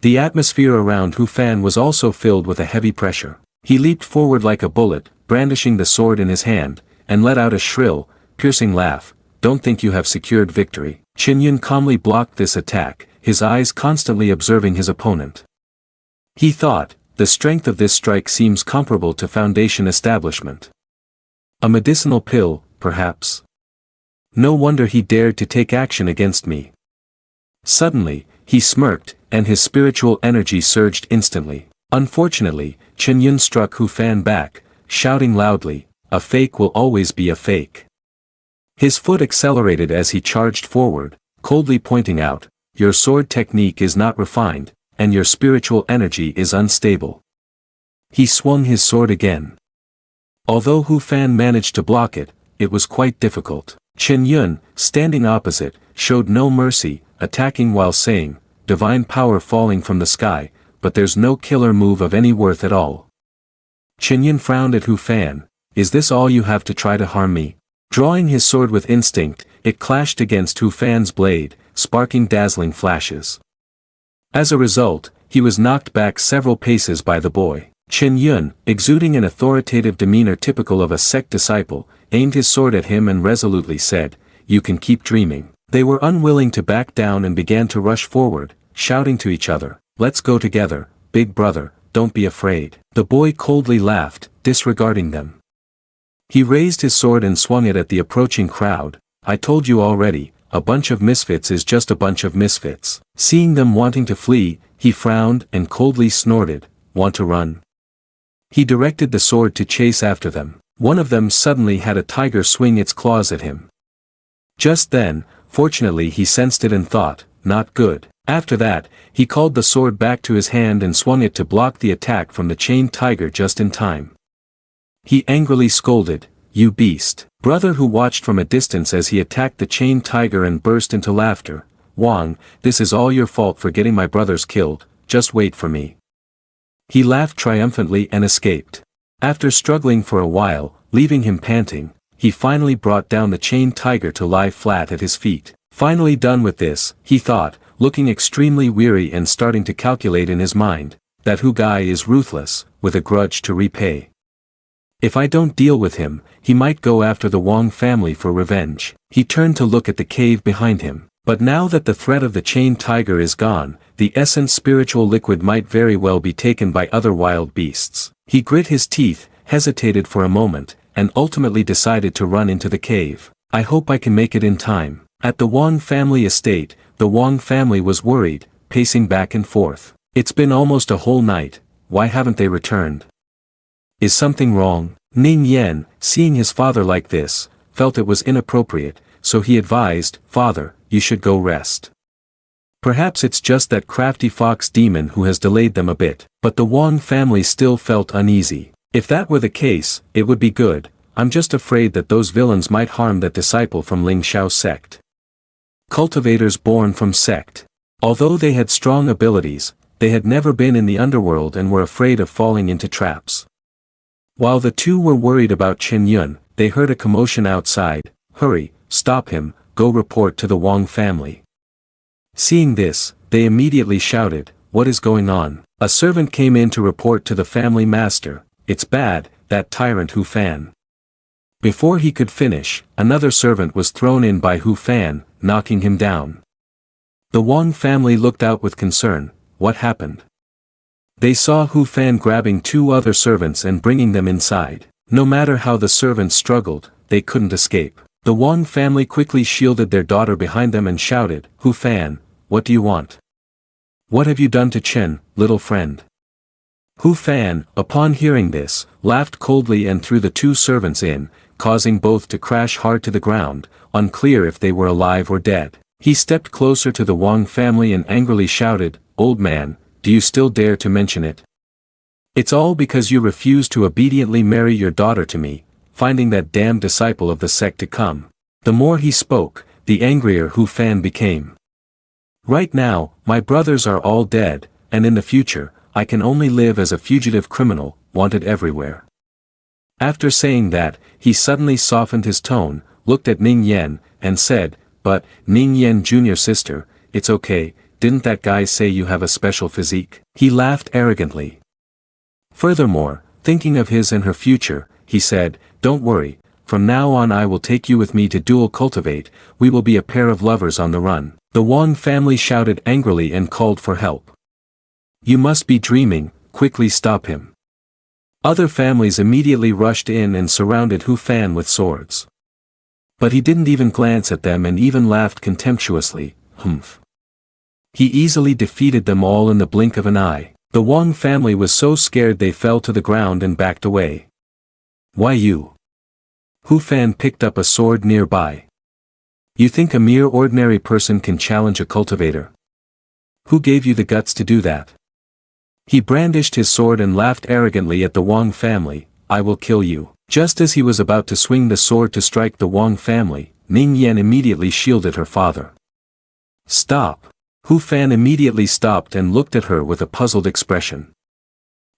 The atmosphere around Hu Fan was also filled with a heavy pressure. He leaped forward like a bullet, brandishing the sword in his hand, and let out a shrill, piercing laugh, don't think you have secured victory. Qin Yun calmly blocked this attack, his eyes constantly observing his opponent. He thought, the strength of this strike seems comparable to Foundation establishment. A medicinal pill, perhaps? No wonder he dared to take action against me. Suddenly, he smirked, and his spiritual energy surged instantly. Unfortunately, Qin Yun struck Hu Fan back, shouting loudly, a fake will always be a fake. His foot accelerated as he charged forward, coldly pointing out, your sword technique is not refined, and your spiritual energy is unstable. He swung his sword again. Although Hu Fan managed to block it, it was quite difficult. Qin Yun, standing opposite, showed no mercy, attacking while saying, divine power falling from the sky, but there's no killer move of any worth at all. Qin Yun frowned at Hu Fan, is this all you have to try to harm me? Drawing his sword with instinct, it clashed against Hu Fan's blade, sparking dazzling flashes. As a result, he was knocked back several paces by the boy. Qin Yun, exuding an authoritative demeanor typical of a sect disciple, aimed his sword at him and resolutely said, you can keep dreaming. They were unwilling to back down and began to rush forward, shouting to each other, let's go together, big brother, don't be afraid. The boy coldly laughed, disregarding them. He raised his sword and swung it at the approaching crowd, I told you already, a bunch of misfits is just a bunch of misfits. Seeing them wanting to flee, he frowned and coldly snorted, want to run? He directed the sword to chase after them. One of them suddenly had a tiger swing its claws at him. Just then, fortunately he sensed it and thought, not good. After that, he called the sword back to his hand and swung it to block the attack from the chained tiger just in time. He angrily scolded, you beast. Brother who watched from a distance as he attacked the chained tiger and burst into laughter, Wang, this is all your fault for getting my brothers killed, just wait for me. He laughed triumphantly and escaped. After struggling for a while, leaving him panting, he finally brought down the chained tiger to lie flat at his feet. Finally done with this, he thought, looking extremely weary and starting to calculate in his mind, that Hu guy is ruthless, with a grudge to repay. If I don't deal with him, he might go after the Wang family for revenge. He turned to look at the cave behind him. But now that the threat of the chained tiger is gone, the essence spiritual liquid might very well be taken by other wild beasts. He grit his teeth, hesitated for a moment, and ultimately decided to run into the cave. I hope I can make it in time. At the Wang family estate, the Wang family was worried, pacing back and forth. It's been almost a whole night, why haven't they returned? Is something wrong? Ning Yan, seeing his father like this, felt it was inappropriate, so he advised, "Father, you should go rest. Perhaps it's just that crafty fox demon who has delayed them a bit." But the Wang family still felt uneasy. If that were the case, it would be good. I'm just afraid that those villains might harm that disciple from Ling Xiao's sect. Cultivators born from sect. Although they had strong abilities, they had never been in the underworld and were afraid of falling into traps. While the two were worried about Chen Yun, they heard a commotion outside. "Hurry, stop him, go report to the Wang family." Seeing this, they immediately shouted, "What is going on?" A servant came in to report to the family master, "It's bad, that tyrant Hu Fan." Before he could finish, another servant was thrown in by Hu Fan, knocking him down. The Wang family looked out with concern. What happened? They saw Hu Fan grabbing two other servants and bringing them inside. No matter how the servants struggled, they couldn't escape. The Wang family quickly shielded their daughter behind them and shouted, "Hu Fan, what do you want? What have you done to Chen, little friend?" Hu Fan, upon hearing this, laughed coldly and threw the two servants in, causing both to crash hard to the ground, unclear if they were alive or dead. He stepped closer to the Wang family and angrily shouted, "Old man, do you still dare to mention it? It's all because you refused to obediently marry your daughter to me, finding that damned disciple of the sect to come." The more he spoke, the angrier Hu Fan became. "Right now, my brothers are all dead, and in the future, I can only live as a fugitive criminal, wanted everywhere." After saying that, he suddenly softened his tone, looked at Ning Yan, and said, "But, Ning Yan junior sister, it's okay, didn't that guy say you have a special physique?" He laughed arrogantly. Furthermore, thinking of his and her future, he said, "Don't worry, from now on I will take you with me to duel cultivate, we will be a pair of lovers on the run." The Wang family shouted angrily and called for help. "You must be dreaming, quickly stop him." Other families immediately rushed in and surrounded Hu Fan with swords. But he didn't even glance at them and even laughed contemptuously, "Humph." He easily defeated them all in the blink of an eye. The Wang family was so scared they fell to the ground and backed away. "Why you?" Hu Fan picked up a sword nearby. "You think a mere ordinary person can challenge a cultivator? Who gave you the guts to do that?" He brandished his sword and laughed arrogantly at the Wang family, "I will kill you." Just as he was about to swing the sword to strike the Wang family, Ning Yan immediately shielded her father. "Stop." Hu Fan immediately stopped and looked at her with a puzzled expression.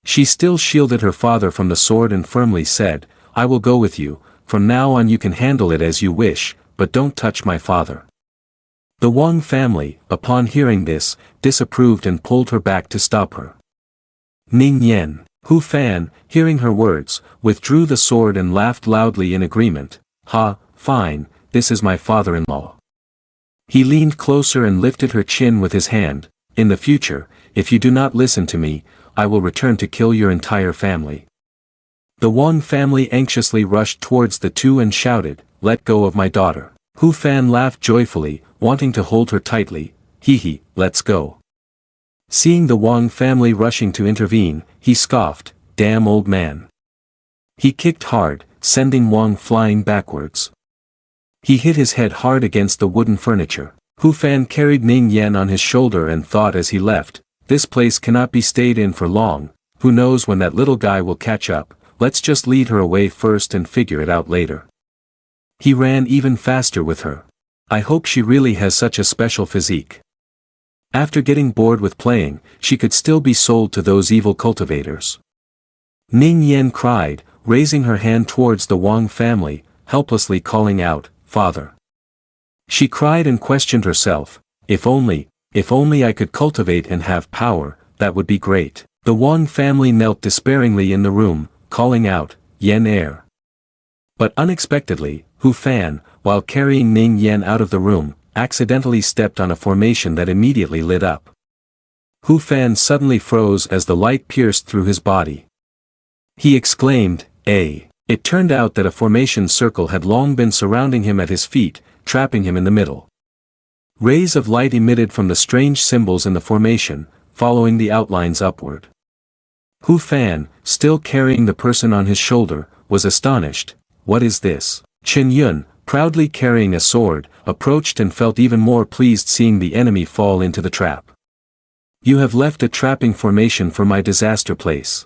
She still shielded her father from the sword and firmly said, "I will go with you, from now on you can handle it as you wish, but don't touch my father." The Wang family, upon hearing this, disapproved and pulled her back to stop her. Ning Yan, Hu Fan, hearing her words, withdrew the sword and laughed loudly in agreement. "Ha, fine, this is my father-in-law." He leaned closer and lifted her chin with his hand. "In the future, if you do not listen to me, I will return to kill your entire family." The Wang family anxiously rushed towards the two and shouted, "Let go of my daughter." Hu Fan laughed joyfully, wanting to hold her tightly. "Hee, let's go." Seeing the Wang family rushing to intervene, he scoffed, "Damn old man." He kicked hard, sending Wang flying backwards. He hit his head hard against the wooden furniture. Hu Fan carried Ning Yan on his shoulder and thought as he left, "This place cannot be stayed in for long, who knows when that little guy will catch up, let's just lead her away first and figure it out later." He ran even faster with her. "I hope she really has such a special physique. After getting bored with playing, she could still be sold to those evil cultivators." Ning Yan cried, raising her hand towards the Wang family, helplessly calling out, "Father." She cried and questioned herself, if only I could cultivate and have power, that would be great." The Wang family knelt despairingly in the room, calling out, "Yan heir." But unexpectedly, Hu Fan, while carrying Ning Yan out of the room, accidentally stepped on a formation that immediately lit up. Hu Fan suddenly froze as the light pierced through his body. He exclaimed, "Eh!" It turned out that a formation circle had long been surrounding him at his feet, trapping him in the middle. Rays of light emitted from the strange symbols in the formation, following the outlines upward. Hu Fan, still carrying the person on his shoulder, was astonished. What is this? Qin Yun, proudly carrying a sword, approached and felt even more pleased seeing the enemy fall into the trap. You have left a trapping formation for my disaster place.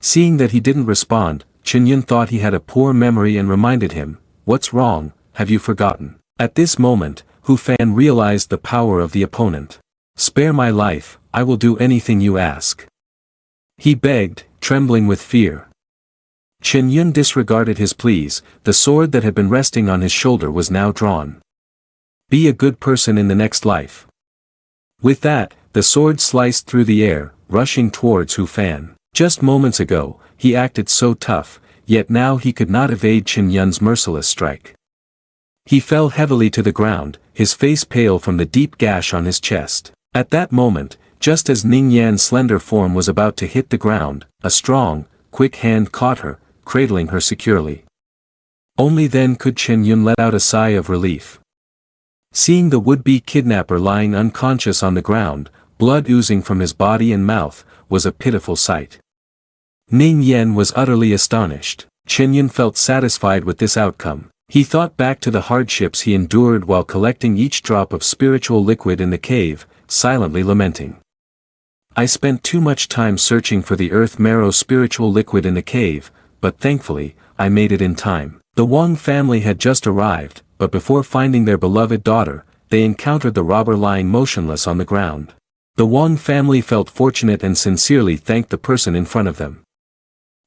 Seeing that he didn't respond, Qin Yun thought he had a poor memory and reminded him, what's wrong, have you forgotten? At this moment, Hu Fan realized the power of the opponent. Spare my life, I will do anything you ask. He begged, trembling with fear. Qin Yun disregarded his pleas, the sword that had been resting on his shoulder was now drawn. Be a good person in the next life. With that, the sword sliced through the air, rushing towards Hu Fan. Just moments ago, he acted so tough, yet now he could not evade Qin Yun's merciless strike. He fell heavily to the ground, his face pale from the deep gash on his chest. At that moment, just as Ning Yan's slender form was about to hit the ground, a strong, quick hand caught her, cradling her securely. Only then could Qin Yun let out a sigh of relief. Seeing the would-be kidnapper lying unconscious on the ground, blood oozing from his body and mouth, was a pitiful sight. Ning Yan was utterly astonished. Qin Yun felt satisfied with this outcome. He thought back to the hardships he endured while collecting each drop of spiritual liquid in the cave, silently lamenting. I spent too much time searching for the earth marrow spiritual liquid in the cave, but thankfully, I made it in time. The Wang family had just arrived, but before finding their beloved daughter, they encountered the robber lying motionless on the ground. The Wang family felt fortunate and sincerely thanked the person in front of them.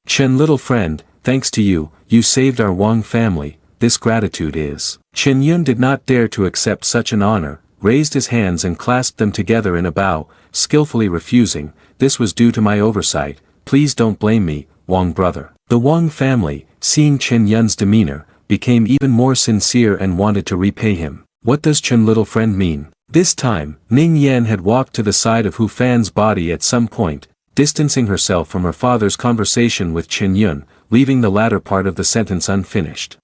Chen, little friend, thanks to you, you saved our Wang family, this gratitude is. Qin Yun did not dare to accept such an honor, raised his hands and clasped them together in a bow, skillfully refusing, this was due to my oversight, please don't blame me, Wang brother. The Wang family, seeing Qin Yun's demeanor, became even more sincere and wanted to repay him. What does Chen little friend mean? This time, Ning Yan had walked to the side of Hu Fan's body at some point, distancing herself from her father's conversation with Qin Yun, leaving the latter part of the sentence unfinished.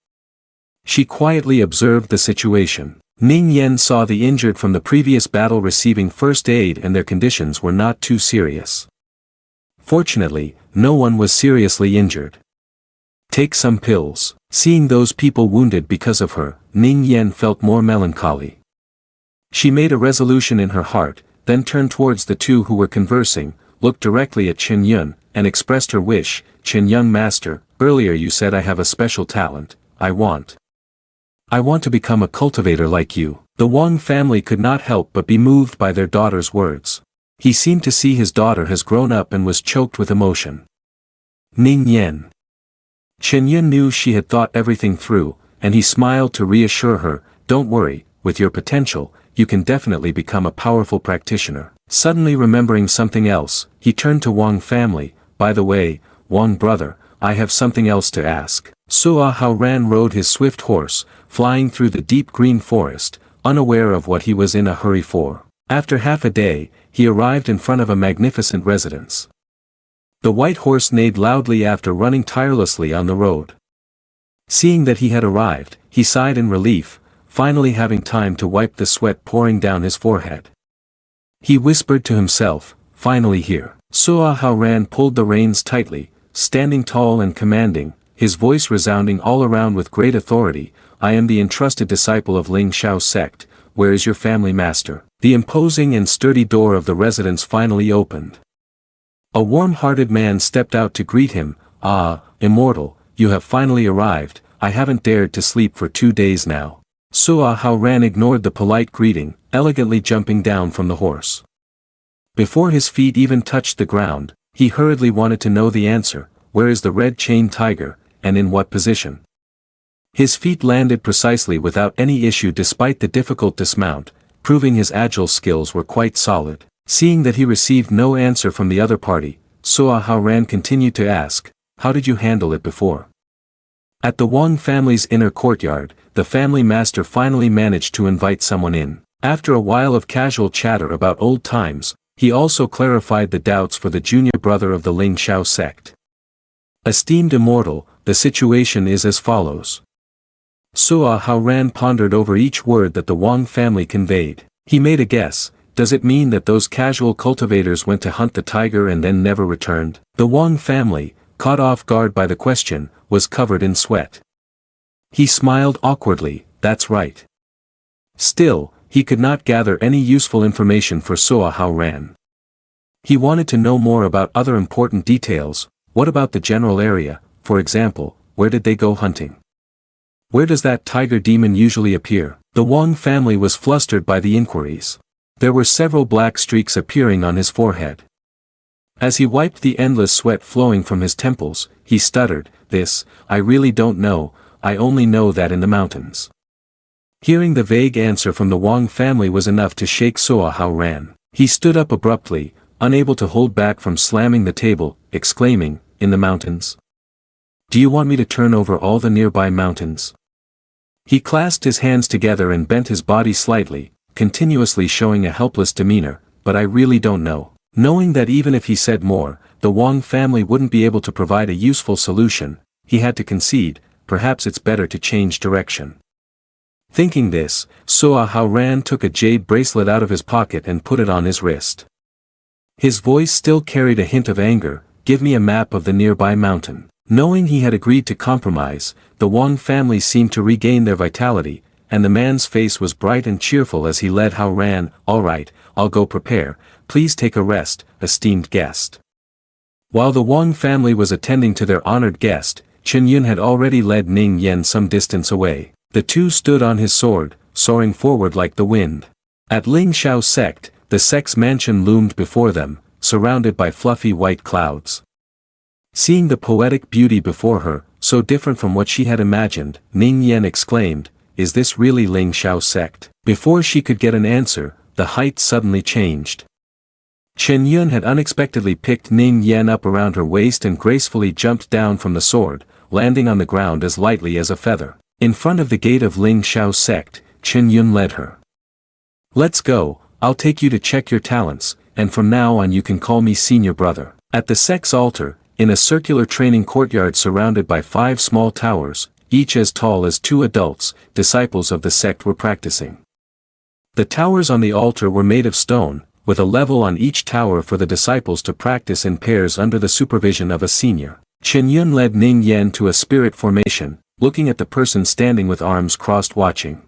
She quietly observed the situation. Ning Yan saw the injured from the previous battle receiving first aid and their conditions were not too serious. Fortunately, no one was seriously injured. Take some pills. Seeing those people wounded because of her, Ning Yan felt more melancholy. She made a resolution in her heart, then turned towards the two who were conversing, looked directly at Qin Yun, and expressed her wish, Qin young master, earlier you said I have a special talent, I want to become a cultivator like you. The Wang family could not help but be moved by their daughter's words. He seemed to see his daughter has grown up and was choked with emotion. Ning Yan. Qin Yun knew she had thought everything through, and he smiled to reassure her, don't worry, with your potential, you can definitely become a powerful practitioner. Suddenly remembering something else, he turned to Wang family, by the way, Wang brother, I have something else to ask. Suahan rode his swift horse, flying through the deep green forest, unaware of what he was in a hurry for. After half a day, he arrived in front of a magnificent residence. The white horse neighed loudly after running tirelessly on the road. Seeing that he had arrived, he sighed in relief, finally having time to wipe the sweat pouring down his forehead. He whispered to himself, finally here. Suahan pulled the reins tightly, standing tall and commanding, his voice resounding all around with great authority, I am the entrusted disciple of Inter-sect, where is your family master? The imposing and sturdy door of the residence finally opened. A warm-hearted man stepped out to greet him, ah, immortal, you have finally arrived, I haven't dared to sleep for 2 days now. Suahan ignored the polite greeting, elegantly jumping down from the horse. Before his feet even touched the ground, he hurriedly wanted to know the answer, where is the red-chained tiger, and in what position? His feet landed precisely without any issue despite the difficult dismount, proving his agile skills were quite solid. Seeing that he received no answer from the other party, Suahan continued to ask, how did you handle it before? At the Wang family's inner courtyard, the family master finally managed to invite someone in. After a while of casual chatter about old times, he also clarified the doubts for the junior brother of the Inter-sect. Esteemed immortal, the situation is as follows. Suahan pondered over each word that the Wang family conveyed. He made a guess, does it mean that those casual cultivators went to hunt the tiger and then never returned? The Wang family, caught off guard by the question, was covered in sweat. He smiled awkwardly, that's right. Still, he could not gather any useful information for Suahan. He wanted to know more about other important details. What about the general area, for example, where did they go hunting? Where does that tiger demon usually appear? The Wang family was flustered by the inquiries. There were several black streaks appearing on his forehead. As he wiped the endless sweat flowing from his temples, he stuttered, I really don't know, I only know that in the mountains. Hearing the vague answer from the Wang family was enough to shake Suahan. He stood up abruptly, unable to hold back from slamming the table, exclaiming, in the mountains? Do you want me to turn over all the nearby mountains? He clasped his hands together and bent his body slightly, continuously showing a helpless demeanor, but I really don't know. Knowing that even if he said more, the Wang family wouldn't be able to provide a useful solution, he had to concede, perhaps it's better to change direction. Thinking this, Suahan took a jade bracelet out of his pocket and put it on his wrist. His voice still carried a hint of anger, give me a map of the nearby mountain. Knowing he had agreed to compromise, the Wang family seemed to regain their vitality, and the man's face was bright and cheerful as he led Haoran. All right, I'll go prepare, please take a rest, esteemed guest. While the Wang family was attending to their honored guest, Qin Yun had already led Ning Yan some distance away. The two stood on his sword, soaring forward like the wind. At Ling Xiao's sect, the sect's mansion loomed before them, surrounded by fluffy white clouds. Seeing the poetic beauty before her, so different from what she had imagined, Ning Yan exclaimed, is this really Ling Xiao's sect? Before she could get an answer, the height suddenly changed. Qin Yun had unexpectedly picked Ning Yan up around her waist and gracefully jumped down from the sword, landing on the ground as lightly as a feather. In front of the gate of Ling Xiao's sect, Qin Yun led her. Let's go, I'll take you to check your talents, and from now on you can call me senior brother. At the sect's altar, in a circular training courtyard surrounded by 5 small towers, each as tall as 2 adults, disciples of the sect were practicing. The towers on the altar were made of stone, with a level on each tower for the disciples to practice in pairs under the supervision of a senior. Qin Yun led Ning Yan to a spirit formation, looking at the person standing with arms crossed watching.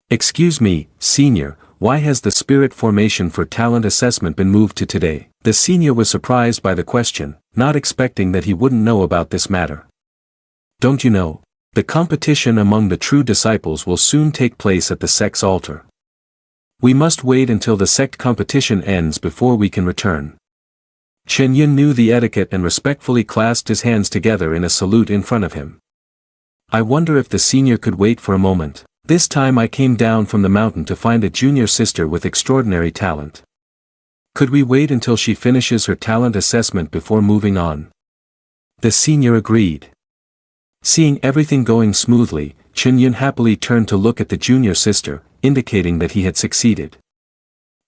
Excuse me, senior, why has the spirit formation for talent assessment been moved to today? The senior was surprised by the question, not expecting that he wouldn't know about this matter. Don't you know? The competition among the true disciples will soon take place at the sect's altar. We must wait until the sect competition ends before we can return. Qin Yun knew the etiquette and respectfully clasped his hands together in a salute in front of him. I wonder if the senior could wait for a moment. This time I came down from the mountain to find a junior sister with extraordinary talent. Could we wait until she finishes her talent assessment before moving on? The senior agreed. Seeing everything going smoothly, Qin Yun happily turned to look at the junior sister, indicating that he had succeeded.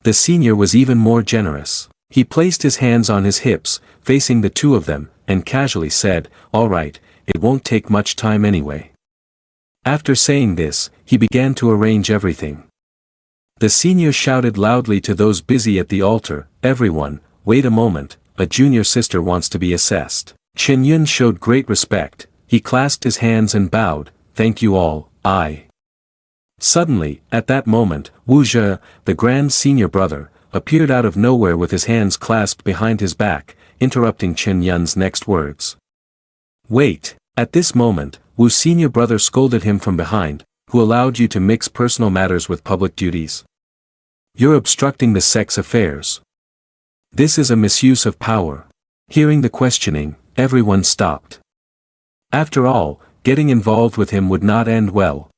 The senior was even more generous. He placed his hands on his hips, facing the two of them, and casually said, all right, it won't take much time anyway. After saying this, he began to arrange everything. The senior shouted loudly to those busy at the altar, everyone, wait a moment, a junior sister wants to be assessed. Qin Yun showed great respect, he clasped his hands and bowed, thank you all, Suddenly, at that moment, Wu Zhe, the grand senior brother, appeared out of nowhere with his hands clasped behind his back, interrupting Qin Yun's next words. Wait! At this moment, Wu's senior brother scolded him from behind, who allowed you to mix personal matters with public duties? You're obstructing the sect's affairs. This is a misuse of power. Hearing the questioning, everyone stopped. After all, getting involved with him would not end well.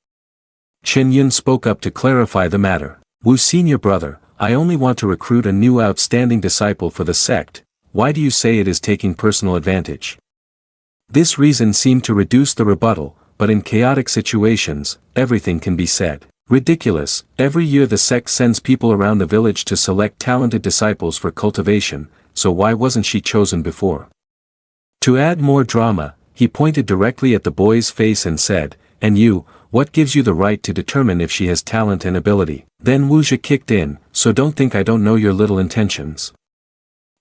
Qin Yun spoke up to clarify the matter. Wu's senior brother, I only want to recruit a new outstanding disciple for the sect, why do you say it is taking personal advantage? This reason seemed to reduce the rebuttal, but in chaotic situations, everything can be said. Ridiculous, every year the sect sends people around the village to select talented disciples for cultivation, so why wasn't she chosen before? To add more drama, he pointed directly at the boy's face and said, and you, What gives you the right to determine if she has talent and ability? Then Wuxia kicked in, so don't think I don't know your little intentions.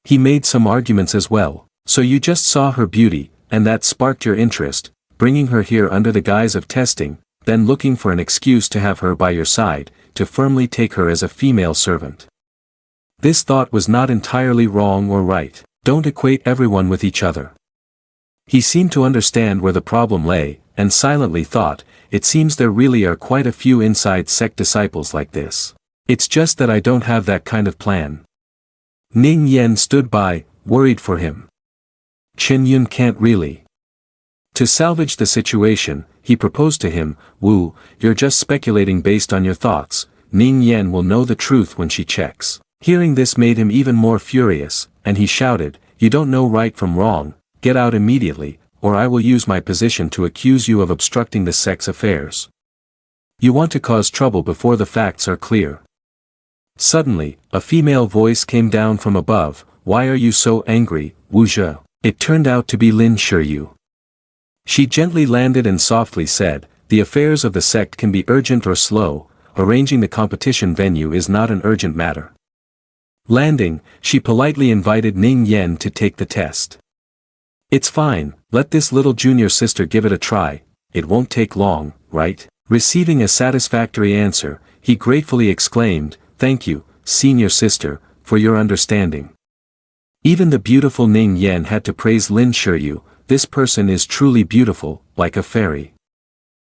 He made some arguments as well. So you just saw her beauty, and that sparked your interest, bringing her here under the guise of testing, then looking for an excuse to have her by your side, to firmly take her as a female servant. This thought was not entirely wrong or right. Don't equate everyone with each other. He seemed to understand where the problem lay, and silently thought, it seems there really are quite a few inside-sect disciples like this. It's just that I don't have that kind of plan. Ning Yan stood by, worried for him. Qin can't really. To salvage the situation, he proposed to him, Wu, you're just speculating based on your thoughts, Ning Yan will know the truth when she checks. Hearing this made him even more furious, and he shouted, you don't know right from wrong, get out immediately, or I will use my position to accuse you of obstructing the sect's affairs. You want to cause trouble before the facts are clear. Suddenly, a female voice came down from above, why are you so angry, Wuxia? It turned out to be Lin Shiyu. She gently landed and softly said, the affairs of the sect can be urgent or slow, arranging the competition venue is not an urgent matter. Landing, she politely invited Ning Yan to take the test. It's fine, let this little junior sister give it a try, it won't take long, right? Receiving a satisfactory answer, he gratefully exclaimed, thank you, senior sister, for your understanding. Even the beautiful Ning Yan had to praise Lin Shiyu, this person is truly beautiful, like a fairy.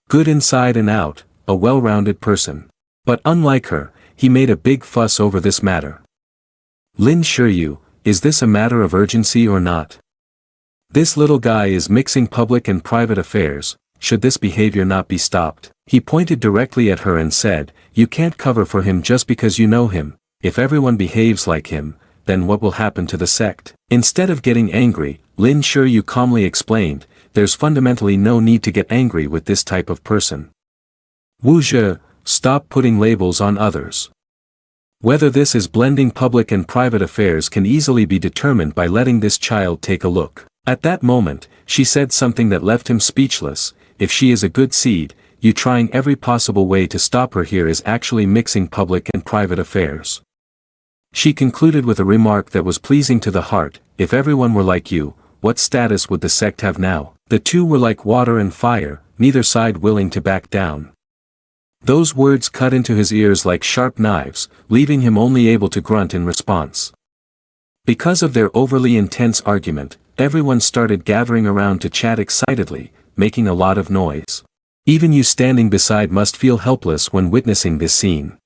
Good inside and out, a well-rounded person. But unlike her, he made a big fuss over this matter. Lin Shiyu, is this a matter of urgency or not? This little guy is mixing public and private affairs, should this behavior not be stopped? He pointed directly at her and said, you can't cover for him just because you know him, if everyone behaves like him, then what will happen to the sect? Instead of getting angry, Lin Shiyu calmly explained, there's fundamentally no need to get angry with this type of person. Wuxia, stop putting labels on others. Whether this is blending public and private affairs can easily be determined by letting this child take a look. At that moment, she said something that left him speechless, if she is a good seed, you trying every possible way to stop her here is actually mixing public and private affairs. She concluded with a remark that was pleasing to the heart, if everyone were like you, what status would the sect have now? The two were like water and fire, neither side willing to back down. Those words cut into his ears like sharp knives, leaving him only able to grunt in response. Because of their overly intense argument, everyone started gathering around to chat excitedly, making a lot of noise. Even you standing beside must feel helpless when witnessing this scene.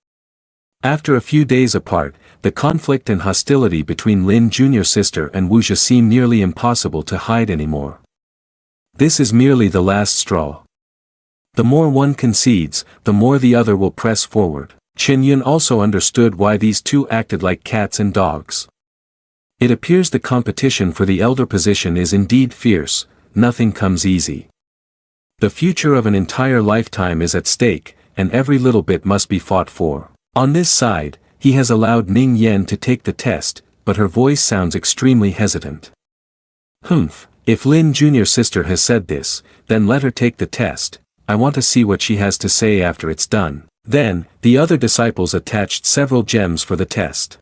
After a few days apart, the conflict and hostility between Lin Jr. sister and Wuxia seem nearly impossible to hide anymore. This is merely the last straw. The more one concedes, the more the other will press forward. Qin also understood why these two acted like cats and dogs. It appears the competition for the elder position is indeed fierce, nothing comes easy. The future of an entire lifetime is at stake, and every little bit must be fought for. On this side, he has allowed Ning Yan to take the test, but her voice sounds extremely hesitant. If Lin Jr.'s sister has said this, then let her take the test, I want to see what she has to say after it's done. Then, the other disciples attached several gems for the test.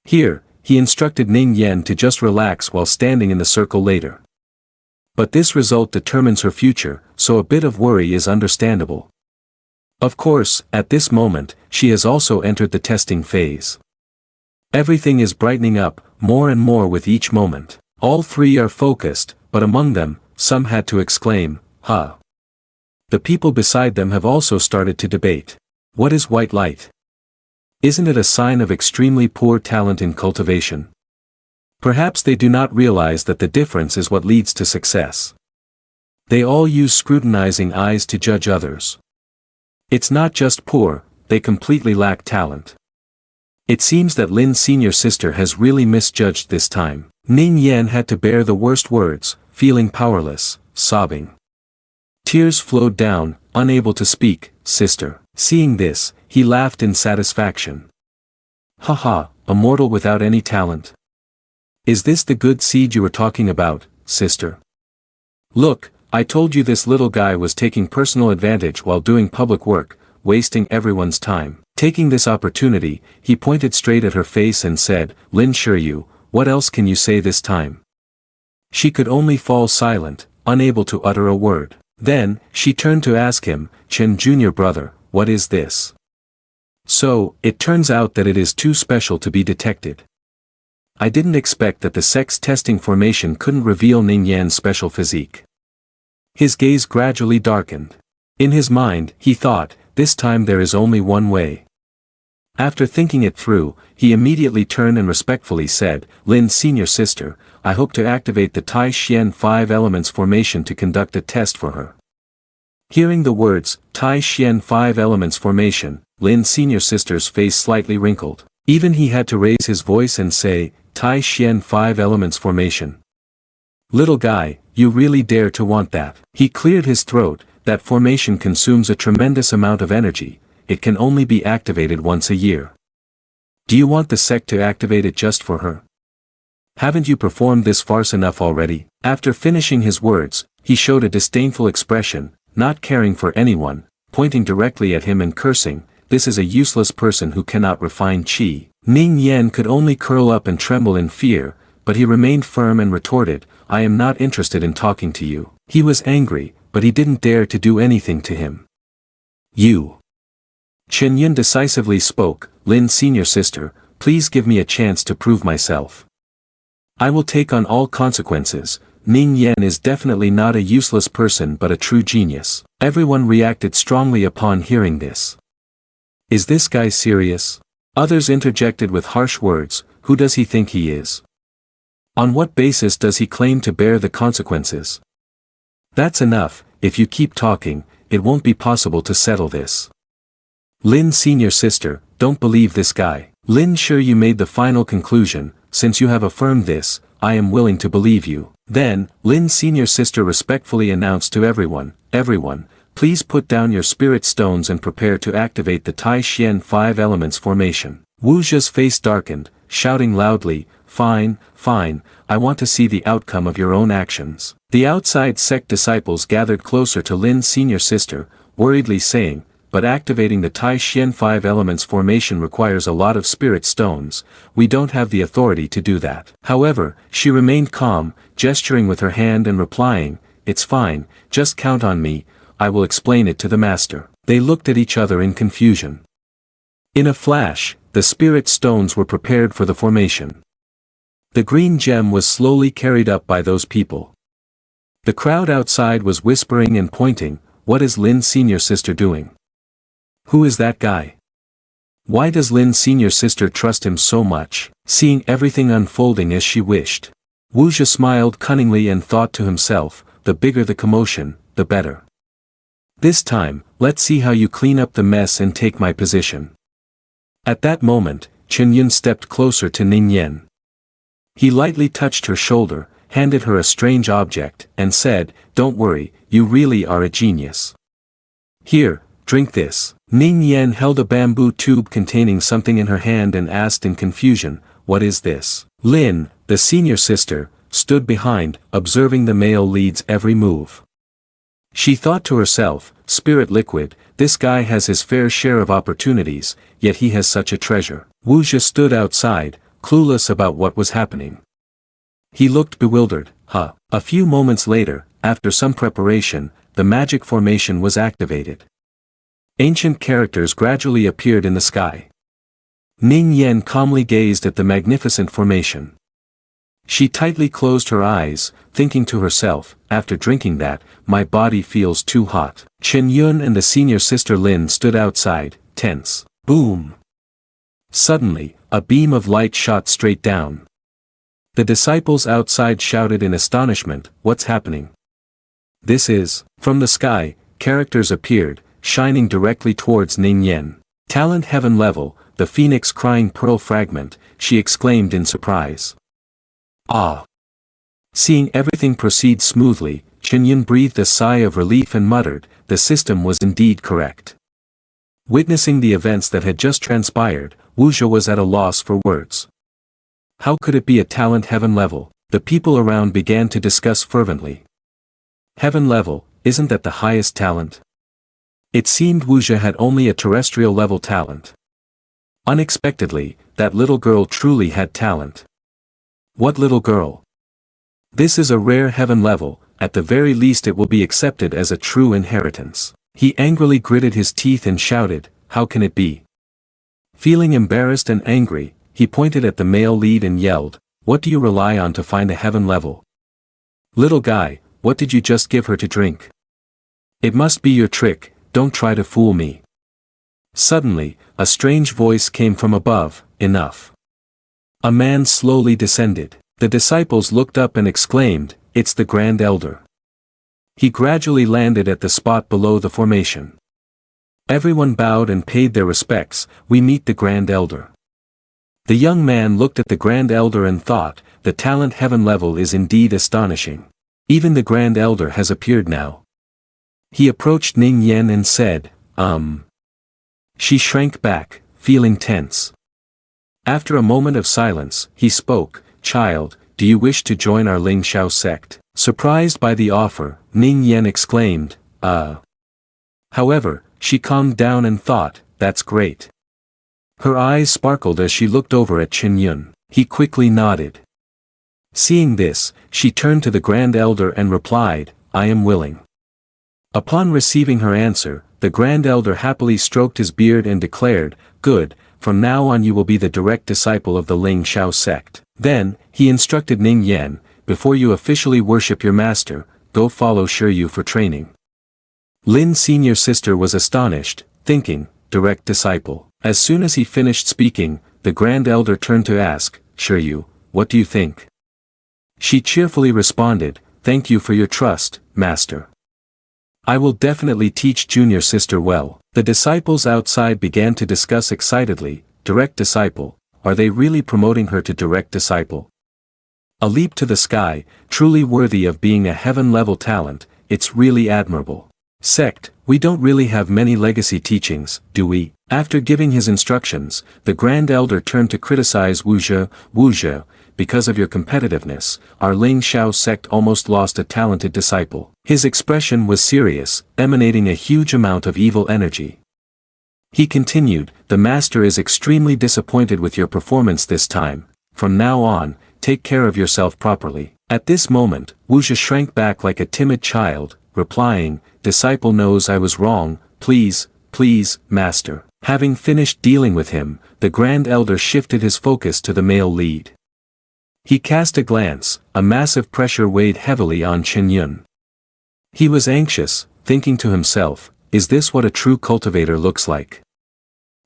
Here, he instructed Ning Yan to just relax while standing in the circle later. But this result determines her future, so a bit of worry is understandable. Of course, at this moment, she has also entered the testing phase. Everything is brightening up, more and more with each moment. All three are focused, but among them, some had to exclaim, "Ha!" The people beside them have also started to debate. What is white light? Isn't it a sign of extremely poor talent in cultivation? Perhaps they do not realize that the difference is what leads to success. They all use scrutinizing eyes to judge others. It's not just poor, they completely lack talent. It seems that Lin's senior sister has really misjudged this time. Ning Yan had to bear the worst words, feeling powerless, sobbing. Tears flowed down, unable to speak, sister. Seeing this, he laughed in satisfaction. Haha, a mortal without any talent. Is this the good seed you were talking about, sister? Look, I told you this little guy was taking personal advantage while doing public work, wasting everyone's time. Taking this opportunity, he pointed straight at her face and said, Lin Shiryu, what else can you say this time? She could only fall silent, unable to utter a word. Then, she turned to ask him, Chen Jr. brother, what is this? So, it turns out that it is too special to be detected. I didn't expect that the sex testing formation couldn't reveal Ning Yan's special physique. His gaze gradually darkened. In his mind, he thought, this time there is only one way. After thinking it through, he immediately turned and respectfully said, Lin's senior sister, I hope to activate the Tai Xian 5 elements formation to conduct a test for her. Hearing the words, Tai Xian 5 elements formation, Lin's senior sister's face slightly wrinkled. Even he had to raise his voice and say, Tai Xian 5 elements formation. Little guy, you really dare to want that. He cleared his throat. That formation consumes a tremendous amount of energy. It can only be activated once a year. Do you want the sect to activate it just for her? Haven't you performed this farce enough already? After finishing his words, he showed a disdainful expression, not caring for anyone, pointing directly at him and cursing, this is a useless person who cannot refine qi. Ning Yan could only curl up and tremble in fear, but he remained firm and retorted, I am not interested in talking to you. He was angry, but he didn't dare to do anything to him. You. Chen Yun decisively spoke, Lin's senior sister, please give me a chance to prove myself. I will take on all consequences. Ning Yan is definitely not a useless person but a true genius. Everyone reacted strongly upon hearing this. Is this guy serious? Others interjected with harsh words, who does he think he is? On what basis does he claim to bear the consequences? That's enough, if you keep talking, it won't be possible to settle this. Lin's senior sister, don't believe this guy. Lin Shiryu made the final conclusion, since you have affirmed this, I am willing to believe you. Then, Lin's senior sister respectfully announced to everyone, please put down your spirit stones and prepare to activate the Tai Xian 5 elements formation. Wu Zhe's face darkened, shouting loudly, fine, I want to see the outcome of your own actions. The outside sect disciples gathered closer to Lin's senior sister, worriedly saying, but activating the Tai Xian 5 elements formation requires a lot of spirit stones, we don't have the authority to do that. However, she remained calm, gesturing with her hand and replying, it's fine, just count on me, I will explain it to the master. They looked at each other in confusion. In a flash, the spirit stones were prepared for the formation. The green gem was slowly carried up by those people. The crowd outside was whispering and pointing, what is Lin's senior sister doing? Who is that guy? Why does Lin's senior sister trust him so much? Seeing everything unfolding as she wished, Wu Zhe smiled cunningly and thought to himself, the bigger the commotion, the better. This time, let's see how you clean up the mess and take my position. At that moment, Chen Yun stepped closer to Ning Yan. He lightly touched her shoulder, handed her a strange object, and said, don't worry, you really are a genius. Here, drink this. Ning Yan held a bamboo tube containing something in her hand and asked in confusion, what is this? Lin, the senior sister, stood behind, observing the male lead's every move. She thought to herself, spirit liquid, this guy has his fair share of opportunities, yet he has such a treasure. Wu Zhe stood outside, clueless about what was happening. He looked bewildered, A few moments later, after some preparation, the magic formation was activated. Ancient characters gradually appeared in the sky. Ning Yan calmly gazed at the magnificent formation. She tightly closed her eyes, thinking to herself, after drinking that, my body feels too hot. Chen Yun and the senior sister Lin stood outside, tense. Boom! Suddenly, a beam of light shot straight down. The disciples outside shouted in astonishment, what's happening? This is, from the sky, characters appeared, shining directly towards Ning Yan. Talent heaven level, the phoenix crying pearl fragment, she exclaimed in surprise. Ah! Seeing everything proceed smoothly, Chen Yun breathed a sigh of relief and muttered, the system was indeed correct. Witnessing the events that had just transpired, Wu Zhe was at a loss for words. How could it be a talent heaven level? The people around began to discuss fervently. Heaven level, isn't that the highest talent? It seemed Wuxia had only a terrestrial level talent. Unexpectedly, that little girl truly had talent. What little girl? This is a rare heaven level, at the very least it will be accepted as a true inheritance. He angrily gritted his teeth and shouted, how can it be? Feeling embarrassed and angry, he pointed at the male lead and yelled, what do you rely on to find a heaven level? Little guy, what did you just give her to drink? It must be your trick, don't try to fool me. Suddenly, a strange voice came from above, enough. A man slowly descended. The disciples looked up and exclaimed, it's the Grand Elder. He gradually landed at the spot below the formation. Everyone bowed and paid their respects, we meet the Grand Elder. The young man looked at the Grand Elder and thought, the talent heaven level is indeed astonishing. Even the Grand Elder has appeared now. He approached Ning Yan and said, She shrank back, feeling tense. After a moment of silence, he spoke, child, do you wish to join our Ling Shao sect? Surprised by the offer, Ning Yan exclaimed, However, she calmed down and thought, that's great. Her eyes sparkled as she looked over at Qin Yun. He quickly nodded. Seeing this, she turned to the Grand Elder and replied, I am willing. Upon receiving her answer, the Grand Elder happily stroked his beard and declared, good, from now on you will be the direct disciple of the Ling Shao sect. Then, he instructed Ning Yan, before you officially worship your master, go follow Shiryu for training. Lin's senior sister was astonished, thinking, direct disciple. As soon as he finished speaking, the Grand Elder turned to ask, Shiryu, what do you think? She cheerfully responded, thank you for your trust, master. I will definitely teach junior sister well. The disciples outside began to discuss excitedly, direct disciple, are they really promoting her to direct disciple? A leap to the sky, truly worthy of being a heaven-level talent, it's really admirable. Sect, we don't really have many legacy teachings, do we? After giving his instructions, the Grand Elder turned to criticize Wuxia, because of your competitiveness, our Ling Shao sect almost lost a talented disciple. His expression was serious, emanating a huge amount of evil energy. He continued, the master is extremely disappointed with your performance this time. From now on, take care of yourself properly. At this moment, Wuxia shrank back like a timid child, replying, disciple knows I was wrong, please, master. Having finished dealing with him, the Grand Elder shifted his focus to the male lead. He cast a glance, a massive pressure weighed heavily on Qin Yun. He was anxious, thinking to himself, is this what a true cultivator looks like?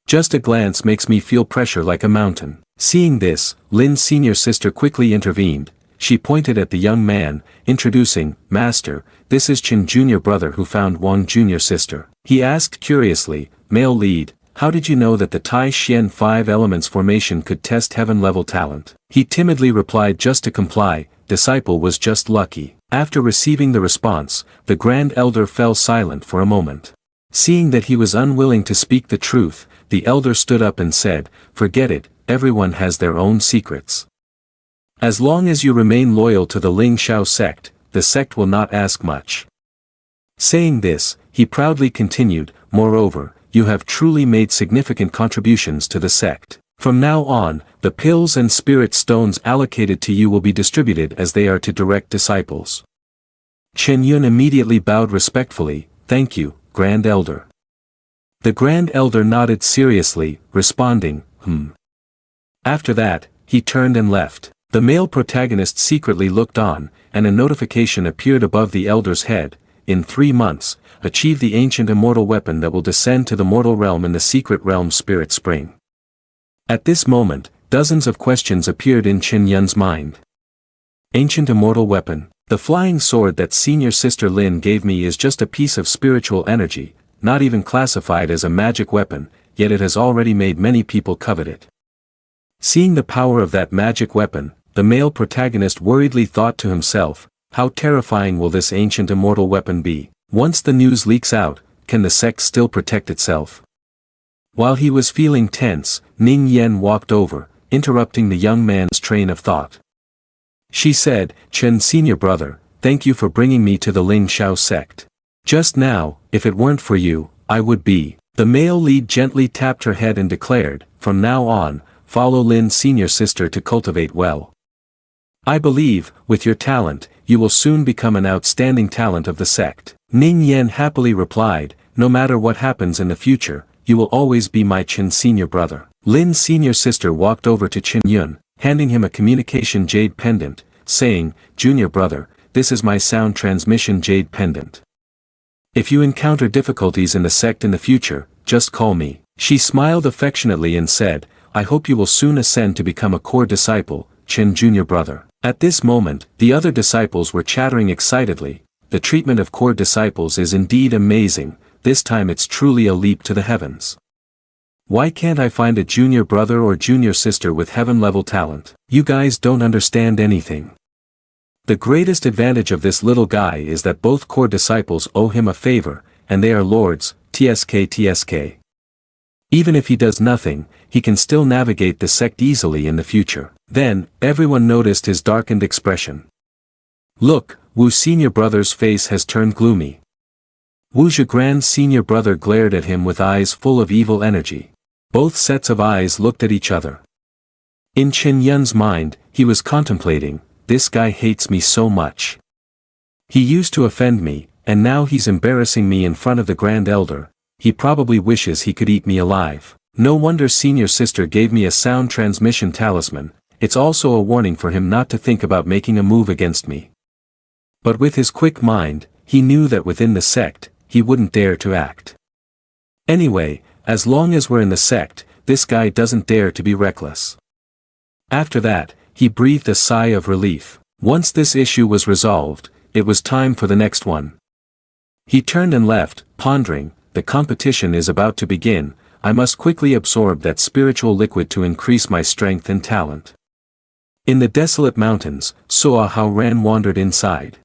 Just a glance makes me feel pressure like a mountain. Seeing this, Lin's senior sister quickly intervened. She pointed at the young man, introducing, Master, this is Qin Jr. brother who found Wang Jr. sister. He asked curiously, male lead, how did you know that the Tai Xian 5 elements formation could test heaven-level talent? He timidly replied just to comply, disciple was just lucky. After receiving the response, the Grand Elder fell silent for a moment. Seeing that he was unwilling to speak the truth, the Elder stood up and said, forget it, everyone has their own secrets. As long as you remain loyal to the Ling Shao sect, the sect will not ask much. Saying this, he proudly continued, moreover, you have truly made significant contributions to the sect. From now on, the pills and spirit stones allocated to you will be distributed as they are to direct disciples. Qin Yun immediately bowed respectfully, thank you, Grand Elder. The Grand Elder nodded seriously, responding, After that, he turned and left. The male protagonist secretly looked on, and a notification appeared above the Elder's head, in 3 months, achieve the ancient immortal weapon that will descend to the mortal realm in the secret realm Spirit Spring. At this moment, dozens of questions appeared in Qin Yun's mind. Ancient immortal weapon, the flying sword that senior sister Lin gave me is just a piece of spiritual energy, not even classified as a magic weapon, yet it has already made many people covet it. Seeing the power of that magic weapon, the male protagonist worriedly thought to himself, how terrifying will this ancient immortal weapon be? Once the news leaks out, can the sect still protect itself? While he was feeling tense, Ning Yan walked over, interrupting the young man's train of thought. She said, Chen senior brother, thank you for bringing me to the Ling Shao sect. Just now, if it weren't for you, I would be. The male lead gently tapped her head and declared, from now on, follow Lin's senior sister to cultivate well. I believe, with your talent, you will soon become an outstanding talent of the sect. Ning Yan happily replied, no matter what happens in the future, you will always be my Qin senior brother. Lin's senior sister walked over to Qin Yun, handing him a communication jade pendant, saying, Junior brother, this is my sound transmission jade pendant. If you encounter difficulties in the sect in the future, just call me. She smiled affectionately and said, I hope you will soon ascend to become a core disciple, Qin junior brother. At this moment, the other disciples were chattering excitedly. The treatment of core disciples is indeed amazing, this time it's truly a leap to the heavens. Why can't I find a junior brother or junior sister with heaven-level talent? You guys don't understand anything. The greatest advantage of this little guy is that both core disciples owe him a favor, and they are lords, TSK. Even if he does nothing, he can still navigate the sect easily in the future. Then, everyone noticed his darkened expression. Look, Wu senior brother's face has turned gloomy. Wu Zhigrand's senior brother glared at him with eyes full of evil energy. Both sets of eyes looked at each other. In Qin Yun's mind, he was contemplating, this guy hates me so much. He used to offend me, and now he's embarrassing me in front of the Grand Elder. He probably wishes he could eat me alive. No wonder senior sister gave me a sound transmission talisman, it's also a warning for him not to think about making a move against me. But with his quick mind, he knew that within the sect, he wouldn't dare to act. Anyway, as long as we're in the sect, this guy doesn't dare to be reckless. After that, he breathed a sigh of relief. Once this issue was resolved, it was time for the next one. He turned and left, pondering, the competition is about to begin, I must quickly absorb that spiritual liquid to increase my strength and talent. In the desolate mountains, Suahan wandered inside.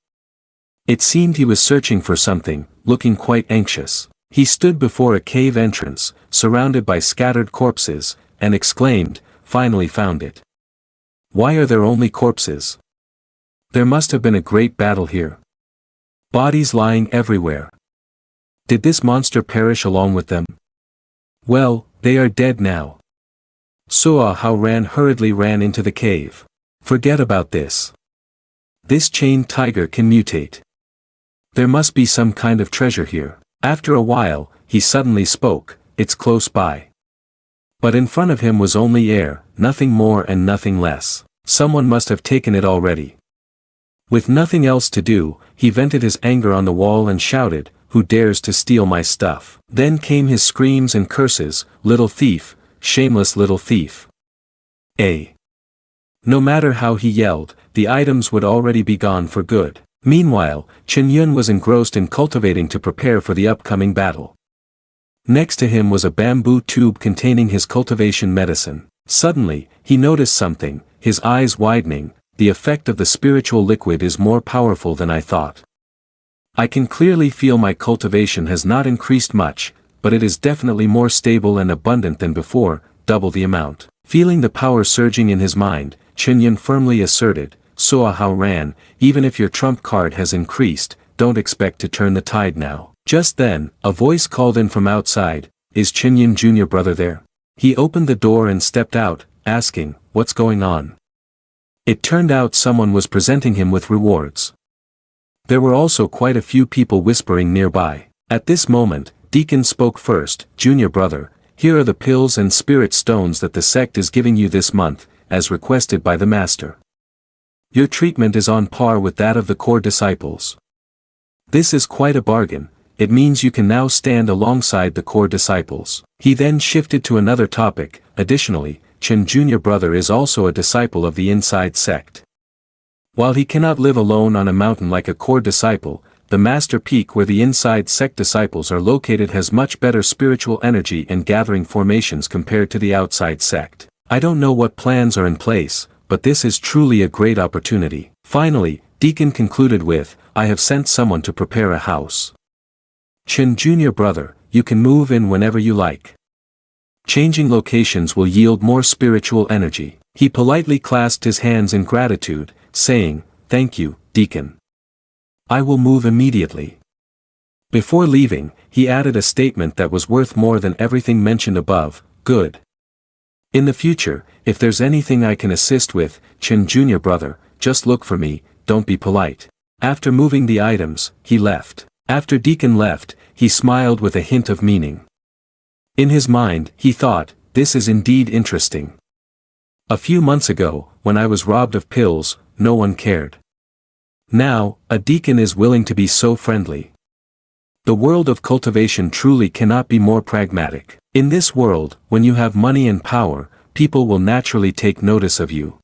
It seemed he was searching for something, looking quite anxious. He stood before a cave entrance, surrounded by scattered corpses, and exclaimed, finally found it. Why are there only corpses? There must have been a great battle here. Bodies lying everywhere. Did this monster perish along with them? Well, they are dead now. Suahan hurriedly ran into the cave. Forget about this. This chained tiger can mutate. There must be some kind of treasure here. After a while, he suddenly spoke, it's close by. But in front of him was only air, nothing more and nothing less. Someone must have taken it already. With nothing else to do, he vented his anger on the wall and shouted, who dares to steal my stuff? Then came his screams and curses, little thief, shameless little thief. No matter how he yelled, the items would already be gone for good. Meanwhile, Qin Yun was engrossed in cultivating to prepare for the upcoming battle. Next to him was a bamboo tube containing his cultivation medicine. Suddenly, he noticed something, his eyes widening, the effect of the spiritual liquid is more powerful than I thought. I can clearly feel my cultivation has not increased much, but it is definitely more stable and abundant than before, double the amount. Feeling the power surging in his mind, Qin Yun firmly asserted, Suahan, even if your trump card has increased, don't expect to turn the tide now. Just then, a voice called in from outside, is Qin Yun junior brother there? He opened the door and stepped out, asking, what's going on? It turned out someone was presenting him with rewards. There were also quite a few people whispering nearby. At this moment, Deacon spoke first, junior brother, here are the pills and spirit stones that the sect is giving you this month, as requested by the master. Your treatment is on par with that of the core disciples. This is quite a bargain, it means you can now stand alongside the core disciples. He then shifted to another topic, additionally, Qin junior brother is also a disciple of the inside sect. While he cannot live alone on a mountain like a core disciple, the master peak where the inside sect disciples are located has much better spiritual energy and gathering formations compared to the outside sect. I don't know what plans are in place, but this is truly a great opportunity. Finally, Deacon concluded with, I have sent someone to prepare a house. Qin junior brother, you can move in whenever you like. Changing locations will yield more spiritual energy. He politely clasped his hands in gratitude, saying, thank you, Deacon. I will move immediately. Before leaving, he added a statement that was worth more than everything mentioned above. Good. In the future, if there's anything I can assist with, Qin Jr. brother, just look for me, don't be polite. After moving the items, he left. After Deacon left, he smiled with a hint of meaning. In his mind, he thought, this is indeed interesting. A few months ago, when I was robbed of pills, no one cared. Now, a deacon is willing to be so friendly. The world of cultivation truly cannot be more pragmatic. In this world, when you have money and power, people will naturally take notice of you.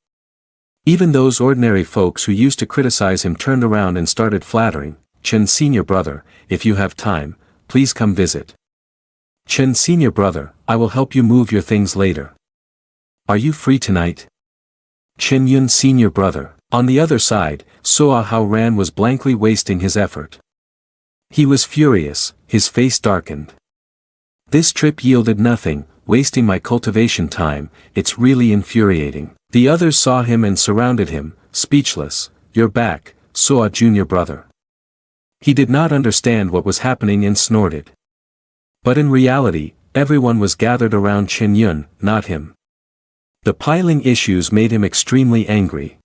Even those ordinary folks who used to criticize him turned around and started flattering. Chen Senior brother, if you have time, please come visit. Chen Senior brother, I will help you move your things later. Are you free tonight? Chen Yun Senior brother. On the other side, Suahan was blankly wasting his effort. He was furious, his face darkened. This trip yielded nothing, wasting my cultivation time, it's really infuriating. The others saw him and surrounded him, speechless. You're back, Sua Junior brother. He did not understand what was happening and snorted. But in reality, everyone was gathered around Chen Yun, not him. The piling issues made him extremely angry.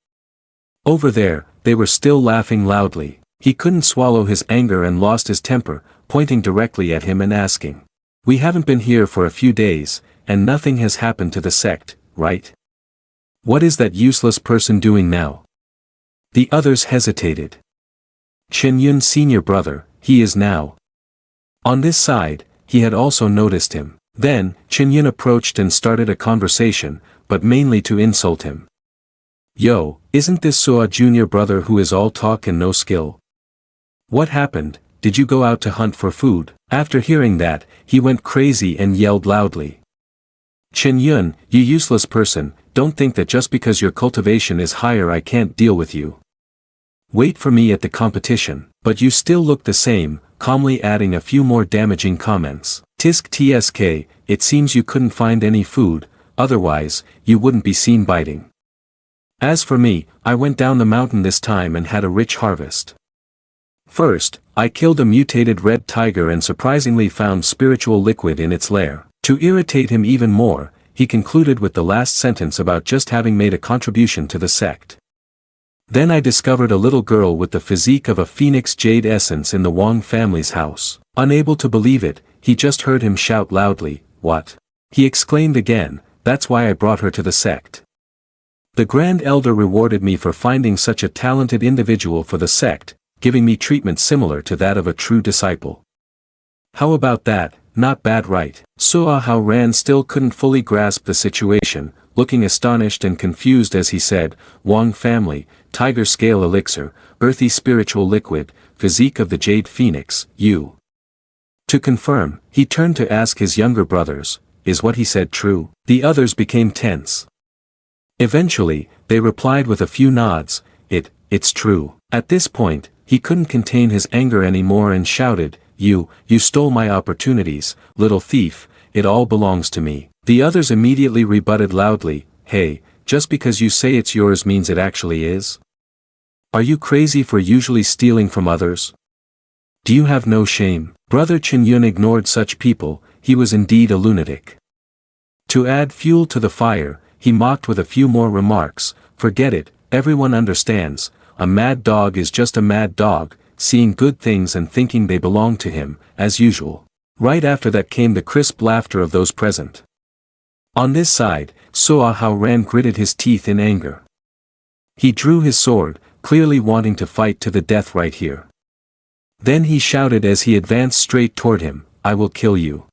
Over there, they were still laughing loudly. He couldn't swallow his anger and lost his temper, pointing directly at him and asking. We haven't been here for a few days, and nothing has happened to the sect, right? What is that useless person doing now? The others hesitated. Chen Yun Senior brother, he is now. On this side, he had also noticed him. Then, Chen Yun approached and started a conversation, but mainly to insult him. Yo, isn't this Sua Junior brother who is all talk and no skill? What happened? Did you go out to hunt for food? After hearing that, he went crazy and yelled loudly. Chen Yun, you useless person, don't think that just because your cultivation is higher I can't deal with you. Wait for me at the competition. But you still look the same, calmly adding a few more damaging comments. Tisk tsk, it seems you couldn't find any food, otherwise, you wouldn't be seen biting. As for me, I went down the mountain this time and had a rich harvest. First, I killed a mutated red tiger and surprisingly found spiritual liquid in its lair. To irritate him even more, he concluded with the last sentence about just having made a contribution to the sect. Then I discovered a little girl with the physique of a phoenix jade essence in the Wang family's house. Unable to believe it, he just heard him shout loudly, "What?" He exclaimed again, "That's why I brought her to the sect." The Grand Elder rewarded me for finding such a talented individual for the sect, giving me treatment similar to that of a true disciple. How about that? Not bad, right? Suahan still couldn't fully grasp the situation, looking astonished and confused as he said, Wang family, tiger scale elixir, earthy spiritual liquid, physique of the jade phoenix, you. To confirm, he turned to ask his younger brothers, is what he said true? The others became tense. Eventually, they replied with a few nods, it's true. At this point, he couldn't contain his anger anymore and shouted, you stole my opportunities, little thief, it all belongs to me. The others immediately rebutted loudly, hey, just because you say it's yours means it actually is? Are you crazy for usually stealing from others? Do you have no shame? Brother Chen Yun ignored such people, he was indeed a lunatic. To add fuel to the fire, he mocked with a few more remarks, forget it, everyone understands, a mad dog is just a mad dog, seeing good things and thinking they belong to him, as usual. Right after that came the crisp laughter of those present. On this side, Suahan gritted his teeth in anger. He drew his sword, clearly wanting to fight to the death right here. Then he shouted as he advanced straight toward him, I will kill you.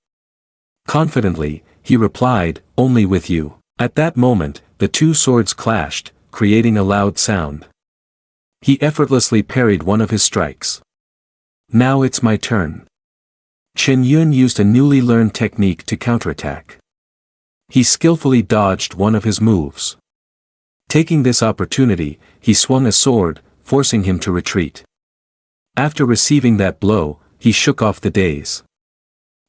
Confidently, he replied, only with you. At that moment, the two swords clashed, creating a loud sound. He effortlessly parried one of his strikes. Now it's my turn. Chen Yun used a newly learned technique to counterattack. He skillfully dodged one of his moves. Taking this opportunity, he swung a sword, forcing him to retreat. After receiving that blow, he shook off the daze.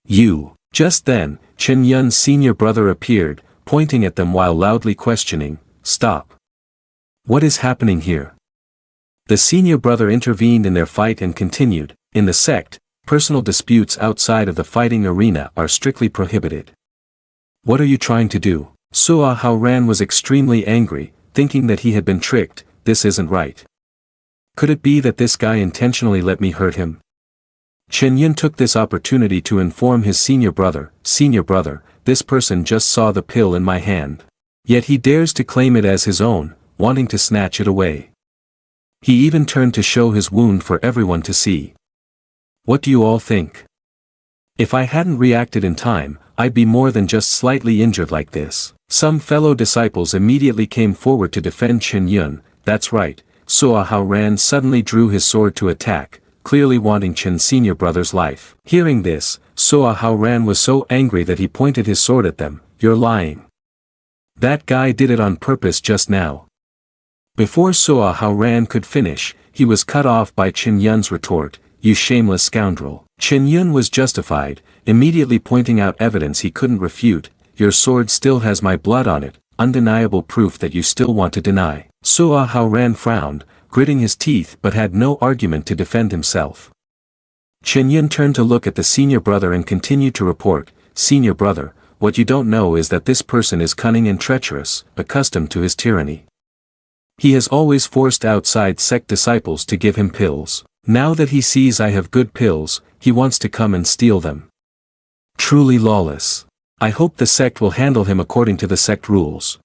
You. Just then, Chen Yun's senior brother appeared, pointing at them while loudly questioning, stop. What is happening here? The senior brother intervened in their fight and continued, in the sect, personal disputes outside of the fighting arena are strictly prohibited. What are you trying to do? Suahan was extremely angry, thinking that he had been tricked. This isn't right. Could it be that this guy intentionally let me hurt him? Qin Yan took this opportunity to inform his senior brother, this person just saw the pill in my hand. Yet he dares to claim it as his own, wanting to snatch it away. He even turned to show his wound for everyone to see. What do you all think? If I hadn't reacted in time, I'd be more than just slightly injured like this. Some fellow disciples immediately came forward to defend Qin Yan. That's right, Suahan suddenly drew his sword to attack, clearly wanting Qin's senior brother's life. Hearing this, Suahan was so angry that he pointed his sword at them. You're lying. That guy did it on purpose just now. Before Suahan could finish, he was cut off by Qin Yan's retort, you shameless scoundrel. Qin Yan was justified, immediately pointing out evidence he couldn't refute. Your sword still has my blood on it, undeniable proof that you still want to deny. Suahan frowned, gritting his teeth but had no argument to defend himself. Qin Yan turned to look at the senior brother and continued to report, Senior brother, what you don't know is that this person is cunning and treacherous, accustomed to his tyranny. He has always forced outside sect disciples to give him pills. Now that he sees I have good pills, he wants to come and steal them. Truly lawless. I hope the sect will handle him according to the sect rules.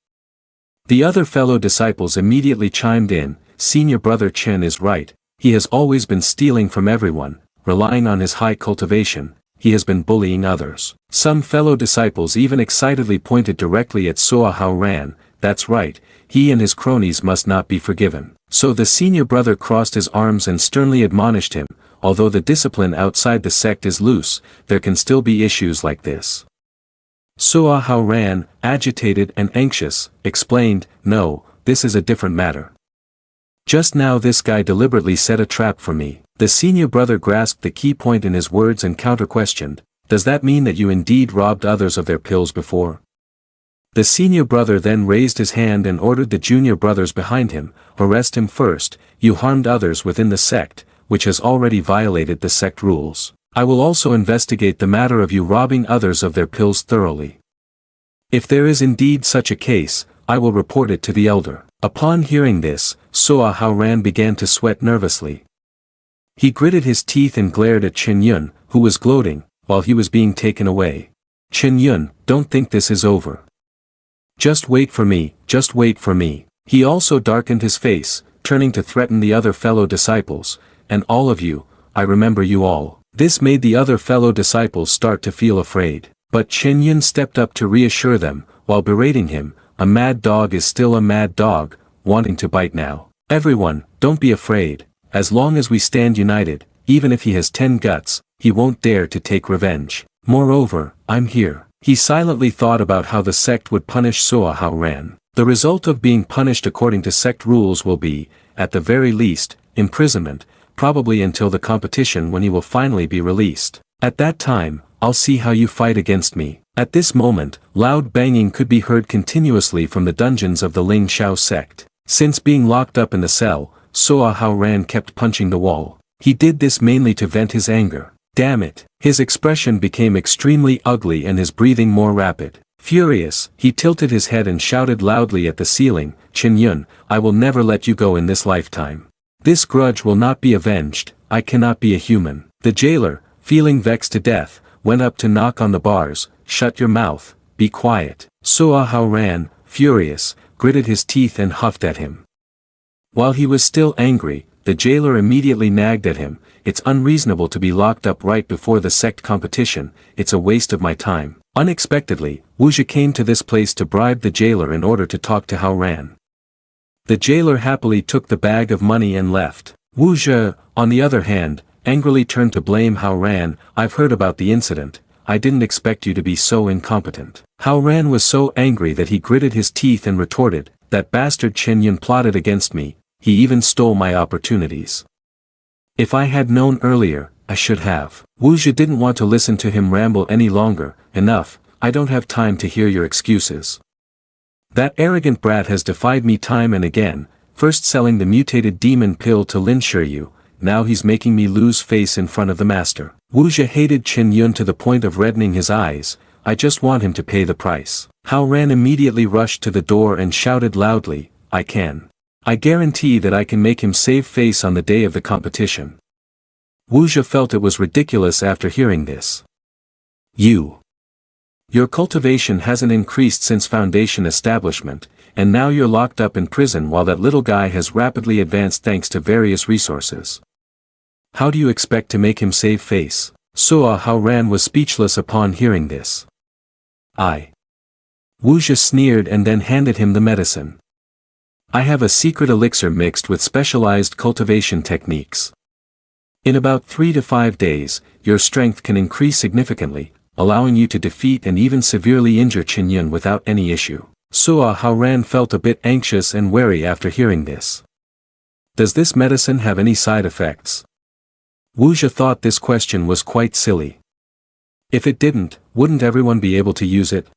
The other fellow disciples immediately chimed in, Senior brother Qin is right, he has always been stealing from everyone, relying on his high cultivation, he has been bullying others. Some fellow disciples even excitedly pointed directly at Suahan, that's right, he and his cronies must not be forgiven. So the senior brother crossed his arms and sternly admonished him, although the discipline outside the sect is loose, there can still be issues like this. Suahan, agitated and anxious, explained, no, this is a different matter. Just now this guy deliberately set a trap for me. The senior brother grasped the key point in his words and counter-questioned, does that mean that you indeed robbed others of their pills before? The senior brother then raised his hand and ordered the junior brothers behind him, arrest him first, you harmed others within the sect, which has already violated the sect rules. I will also investigate the matter of you robbing others of their pills thoroughly. If there is indeed such a case, I will report it to the elder. Upon hearing this, Suahan began to sweat nervously. He gritted his teeth and glared at Qin Yan, who was gloating, while he was being taken away. Qin Yan, don't think this is over. Just wait for me, just wait for me. He also darkened his face, turning to threaten the other fellow disciples, and all of you, I remember you all. This made the other fellow disciples start to feel afraid. But Qin Yan stepped up to reassure them, while berating him, a mad dog is still a mad dog, wanting to bite now. Everyone, don't be afraid, as long as we stand united, even if he has 10 guts, he won't dare to take revenge. Moreover, I'm here. He silently thought about how the sect would punish Suahan. The result of being punished according to sect rules will be, at the very least, imprisonment, probably until the competition when he will finally be released. At that time, I'll see how you fight against me. At this moment, loud banging could be heard continuously from the dungeons of the Ling Shao sect. Since being locked up in the cell, Suahan kept punching the wall. He did this mainly to vent his anger. Damn it. His expression became extremely ugly and his breathing more rapid. Furious, he tilted his head and shouted loudly at the ceiling, Qin Yan, I will never let you go in this lifetime. This grudge will not be avenged, I cannot be a human. The jailer, feeling vexed to death, went up to knock on the bars, shut your mouth, be quiet. Suahan, furious, gritted his teeth and huffed at him. While he was still angry, the jailer immediately nagged at him, it's unreasonable to be locked up right before the sect competition, it's a waste of my time. Unexpectedly, Wuja came to this place to bribe the jailer in order to talk to Haoran. The jailer happily took the bag of money and left. Wuja, on the other hand, angrily turned to blame Haoran, I've heard about the incident, I didn't expect you to be so incompetent. Haoran was so angry that he gritted his teeth and retorted, that bastard Qin Yan plotted against me, he even stole my opportunities. If I had known earlier, I should have. Wuja didn't want to listen to him ramble any longer, enough, I don't have time to hear your excuses. That arrogant brat has defied me time and again, first selling the mutated demon pill to Lin Shiyu, now he's making me lose face in front of the master. Wu Zhi hated Qin Yun to the point of reddening his eyes. I just want him to pay the price. Hao Ran immediately rushed to the door and shouted loudly, I can. I guarantee that I can make him save face on the day of the competition. Wu Zhi felt it was ridiculous after hearing this. Your cultivation hasn't increased since foundation establishment, and now you're locked up in prison while that little guy has rapidly advanced thanks to various resources. How do you expect to make him save face? Hao Ran was speechless upon hearing this. Wu Zhi sneered and then handed him the medicine. I have a secret elixir mixed with specialized cultivation techniques. In about 3 to 5 days, your strength can increase significantly, allowing you to defeat and even severely injure Qin Yun without any issue. Hao Ran felt a bit anxious and wary after hearing this. Does this medicine have any side effects? Wu Zhi thought this question was quite silly. If it didn't, wouldn't everyone be able to use it?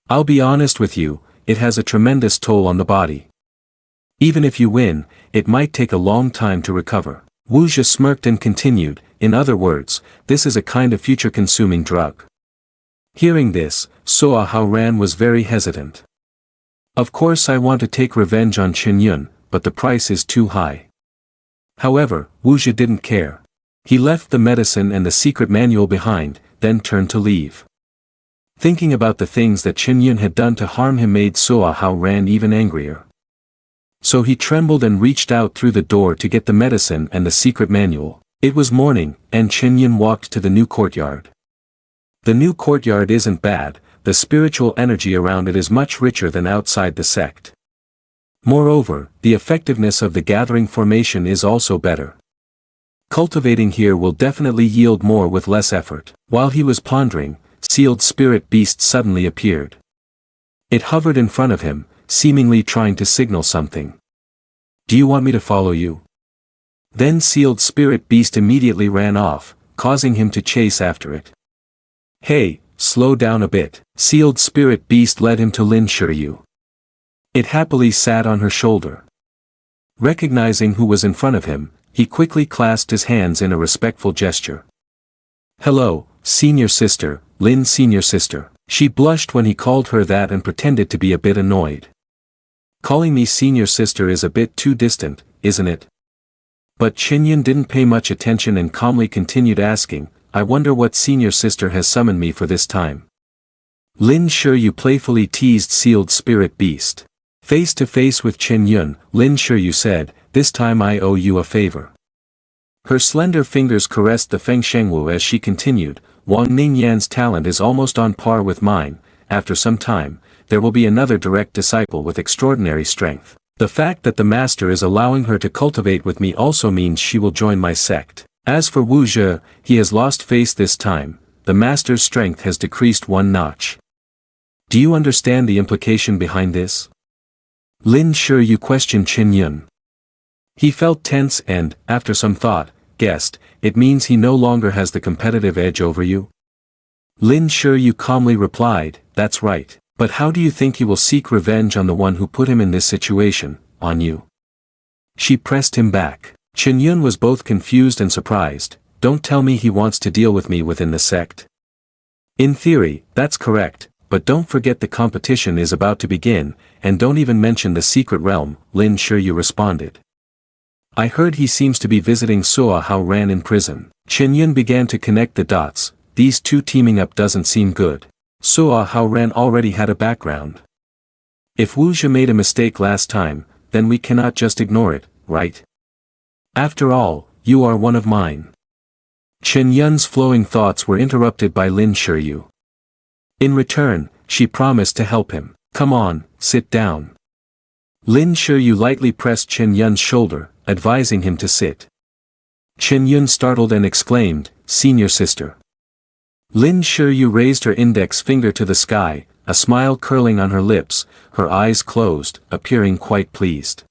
I'll be honest with you, it has a tremendous toll on the body. Even if you win, it might take a long time to recover. Wu Zhi smirked and continued, in other words, this is a kind of future-consuming drug. Hearing this, Hao Ran was very hesitant. Of course I want to take revenge on Qin Yun, but the price is too high. However, Wu Zhi didn't care. He left the medicine and the secret manual behind, then turned to leave. Thinking about the things that Qin Yun had done to harm him made Hao Ran even angrier. So he trembled and reached out through the door to get the medicine and the secret manual. It was morning, and Qin Yun walked to the new courtyard. The new courtyard isn't bad, the spiritual energy around it is much richer than outside the sect. Moreover, the effectiveness of the gathering formation is also better. Cultivating here will definitely yield more with less effort. While he was pondering, sealed spirit beast suddenly appeared. It hovered in front of him, seemingly trying to signal something. Do you want me to follow you? Then sealed spirit beast immediately ran off, causing him to chase after it. Hey, slow down a bit. Sealed spirit beast led him to Lin Shiyu. It happily sat on her shoulder. Recognizing who was in front of him, he quickly clasped his hands in a respectful gesture. Hello, senior sister, Lin senior sister. She blushed when he called her that and pretended to be a bit annoyed. Calling me senior sister is a bit too distant, isn't it? But Qin Yun didn't pay much attention and calmly continued asking, I wonder what senior sister has summoned me for this time. Lin Shiyu playfully teased sealed spirit beast. Face to face with Qin Yun, Lin Shiyu said, this time I owe you a favor. Her slender fingers caressed the Feng Shengwu as she continued, Ning Yan's talent is almost on par with mine, after some time, there will be another direct disciple with extraordinary strength. The fact that the master is allowing her to cultivate with me also means she will join my sect. As for Wu Zhi, he has lost face this time, the master's strength has decreased 1 notch. Do you understand the implication behind this? Lin Shiyu questioned Qin Yun. He felt tense and, after some thought, guessed, it means he no longer has the competitive edge over you? Lin Shiyu calmly replied, that's right, but how do you think he will seek revenge on the one who put him in this situation, on you? She pressed him back. Qin Yun was both confused and surprised, don't tell me he wants to deal with me within the sect. In theory, that's correct, but don't forget the competition is about to begin, and don't even mention the secret realm, Lin Shiyu responded. I heard he seems to be visiting Hao Ran in prison. Qin Yun began to connect the dots, these two teaming up doesn't seem good. Hao Ran already had a background. If Wu Zhi made a mistake last time, then we cannot just ignore it, right? After all, you are one of mine. Qin Yun's flowing thoughts were interrupted by Lin Shiyu. In return, she promised to help him. Come on, sit down. Lin Shiyu lightly pressed Qin Yun's shoulder, advising him to sit. Qin Yun startled and exclaimed, senior sister. Lin Shiyu raised her index finger to the sky, a smile curling on her lips, her eyes closed, appearing quite pleased.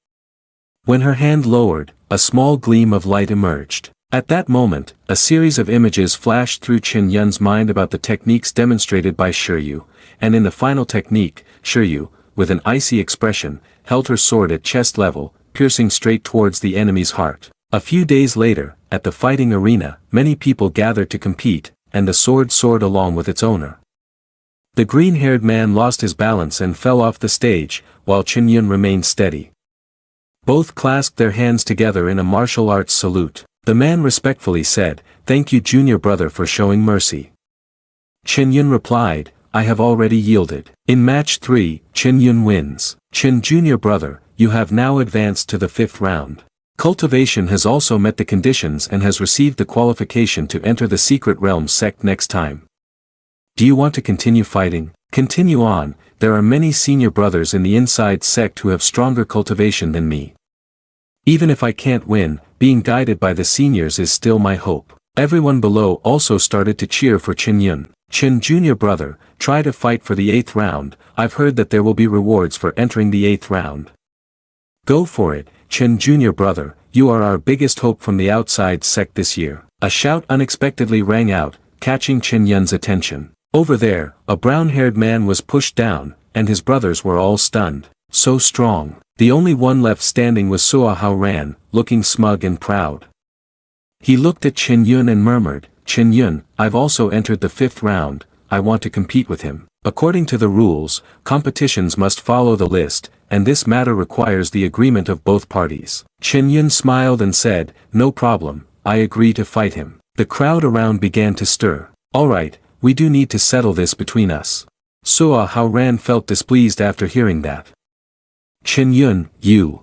When her hand lowered, a small gleam of light emerged. At that moment, a series of images flashed through Qin Yun's mind about the techniques demonstrated by Shiyu, and in the final technique, Shiyu, with an icy expression, held her sword at chest level, piercing straight towards the enemy's heart. A few days later, at the fighting arena, many people gathered to compete, and the sword soared along with its owner. The green-haired man lost his balance and fell off the stage, while Qin Yun remained steady. Both clasped their hands together in a martial arts salute. The man respectfully said, "Thank you, junior brother, for showing mercy." Qin Yun replied, "I have already yielded." In match 3, Qin Yun wins. Qin junior brother, you have now advanced to the 5th round. Cultivation has also met the conditions and has received the qualification to enter the Secret Realms sect next time. Do you want to continue fighting? Continue on, there are many senior brothers in the inside sect who have stronger cultivation than me. Even if I can't win, being guided by the seniors is still my hope. Everyone below also started to cheer for Qin Yun. Qin junior brother, try to fight for the 8th round, I've heard that there will be rewards for entering the 8th round. Go for it, Qin junior brother, you are our biggest hope from the outside sect this year. A shout unexpectedly rang out, catching Qin Yun's attention. Over there, a brown-haired man was pushed down, and his brothers were all stunned. So strong. The only one left standing was Suahan, looking smug and proud. He looked at Qin Yun and murmured, "Qin Yun, I've also entered the 5th round, I want to compete with him." According to the rules, competitions must follow the list, and this matter requires the agreement of both parties. Qin Yun smiled and said, "No problem, I agree to fight him." The crowd around began to stir. "Alright, we do need to settle this between us." Suahan felt displeased after hearing that. "Qin Yun, you."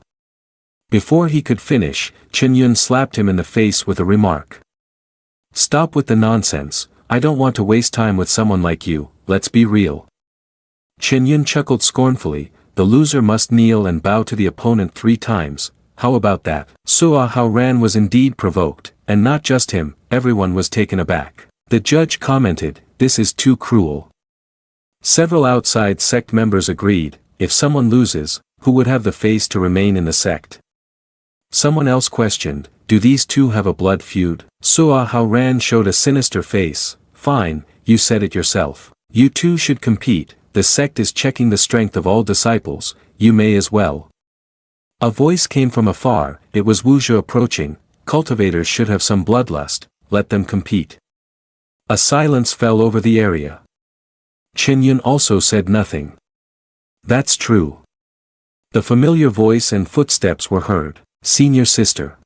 Before he could finish, Qin Yun slapped him in the face with a remark. "Stop with the nonsense, I don't want to waste time with someone like you, let's be real." Qin Yun chuckled scornfully, "The loser must kneel and bow to the opponent 3 times, how about that?" Suahan was indeed provoked, and not just him, everyone was taken aback. The judge commented, "This is too cruel." Several outside sect members agreed, if someone loses, who would have the face to remain in the sect? Someone else questioned, do these two have a blood feud? Suahan showed a sinister face, "Fine, you said it yourself. You two should compete, the sect is checking the strength of all disciples, you may as well." A voice came from afar, it was Wuxia approaching, "Cultivators should have some bloodlust, let them compete." A silence fell over the area. Qin Yun also said nothing. "That's true." The familiar voice and footsteps were heard. "Senior sister."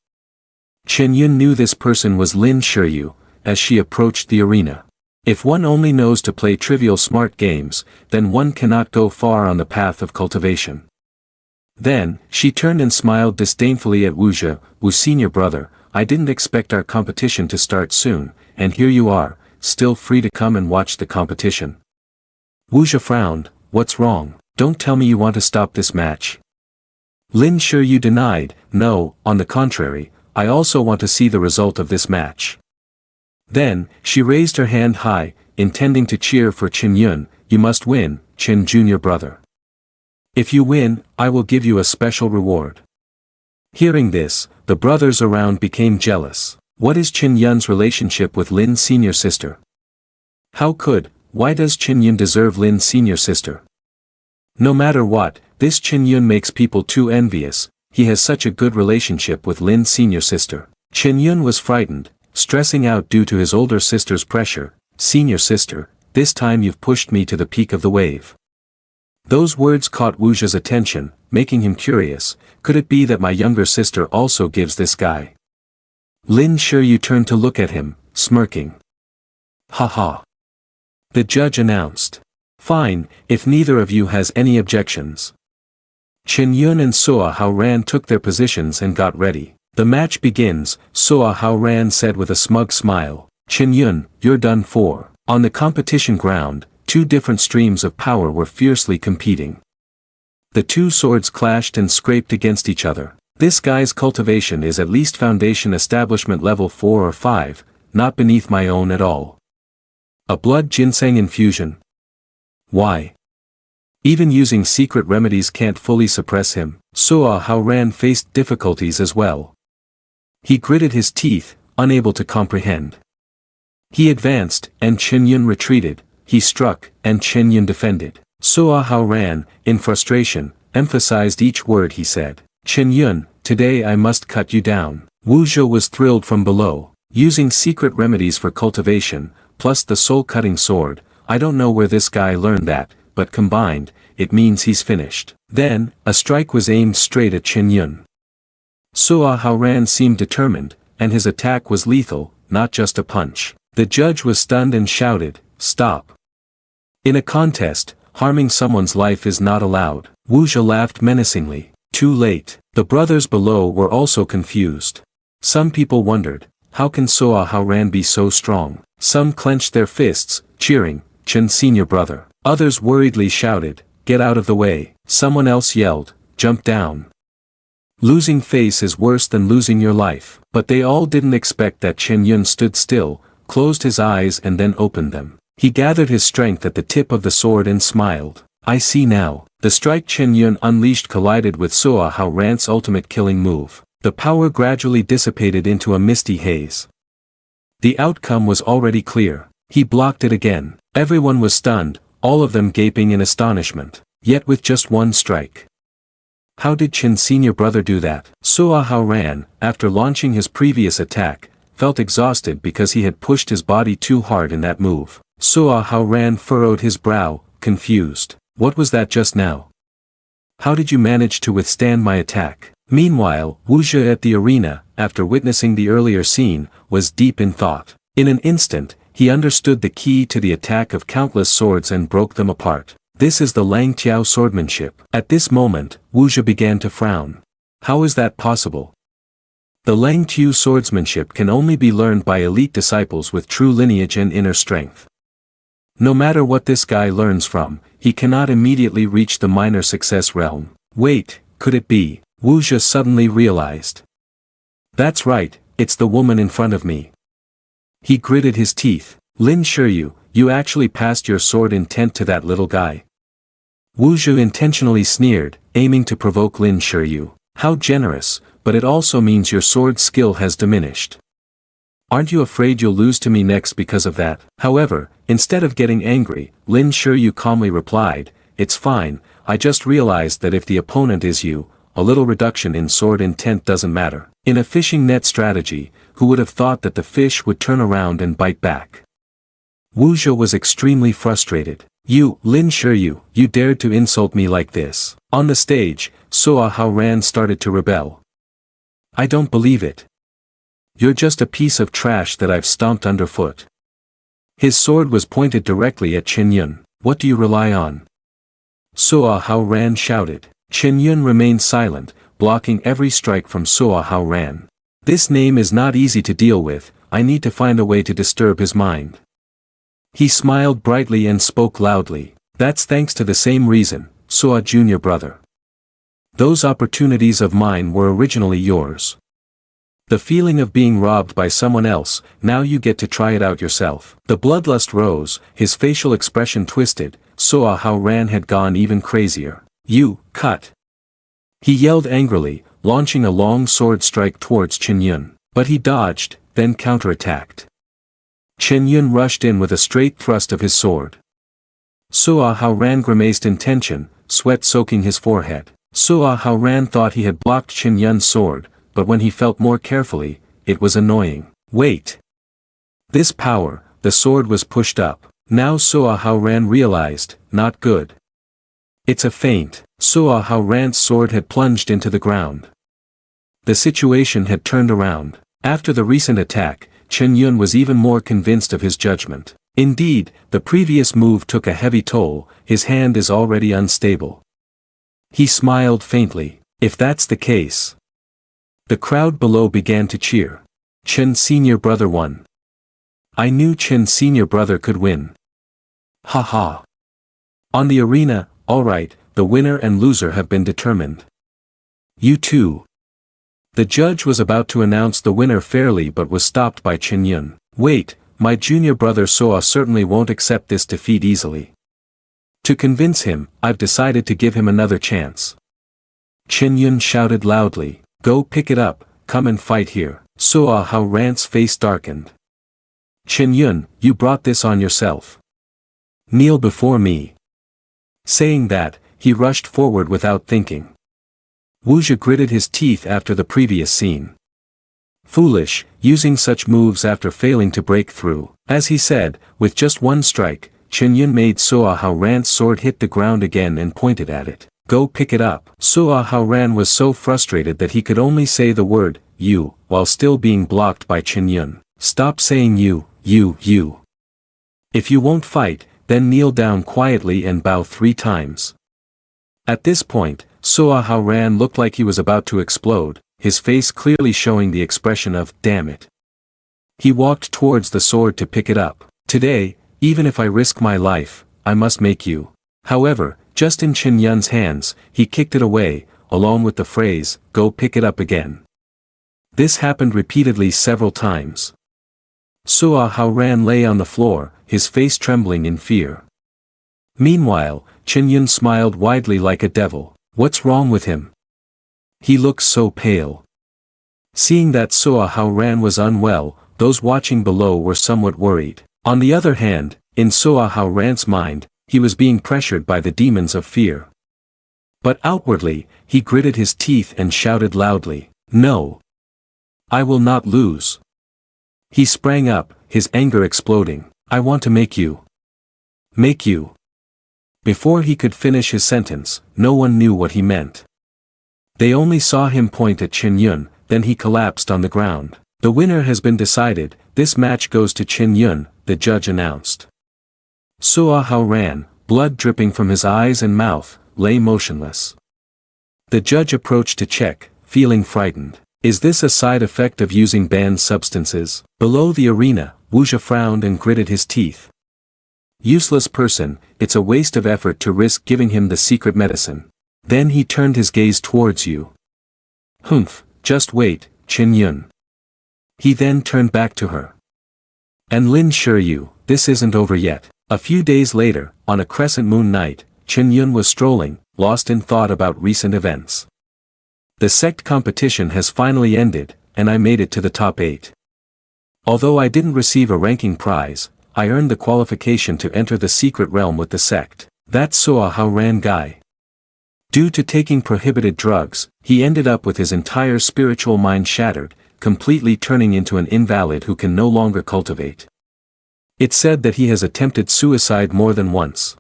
Qin Yun knew this person was Lin Shiyu, as she approached the arena. If one only knows to play trivial smart games, then one cannot go far on the path of cultivation. Then, she turned and smiled disdainfully at Wuxia, "Wu senior brother, I didn't expect our competition to start soon, and here you are, still free to come and watch the competition." Wuxia frowned, "What's wrong? Don't tell me you want to stop this match." Lin Shiyu denied, "No, on the contrary, I also want to see the result of this match." Then, she raised her hand high, intending to cheer for Qin Yun, "You must win, Qin junior brother. If you win, I will give you a special reward." Hearing this, the brothers around became jealous. What is Qin Yun's relationship with Lin's senior sister? Why does Qin Yun deserve Lin's senior sister? No matter what, this Qin Yun makes people too envious, he has such a good relationship with Lin's senior sister. Qin Yun was frightened, stressing out due to his older sister's pressure. "Senior sister, this time you've pushed me to the peak of the wave." Those words caught Wuxia's attention, making him curious, could it be that my younger sister also gives this guy? Lin Shiyu turned to look at him, smirking. "Ha." The judge announced. "Fine, if neither of you has any objections." Qin Yun and Suahan took their positions and got ready. "The match begins," Suahan said with a smug smile. "Qin Yun, you're done for." On the competition ground, 2 different streams of power were fiercely competing. The 2 swords clashed and scraped against each other. This guy's cultivation is at least foundation establishment level 4 or 5, not beneath my own at all. A blood ginseng infusion? Why? Even using secret remedies can't fully suppress him. Suahan faced difficulties as well. He gritted his teeth, unable to comprehend. He advanced, and Qin Yun retreated, he struck, and Qin Yun defended. Suahan, in frustration, emphasized each word he said. "Qin Yun, today I must cut you down. Wu Zhe was thrilled from below. Using secret remedies for cultivation, plus the soul-cutting sword, I don't know where this guy learned that, but combined, it means he's finished. Then, a strike was aimed straight at Qin Yun. Suahan seemed determined, and his attack was lethal, not just a punch. The judge was stunned and shouted, "Stop." In a contest, harming someone's life is not allowed. Wu Zhe laughed menacingly. Too late. The brothers below were also confused. Some people wondered, how can Suahan be so strong? Some clenched their fists, cheering, "Chen senior brother." Others worriedly shouted, "Get out of the way." Someone else yelled, "Jump down." Losing face is worse than losing your life. But they all didn't expect that Qin Yun stood still, closed his eyes and then opened them. He gathered his strength at the tip of the sword and smiled. I see now. The strike Qin Yun unleashed collided with Suahan's ultimate killing move. The power gradually dissipated into a misty haze. The outcome was already clear. He blocked it again. Everyone was stunned, all of them gaping in astonishment. Yet with just one strike. How did Qin senior brother do that? Suahan, after launching his previous attack, felt exhausted because he had pushed his body too hard in that move. Suahan furrowed his brow, confused. What was that just now? How did you manage to withstand my attack? Meanwhile, Wu Zhe at the arena, after witnessing the earlier scene, was deep in thought. In an instant, he understood the key to the attack of countless swords and broke them apart. This is the Lang Tiao swordsmanship. At this moment, Wu Zhe began to frown. How is that possible? The Lang Tiao swordsmanship can only be learned by elite disciples with true lineage and inner strength. No matter what this guy learns from, he cannot immediately reach the minor success realm. Wait, could it be? Wu Zhe suddenly realized. That's right, it's the woman in front of me. He gritted his teeth. Lin Shiryu, you actually passed your sword intent to that little guy. Wu Zhe intentionally sneered, aiming to provoke Lin Shiryu. How generous, but it also means your sword skill has diminished. Aren't you afraid you'll lose to me next because of that? However, instead of getting angry, Lin Shiryu calmly replied, it's fine, I just realized that if the opponent is you, a little reduction in sword intent doesn't matter. In a fishing net strategy, who would have thought that the fish would turn around and bite back? Wu Zhe was extremely frustrated. You, Lin Shiryu, you dared to insult me like this. On the stage, Suahan started to rebel. I don't believe it. You're just a piece of trash that I've stomped underfoot. His sword was pointed directly at Qin Yun. What do you rely on? Suahan shouted. Qin Yun remained silent, blocking every strike from Suahan. This name is not easy to deal with, I need to find a way to disturb his mind. He smiled brightly and spoke loudly. That's thanks to the same reason, Sua junior brother. Those opportunities of mine were originally yours. The feeling of being robbed by someone else, now you get to try it out yourself. The bloodlust rose, his facial expression twisted, Suahan had gone even crazier. You, cut! He yelled angrily, launching a long sword strike towards Qin Yun. But he dodged, then counterattacked. Qin Yun rushed in with a straight thrust of his sword. Suahan grimaced in tension, sweat soaking his forehead. Suahan thought he had blocked Qin Yun's sword, but when he felt more carefully, it was annoying. Wait! This power, the sword was pushed up. Now Suahan realized, not good. It's a feint. Suahan's sword had plunged into the ground. The situation had turned around. After the recent attack, Qin Yun was even more convinced of his judgment. Indeed, the previous move took a heavy toll, his hand is already unstable. He smiled faintly. If that's the case. The crowd below began to cheer. Chen senior brother won. I knew Chen senior brother could win. Ha ha. On the arena, alright, the winner and loser have been determined. You too. The judge was about to announce the winner fairly but was stopped by Qin Yun. Wait, my junior brother Soa certainly won't accept this defeat easily. To convince him, I've decided to give him another chance. Qin Yun shouted loudly. Go pick it up, come and fight here. Suahan's face darkened. Qin Yun, you brought this on yourself. Kneel before me. Saying that, he rushed forward without thinking. Wu Zhi gritted his teeth after the previous scene. Foolish, using such moves after failing to break through. As he said, with just one strike, Qin made Suahan's sword hit the ground again and pointed at it. Go pick it up. Suahan was so frustrated that he could only say the word, you, while still being blocked by Qin. Stop saying you. If you won't fight, then kneel down quietly and bow 3 times. At this point, Suahan looked like he was about to explode, his face clearly showing the expression of, damn it. He walked towards the sword to pick it up. Today, even if I risk my life, I must make you. However, just in Qin hands, he kicked it away, along with the phrase, go pick it up again. This happened repeatedly several times. Suahan lay on the floor, his face trembling in fear. Meanwhile, Qin smiled widely like a devil. What's wrong with him? He looks so pale. Seeing that Suahan was unwell, those watching below were somewhat worried. On the other hand, in Suahan's mind, he was being pressured by the demons of fear. But outwardly, he gritted his teeth and shouted loudly, no! I will not lose. He sprang up, his anger exploding. I want to make you. Make you. Before he could finish his sentence, no one knew what he meant. They only saw him point at Qin, then he collapsed on the ground. The winner has been decided, this match goes to Qin, the judge announced. Suahan, blood dripping from his eyes and mouth, lay motionless. The judge approached to check, feeling frightened. Is this a side effect of using banned substances? Below the arena, Wu Zhi frowned and gritted his teeth. Useless person, it's a waste of effort to risk giving him the secret medicine. Then he turned his gaze towards you. Humph, just wait, Qin. He then turned back to her. And Lin assure you, this isn't over yet. A few days later, on a crescent moon night, Qin was strolling, lost in thought about recent events. The sect competition has finally ended, and I made it to the top 8. Although I didn't receive a ranking prize, I earned the qualification to enter the secret realm with the sect. That's Suahan guy. Due to taking prohibited drugs, he ended up with his entire spiritual mind shattered, completely turning into an invalid who can no longer cultivate. It's said that he has attempted suicide more than once.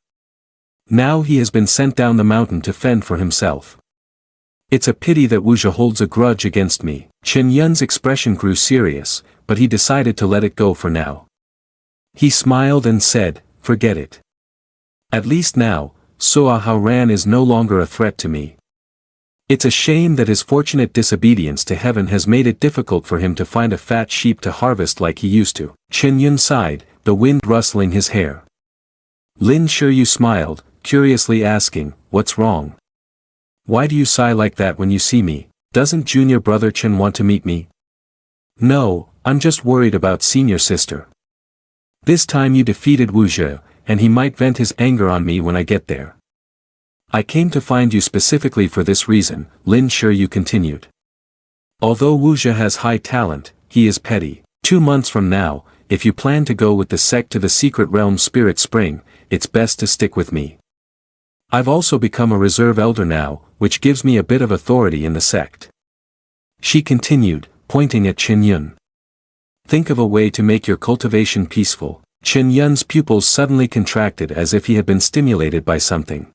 Now he has been sent down the mountain to fend for himself. It's a pity that Wu Zhi holds a grudge against me. Qin's expression grew serious, but he decided to let it go for now. He smiled and said, forget it. At least now, Suahan is no longer a threat to me. It's a shame that his fortunate disobedience to heaven has made it difficult for him to find a fat sheep to harvest like he used to. Qin sighed, the wind rustling his hair. Lin Shuyu smiled, curiously asking, what's wrong? Why do you sigh like that when you see me? Doesn't junior brother Qin want to meet me? No, I'm just worried about senior sister. This time you defeated Wu Zhi, and he might vent his anger on me when I get there. I came to find you specifically for this reason, Lin Shuyu continued. Although Wu Zhi has high talent, he is petty. 2 months from now, if you plan to go with the sect to the secret realm Spirit Spring, it's best to stick with me. I've also become a reserve elder now, which gives me a bit of authority in the sect. She continued, pointing at Qin. Think of a way to make your cultivation peaceful. Qin's pupils suddenly contracted as if he had been stimulated by something.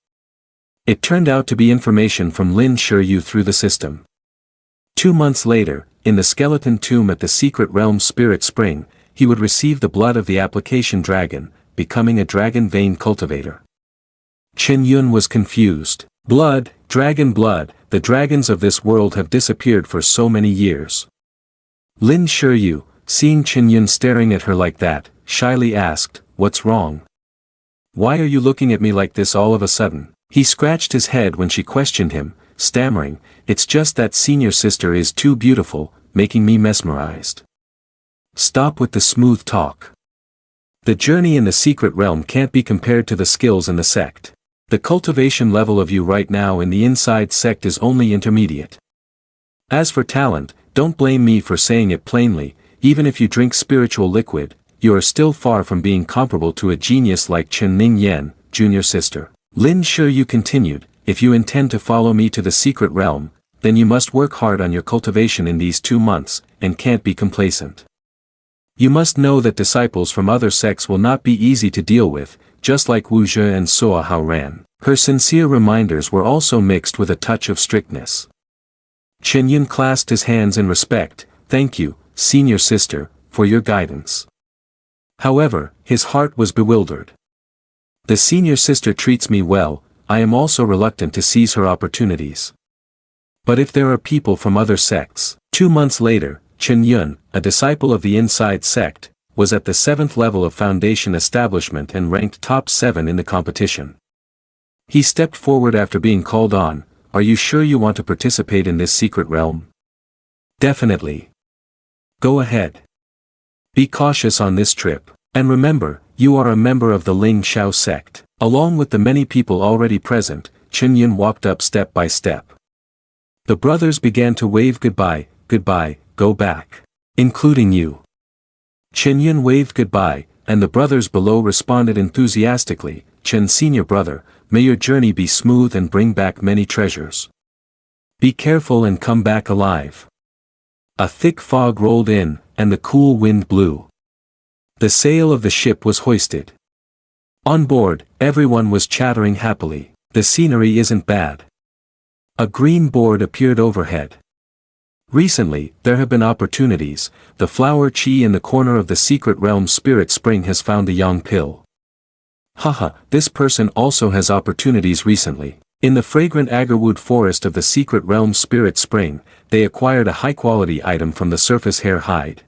It turned out to be information from Lin Shuyu through the system. 2 months later, in the skeleton tomb at the secret realm Spirit Spring, he would receive the blood of the application dragon, becoming a dragon vein cultivator. Qin was confused. Blood, the dragons of this world have disappeared for so many years. Lin Shuyu, seeing Qin staring at her like that, shyly asked, what's wrong? Why are you looking at me like this all of a sudden? He scratched his head when she questioned him, stammering, it's just that senior sister is too beautiful, making me mesmerized. Stop with the smooth talk. The journey in the secret realm can't be compared to the skills in the sect. The cultivation level of you right now in the inside sect is only intermediate. As for talent, don't blame me for saying it plainly, even if you drink spiritual liquid, you are still far from being comparable to a genius like Ning Yan, junior sister. Lin Shuyu continued, if you intend to follow me to the secret realm, then you must work hard on your cultivation in these 2 months, and can't be complacent. You must know that disciples from other sects will not be easy to deal with, just like Wu Zhe and Suahan ran. Her sincere reminders were also mixed with a touch of strictness. Qin Yun clasped his hands in respect. Thank you, senior sister, for your guidance. However, his heart was bewildered. The senior sister treats me well, I am also reluctant to seize her opportunities. But if there are people from other sects. 2 months later, Qin Yun, a disciple of the Inter-sect, was at the 7th level of foundation establishment and ranked top 7 in the competition. He stepped forward after being called on. Are you sure you want to participate in this secret realm? Definitely. Go ahead. Be cautious on this trip, and remember, you are a member of the Ling Shao sect. Along with the many people already present, Qin Yun walked up step by step. The brothers began to wave goodbye, goodbye, go back. Including you. Qin Yun waved goodbye, and the brothers below responded enthusiastically. Chen senior brother, may your journey be smooth and bring back many treasures. Be careful and come back alive. A thick fog rolled in, and the cool wind blew. The sail of the ship was hoisted. On board, everyone was chattering happily. The scenery isn't bad. A green board appeared overhead. Recently, there have been opportunities. The flower Qi in the corner of the secret realm spirit spring has found the yang pill. Haha, this person also has opportunities recently. In the fragrant agarwood forest of the secret realm spirit spring, they acquired a high-quality item from the surface hair hide.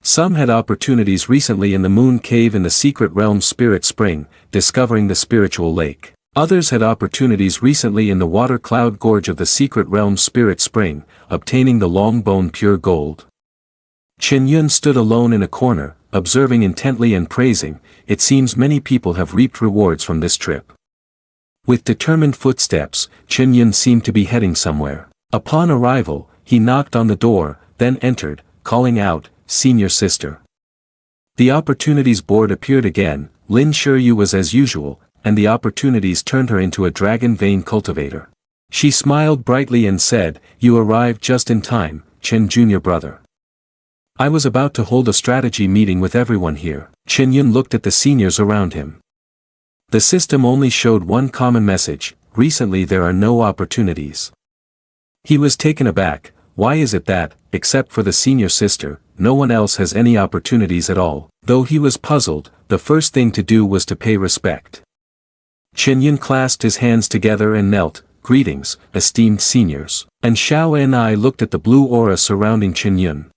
Some had opportunities recently in the moon cave in the secret realm spirit spring, discovering the spiritual lake. Others had opportunities recently in the water cloud gorge of the secret realm spirit spring, obtaining the long bone pure gold. Qin Yun stood alone in a corner, observing intently and praising. It seems many people have reaped rewards from this trip. With determined footsteps, Qin Yun seemed to be heading somewhere. Upon arrival, he knocked on the door, then entered, calling out, "Senior sister." The opportunities board appeared again. Lin Shiryu was as usual, and the opportunities turned her into a dragon vein cultivator. She smiled brightly and said, "You arrived just in time, Chen junior brother. I was about to hold a strategy meeting with everyone here." Qin Yun looked at the seniors around him. The system only showed one common message: recently there are no opportunities. He was taken aback. Why is it that, except for the senior sister, no one else has any opportunities at all? Though he was puzzled, the first thing to do was to pay respect. Qin Yun clasped his hands together and knelt. "Greetings, esteemed seniors." And Xiao and I looked at the blue aura surrounding Qin Yun.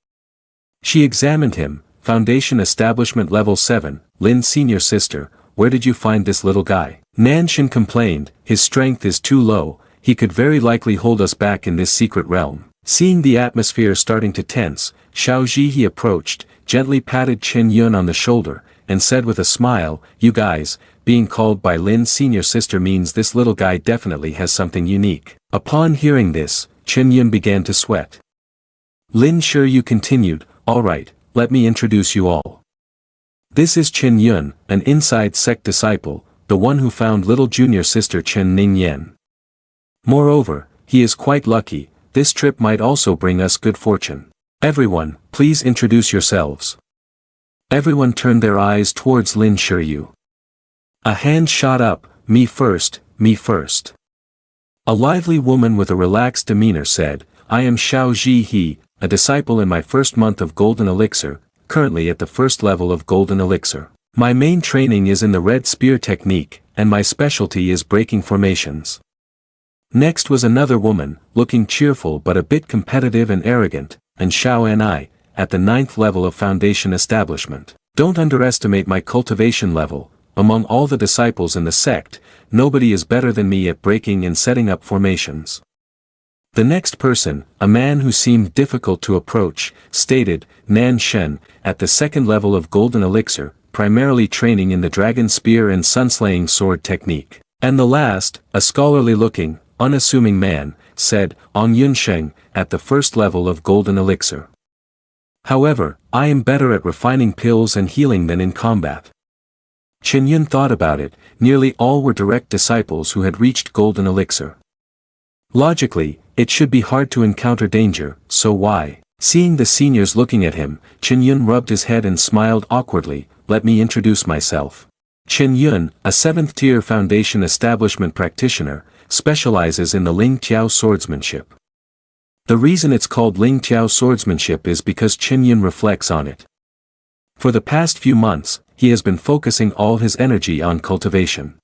She examined him. Foundation Establishment Level 7, Lin senior sister, where did you find this little guy? Nanshan complained, his strength is too low, he could very likely hold us back in this secret realm. Seeing the atmosphere starting to tense, Xiao Zhihe approached, gently patted Qin Yun on the shoulder, and said with a smile, "You guys, being called by Lin senior sister means this little guy definitely has something unique." Upon hearing this, Qin Yun began to sweat. Lin Shiryu continued, "Alright, let me introduce you all. This is Qin Yun, an Inside-sect disciple, the one who found little junior sister Chen Ning Yan. Moreover, he is quite lucky, this trip might also bring us good fortune. Everyone, please introduce yourselves." Everyone turned their eyes towards Lin Shiryu. A hand shot up, "Me first, me first." A lively woman with a relaxed demeanor said, "I am Xiao Zhihe, a disciple in my first month of Golden Elixir, currently at the first level of Golden Elixir. My main training is in the Red Spear technique, and my specialty is breaking formations." Next was another woman, looking cheerful but a bit competitive and arrogant, and Xiao and I, at the 9th level of Foundation Establishment. Don't underestimate my cultivation level. Among all the disciples in the sect, nobody is better than me at breaking and setting up formations. The next person, a man who seemed difficult to approach, stated, Nan Shen, at the 2nd level of Golden Elixir, primarily training in the Dragon Spear and Sunslaying Sword technique. And the last, a scholarly-looking, unassuming man, said, Ong Yunsheng, at the 1st level of Golden Elixir. However, I am better at refining pills and healing than in combat. Qin Yun thought about it, nearly all were direct disciples who had reached Golden Elixir. Logically, it should be hard to encounter danger, so why? Seeing the seniors looking at him, Qin Yun rubbed his head and smiled awkwardly. Let me introduce myself. Qin Yun, a 7th-tier Foundation establishment practitioner, specializes in the Ling Tiao swordsmanship. The reason it's called Ling Tiao swordsmanship is because Qin Yun reflects on it. For the past few months, he has been focusing all his energy on cultivation.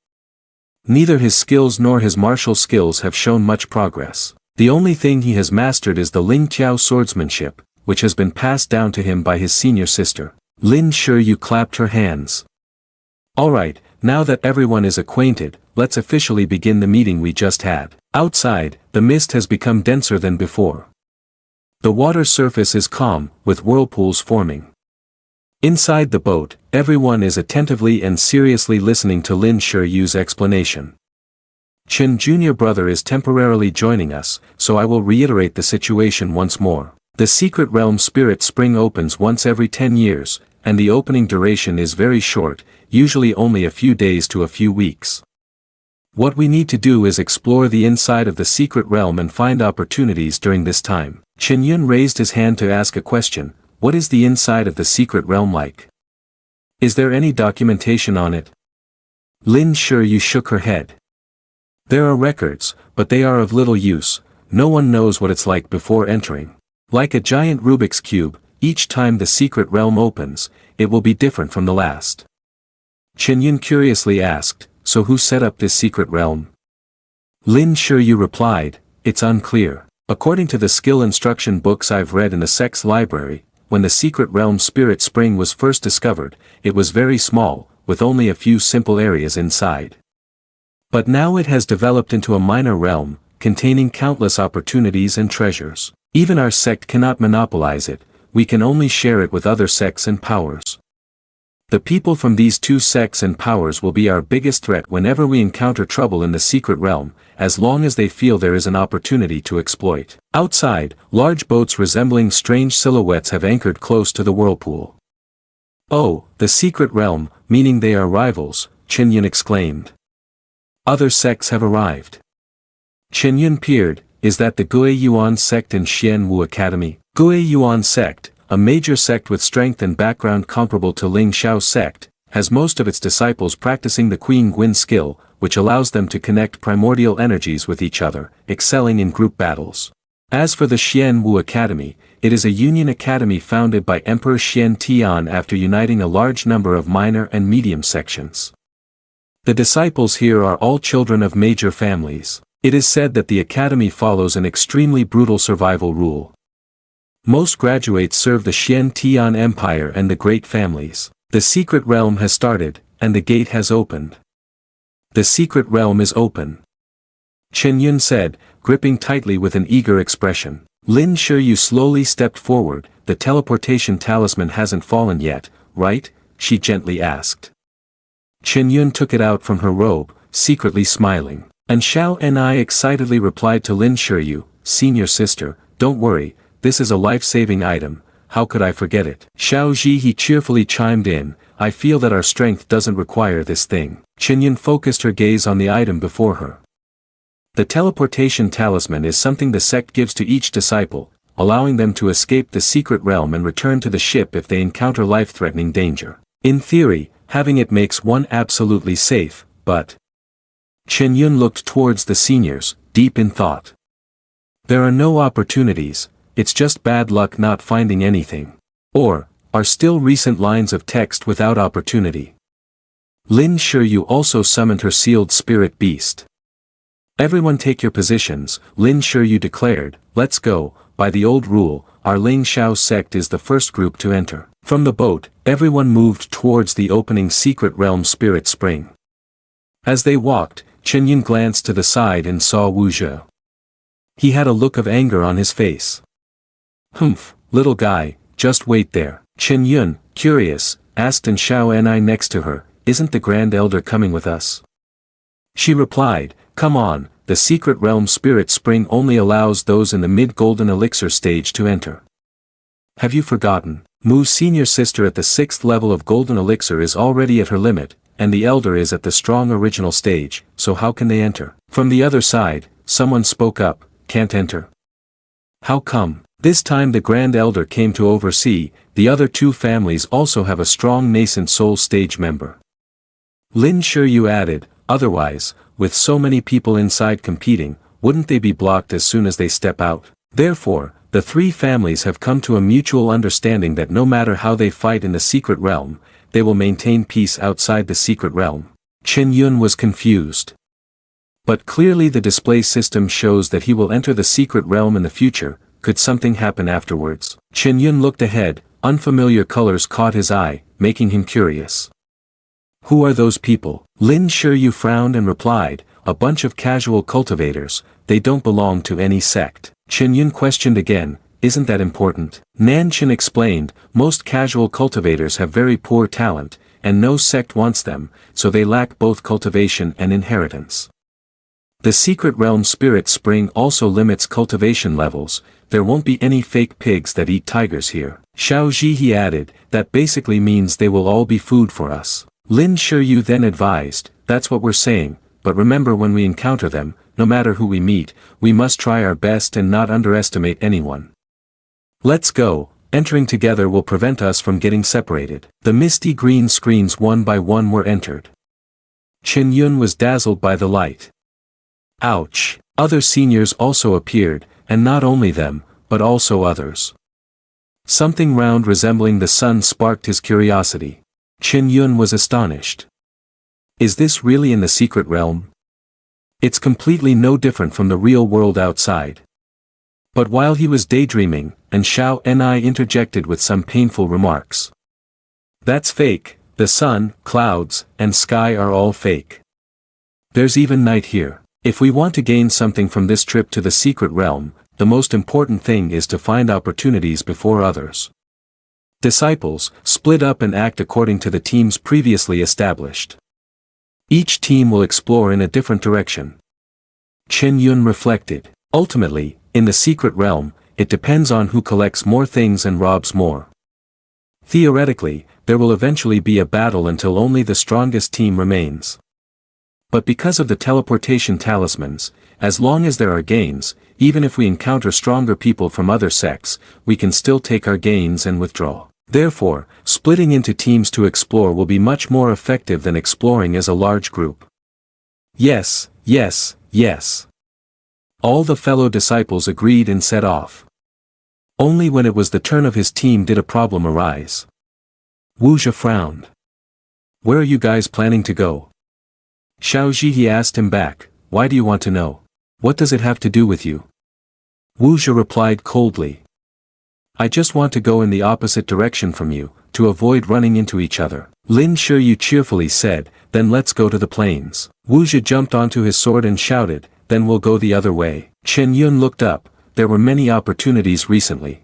Neither his skills nor his martial skills have shown much progress. The only thing he has mastered is the Ling Tiao swordsmanship, which has been passed down to him by his senior sister. Lin Shiryu clapped her hands. Alright, now that everyone is acquainted, let's officially begin the meeting we just had. Outside, the mist has become denser than before. The water's surface is calm, with whirlpools forming. Inside the boat, everyone is attentively and seriously listening to Lin Shiryu's explanation. Qin Jr. brother is temporarily joining us, so I will reiterate the situation once more. The secret realm spirit spring opens once every 10 years, and the opening duration is very short, usually only a few days to a few weeks. What we need to do is explore the inside of the secret realm and find opportunities during this time. Qin Yun raised his hand to ask a question. What is the inside of the secret realm like? Is there any documentation on it? Lin Shiryu shook her head. There are records, but they are of little use. No one knows what it's like before entering. Like a giant Rubik's Cube, each time the secret realm opens, it will be different from the last. Qin Yun curiously asked, so who set up this secret realm? Lin Shiryu replied, it's unclear. According to the skill instruction books I've read in the sect's library, when the secret realm spirit spring was first discovered, it was very small, with only a few simple areas inside. But now it has developed into a minor realm, containing countless opportunities and treasures. Even our sect cannot monopolize it, we can only share it with other sects and powers. The people from these two sects and powers will be our biggest threat whenever we encounter trouble in the secret realm, as long as they feel there is an opportunity to exploit. Outside, large boats resembling strange silhouettes have anchored close to the whirlpool. Oh, the secret realm, meaning they are rivals, Qin Yun exclaimed. Other sects have arrived. Qin Yun peered, is that the Gui Yuan sect in Xianwu Academy? Gui Yuan sect, a major sect with strength and background comparable to Ling Xiao sect, has most of its disciples practicing the Queen Gwyn skill, which allows them to connect primordial energies with each other, excelling in group battles. As for the Xianwu Academy, it is a union academy founded by Emperor Xian Tian after uniting a large number of minor and medium sections. The disciples here are all children of major families. It is said that the academy follows an extremely brutal survival rule. Most graduates serve the Xian Tian Empire and the great families. The secret realm has started, and the gate has opened. The secret realm is open. Qin Yun said, gripping tightly with an eager expression. Lin Shiryu slowly stepped forward. The teleportation talisman hasn't fallen yet, right? She gently asked. Qin Yun took it out from her robe, secretly smiling. And Xiao and I excitedly replied to Lin Shiryu, senior sister, don't worry, this is a life-saving item, how could I forget it? Xiao Zhihe cheerfully chimed in, I feel that our strength doesn't require this thing. Qin Yun focused her gaze on the item before her. The teleportation talisman is something the sect gives to each disciple, allowing them to escape the secret realm and return to the ship if they encounter life-threatening danger. In theory, having it makes one absolutely safe, but... Qin Yun looked towards the seniors, deep in thought. There are no opportunities, it's just bad luck not finding anything. Or, are still recent lines of text without opportunity. Lin Shiryu also summoned her sealed spirit beast. Everyone take your positions, Lin Shiryu declared, let's go, by the old rule, our Ling Xiao sect is the first group to enter. From the boat, everyone moved towards the opening secret realm spirit spring. As they walked, Qin Yun glanced to the side and saw Wu Zhe. He had a look of anger on his face. Humph, little guy, just wait there. Qin Yun, curious, asked and Xiao and I next to her, isn't the Grand Elder coming with us? She replied, come on, the secret realm spirit spring only allows those in the mid-golden elixir stage to enter. Have you forgotten? Mu's senior sister at the 6th level of golden elixir is already at her limit, and the elder is at the strong original stage, so how can they enter? From the other side, someone spoke up, can't enter. How come? This time the Grand Elder came to oversee, the other two families also have a strong nascent soul stage member. Lin Shiryu added, otherwise, with so many people inside competing, wouldn't they be blocked as soon as they step out? Therefore, the three families have come to a mutual understanding that no matter how they fight in the secret realm, they will maintain peace outside the secret realm. Chen Yun was confused. But clearly the display system shows that he will enter the secret realm in the future. Could something happen afterwards? Chen Yun looked ahead, unfamiliar colors caught his eye, making him curious. Who are those people? Lin Shiryu frowned and replied, a bunch of casual cultivators, they don't belong to any sect. Chen Yun questioned again, isn't that important? Nan Chen explained, most casual cultivators have very poor talent, and no sect wants them, so they lack both cultivation and inheritance. The secret realm spirit spring also limits cultivation levels, there won't be any fake pigs that eat tigers here. Xiao Zhihe added, that basically means they will all be food for us. Lin Shiryu then advised, that's what we're saying, but remember when we encounter them, no matter who we meet, we must try our best and not underestimate anyone. Let's go, entering together will prevent us from getting separated. The misty green screens one by one were entered. Chen Yun was dazzled by the light. Ouch! Other seniors also appeared, and not only them, but also others. Something round resembling the sun sparked his curiosity. Chen Yun was astonished. Is this really in the secret realm? It's completely no different from the real world outside. But while he was daydreaming, and Xiao Ni interjected with some painful remarks. That's fake, the sun, clouds, and sky are all fake. There's even night here. If we want to gain something from this trip to the secret realm, the most important thing is to find opportunities before others. Disciples, split up and act according to the teams previously established. Each team will explore in a different direction. Chen Yun reflected. Ultimately, in the secret realm, it depends on who collects more things and robs more. Theoretically, there will eventually be a battle until only the strongest team remains. But because of the teleportation talismans, as long as there are gains, even if we encounter stronger people from other sects, we can still take our gains and withdraw. Therefore, splitting into teams to explore will be much more effective than exploring as a large group. Yes, yes, yes. All the fellow disciples agreed and set off. Only when it was the turn of his team did a problem arise. Wu Zhe frowned. Where are you guys planning to go? Xiao Zhihe asked him back, why do you want to know? What does it have to do with you? Wu Zhe replied coldly. I just want to go in the opposite direction from you, to avoid running into each other. Lin Shiryu cheerfully said, then let's go to the plains. Wu Zhe jumped onto his sword and shouted, then we'll go the other way. Chen Yun looked up, there were many opportunities recently.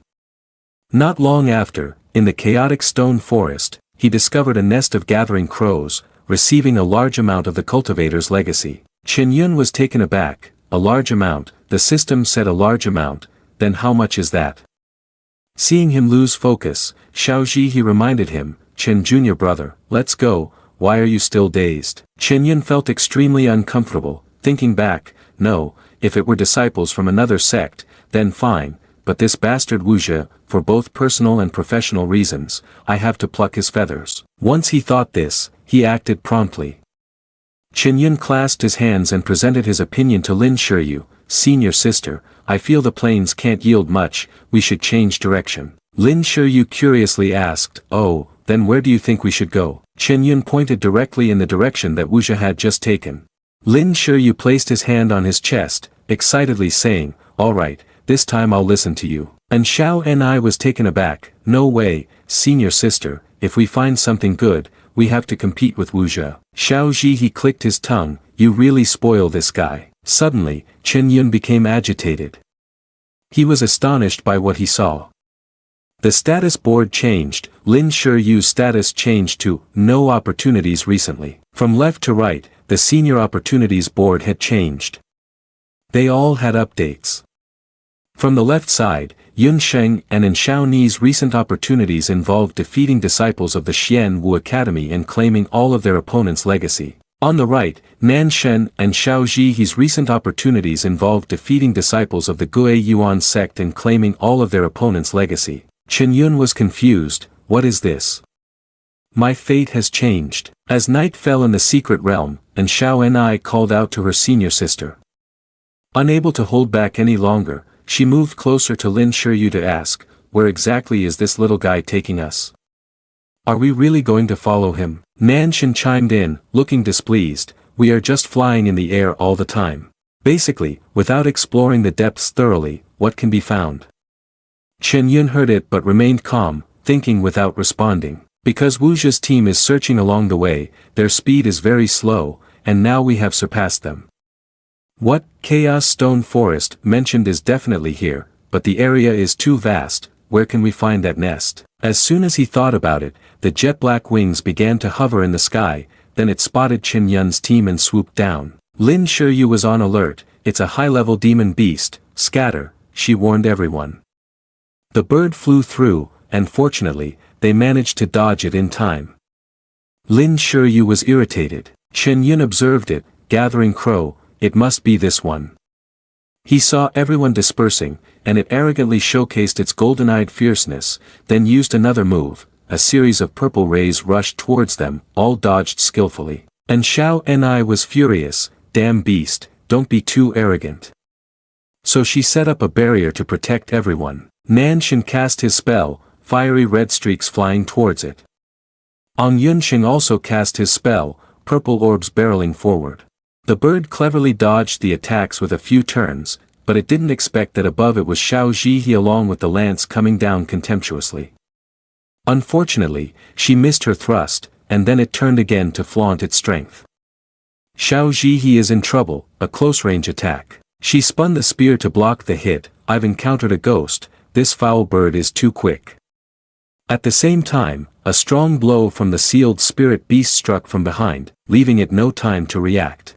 Not long after, in the chaotic stone forest, he discovered a nest of gathering crows, receiving a large amount of the cultivator's legacy. Chen Yun was taken aback, a large amount, the system said a large amount, then how much is that? Seeing him lose focus, Xiao Zhihe reminded him, Chen Jr. brother, let's go, why are you still dazed? Chen Yun felt extremely uncomfortable, thinking back, no, if it were disciples from another sect, then fine, but this bastard Wu Zhe, for both personal and professional reasons, I have to pluck his feathers. Once he thought this, he acted promptly. Chen Yun clasped his hands and presented his opinion to Lin Shiryu, senior sister, I feel the plains can't yield much, we should change direction. Lin Shiryu curiously asked, oh, then where do you think we should go? Chen Yun pointed directly in the direction that Wu Zhe had just taken. Lin Shiryu placed his hand on his chest, excitedly saying, all right, this time I'll listen to you. And Xiao Ni was taken aback, no way, senior sister, if we find something good, we have to compete with Wu Zhe. Xiao Zhihe clicked his tongue, you really spoil this guy. Suddenly, Chen Yun became agitated. He was astonished by what he saw. The status board changed, Lin Shiryu's status changed to, no opportunities recently. From left to right, the senior opportunities board had changed. They all had updates. From the left side, Yun Sheng and In Xiaoni's recent opportunities involved defeating disciples of the Xian Wu Academy and claiming all of their opponents' legacy. On the right, Nan Shen and Xiao Zhihe's recent opportunities involved defeating disciples of the Gue Yuan sect and claiming all of their opponents' legacy. Chen Yun was confused. What is this? My fate has changed. As night fell in the secret realm, and Xiao Ni called out to her senior sister. Unable to hold back any longer, she moved closer to Lin Shiyu to ask, where exactly is this little guy taking us? Are we really going to follow him? Nan Shen chimed in, looking displeased. We are just flying in the air all the time. Basically, without exploring the depths thoroughly, what can be found? Chen Yun heard it but remained calm, thinking without responding. Because Wu Zhe's team is searching along the way, their speed is very slow, and now we have surpassed them. What Chaos Stone Forest mentioned is definitely here, but the area is too vast. Where can we find that nest? As soon as he thought about it, the jet-black wings began to hover in the sky, then it spotted Chen Yun's team and swooped down. Lin Shiyu was on alert. It's a high-level demon beast. Scatter, she warned everyone. The bird flew through, and fortunately, they managed to dodge it in time. Lin Shiyu was irritated. Chen Yun observed it, gathering crow. It must be this one. He saw everyone dispersing, and it arrogantly showcased its golden-eyed fierceness, then used another move. A series of purple rays rushed towards them, all dodged skillfully. And Xiao Ni was furious. Damn beast, don't be too arrogant. So she set up a barrier to protect everyone. Nan Shen cast his spell, fiery red streaks flying towards it. Ong Yunxing also cast his spell, purple orbs barreling forward. The bird cleverly dodged the attacks with a few turns, but it didn't expect that above it was Xiao Zhihe along with the lance coming down contemptuously. Unfortunately, she missed her thrust, and then it turned again to flaunt its strength. Xiao Zhihe is in trouble, a close-range attack. She spun the spear to block the hit. I've encountered a ghost, this foul bird is too quick. At the same time, a strong blow from the sealed spirit beast struck from behind, leaving it no time to react.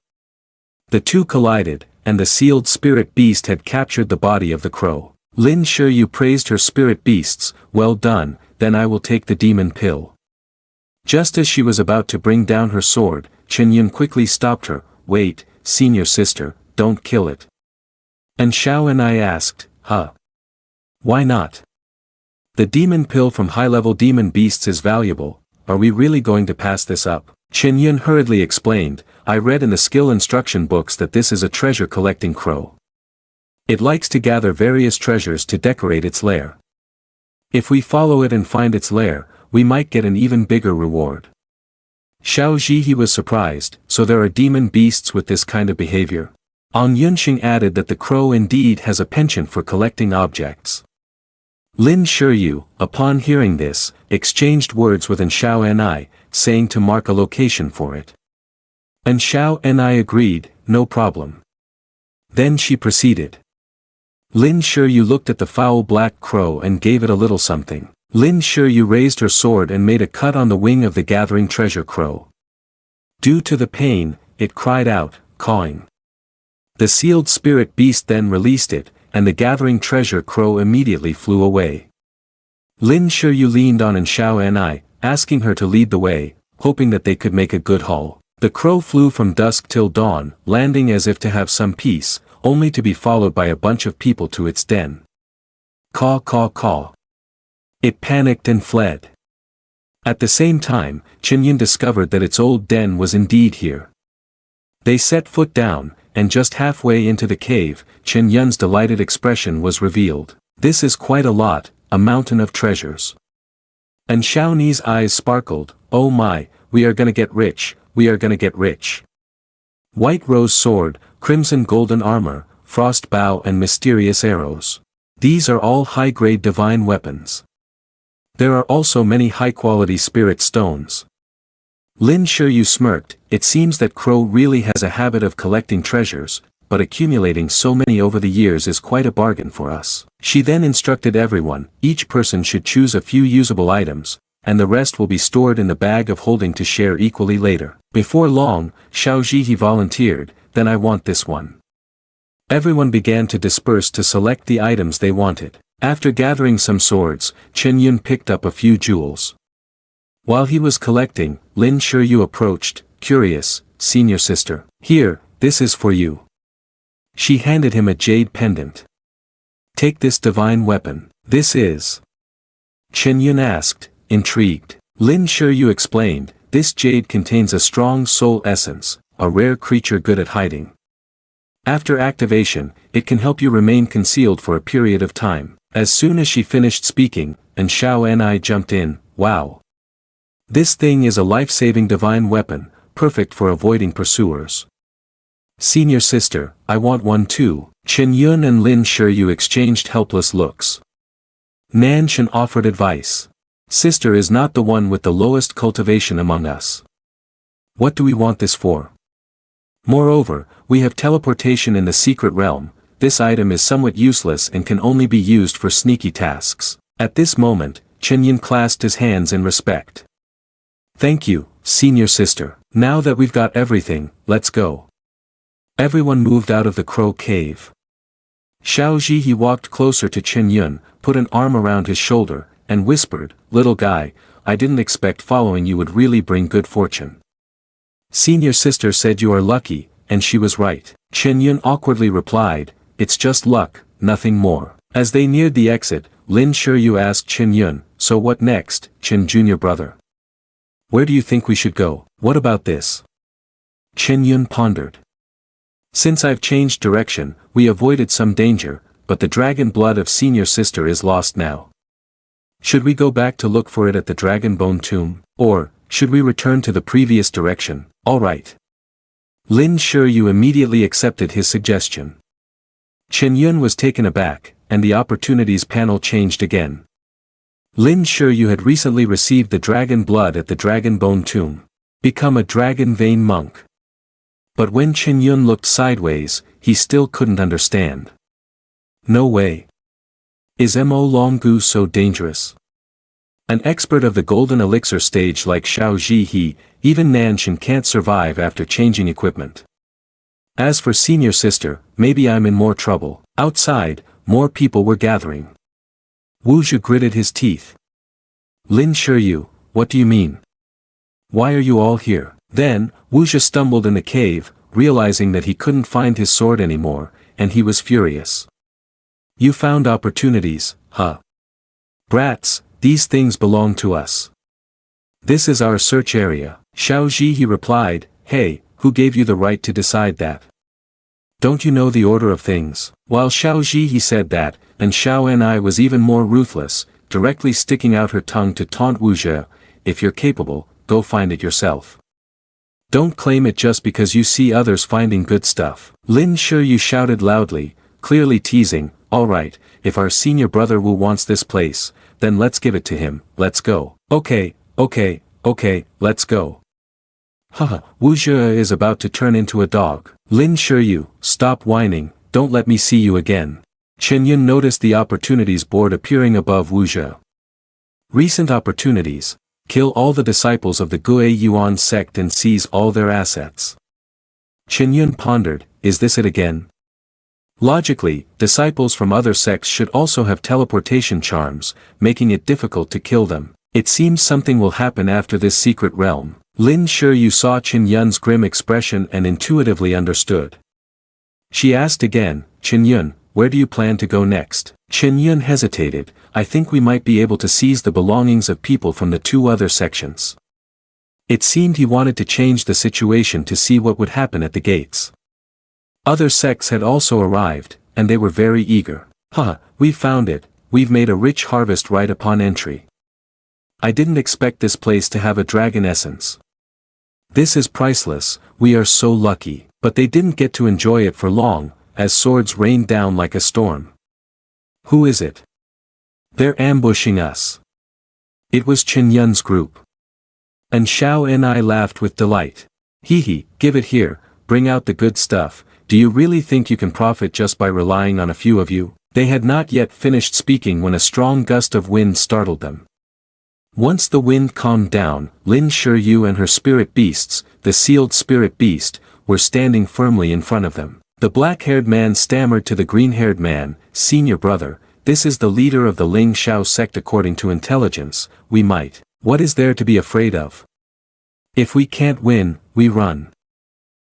The two collided, and the sealed spirit beast had captured the body of the crow. Lin Shiyu praised her spirit beasts. Well done, then I will take the demon pill. Just as she was about to bring down her sword, Chen Yun quickly stopped her. Wait, senior sister, don't kill it. And Xiao Ni asked, huh? Why not? The demon pill from high-level demon beasts is valuable. Are we really going to pass this up? Chen Yun hurriedly explained, I read in the skill instruction books that this is a treasure-collecting crow. It likes to gather various treasures to decorate its lair. If we follow it and find its lair, we might get an even bigger reward. Xiao Zhihe was surprised. So there are demon beasts with this kind of behavior? Ong Yunxing added that the crow indeed has a penchant for collecting objects. Lin Shiyu, upon hearing this, exchanged words with Xiao Ni, saying to mark a location for it. And Xiao Ni agreed, no problem. Then she proceeded. Lin Shiyu looked at the foul black crow and gave it a little something. Lin Shiyu raised her sword and made a cut on the wing of the gathering treasure crow. Due to the pain, it cried out, cawing. The sealed spirit beast then released it, and the gathering treasure crow immediately flew away. Lin Shiyu leaned on Xiao Ni, asking her to lead the way, hoping that they could make a good haul. The crow flew from dusk till dawn, landing as if to have some peace, only to be followed by a bunch of people to its den. Caw caw caw. It panicked and fled. At the same time, Chen Yun discovered that its old den was indeed here. They set foot down, and just halfway into the cave, Chen Yun's delighted expression was revealed. This is quite a lot, a mountain of treasures. And Xiao Ni's eyes sparkled. Oh my, we are gonna get rich, we are gonna get rich. White rose sword, crimson golden armor, frost bow and mysterious arrows. These are all high-grade divine weapons. There are also many high-quality spirit stones. Lin Shiyu smirked. It seems that Crow really has a habit of collecting treasures, but accumulating so many over the years is quite a bargain for us. She then instructed everyone, each person should choose a few usable items, and the rest will be stored in the bag of holding to share equally later. Before long, Xiao Zhihe volunteered, then I want this one. Everyone began to disperse to select the items they wanted. After gathering some swords, Chen Yun picked up a few jewels. While he was collecting, Lin Shiyu approached, curious, senior sister. Here, this is for you. She handed him a jade pendant. Take this divine weapon. This is. Qin Yun asked, intrigued. Lin Shiryu explained, this jade contains a strong soul essence, a rare creature good at hiding. After activation, it can help you remain concealed for a period of time. As soon as she finished speaking, and Xiao and I jumped in, wow. This thing is a life-saving divine weapon, perfect for avoiding pursuers. Senior sister, I want one too. Qin Yun and Lin Shiryu exchanged helpless looks. Nan Shan offered advice. Sister is not the one with the lowest cultivation among us. What do we want this for? Moreover, we have teleportation in the secret realm. This item is somewhat useless and can only be used for sneaky tasks. At this moment, Qin Yun clasped his hands in respect. Thank you, senior sister. Now that we've got everything, let's go. Everyone moved out of the crow cave. Xiao Zhihe walked closer to Qin Yun, put an arm around his shoulder, and whispered, little guy, I didn't expect following you would really bring good fortune. Senior sister said you are lucky, and she was right. Qin Yun awkwardly replied, it's just luck, nothing more. As they neared the exit, Lin Shiryu asked Qin Yun, so what next, Qin Jr. brother? Where do you think we should go? What about this? Qin Yun pondered. Since I've changed direction, we avoided some danger, but the dragon blood of senior sister is lost now. Should we go back to look for it at the dragon bone tomb, or, should we return to the previous direction? Alright. Lin Shiryu immediately accepted his suggestion. Qin Yun was taken aback, and the opportunities panel changed again. Lin Shiryu had recently received the dragon blood at the dragon bone tomb. Become a dragon vein monk. But when Qin Yun looked sideways, he still couldn't understand. No way. Is Mo Longgu so dangerous? An expert of the golden elixir stage like Xiao Zhihe, even Nan Shan can't survive after changing equipment. As for senior sister, maybe I'm in more trouble. Outside, more people were gathering. Wu Zhi gritted his teeth. Lin Shiryu, what do you mean? Why are you all here? Then, Wu Zhi stumbled in the cave, realizing that he couldn't find his sword anymore, and he was furious. You found opportunities, huh? Brats, these things belong to us. This is our search area. Xiao Zhihe replied, hey, who gave you the right to decide that? Don't you know the order of things? While Xiao Zhihe said that, and Xiao Ni was even more ruthless, directly sticking out her tongue to taunt Wu Zhi, if you're capable, go find it yourself. Don't claim it just because you see others finding good stuff. Lin Shiryu shouted loudly, clearly teasing, alright, if our senior brother Wu wants this place, then let's give it to him, let's go. Okay, let's go. Haha, Wu Zhi is about to turn into a dog. Lin Shiryu, stop whining, don't let me see you again. Qin Yun noticed the opportunities board appearing above Wu Zhi. Recent opportunities. Kill all the disciples of the Gue Yuan sect and seize all their assets. Qin Yun pondered, is this it again? Logically, disciples from other sects should also have teleportation charms, making it difficult to kill them. It seems something will happen after this secret realm. Lin Shiryu saw Qin Yun's grim expression and intuitively understood. She asked again, Qin Yun, where do you plan to go next? Qin Yun hesitated, I think we might be able to seize the belongings of people from the two other sections. It seemed he wanted to change the situation to see what would happen at the gates. Other sects had also arrived, and they were very eager. Haha, we've found it, we've made a rich harvest right upon entry. I didn't expect this place to have a dragon essence. This is priceless, we are so lucky, but they didn't get to enjoy it for long, as swords rained down like a storm. Who is it? They're ambushing us. It was Qin Yun's group. And Xiao and I laughed with delight. Hee, give it here, bring out the good stuff, do you really think you can profit just by relying on a few of you? They had not yet finished speaking when a strong gust of wind startled them. Once the wind calmed down, Lin Shiryu and her spirit beasts, the sealed spirit beast, were standing firmly in front of them. The black-haired man stammered to the green-haired man, senior brother, this is the leader of the Ling Xiao sect according to intelligence, we might. What is there to be afraid of? If we can't win, we run.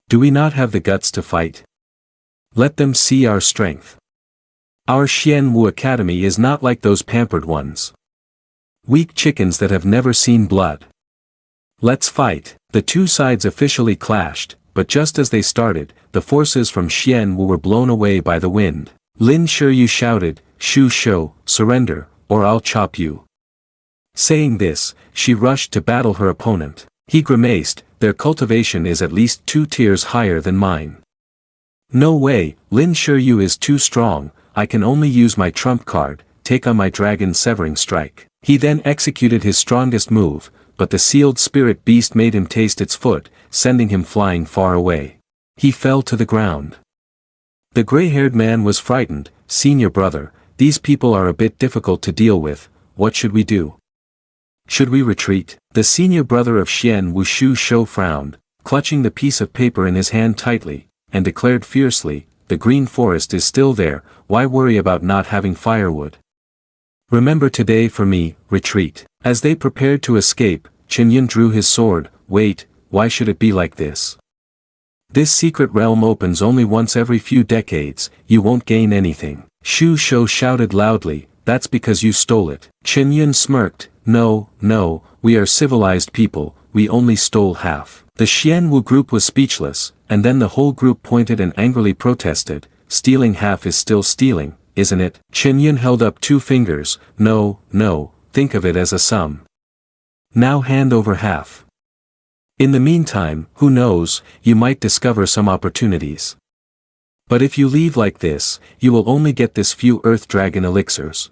Do we not have the guts to fight? Let them see our strength. Our Xianwu Academy is not like those pampered ones. Weak chickens that have never seen blood. Let's fight. The two sides officially clashed, but just as they started, the forces from Xianwu were blown away by the wind. Lin Shiyu shouted, "Shu Shou, surrender, or I'll chop you." Saying this, she rushed to battle her opponent. He grimaced, "Their cultivation is at least 2 tiers higher than mine." "No way, Lin Shiyu is too strong, I can only use my trump card, take on my dragon severing strike." He then executed his strongest move, but the sealed spirit beast made him taste its foot, sending him flying far away. He fell to the ground. The gray-haired man was frightened. "Senior brother, these people are a bit difficult to deal with, what should we do? Should we retreat?" The senior brother of Xian Wushu Shou frowned, clutching the piece of paper in his hand tightly, and declared fiercely, "The green forest is still there, why worry about not having firewood? Remember today for me, retreat." As they prepared to escape, Qingyun drew his sword. "Wait, why should it be like this? This secret realm opens only once every few decades, you won't gain anything." Shu Shou shouted loudly, "That's because you stole it." Qingyun smirked, No, we are civilized people, we only stole half." The Xianwu group was speechless, and then the whole group pointed and angrily protested, "Stealing half is still stealing, isn't it?" Qingyun held up 2 fingers, No, think of it as a sum. Now hand over half. In the meantime, who knows, you might discover some opportunities. But if you leave like this, you will only get this few earth dragon elixirs.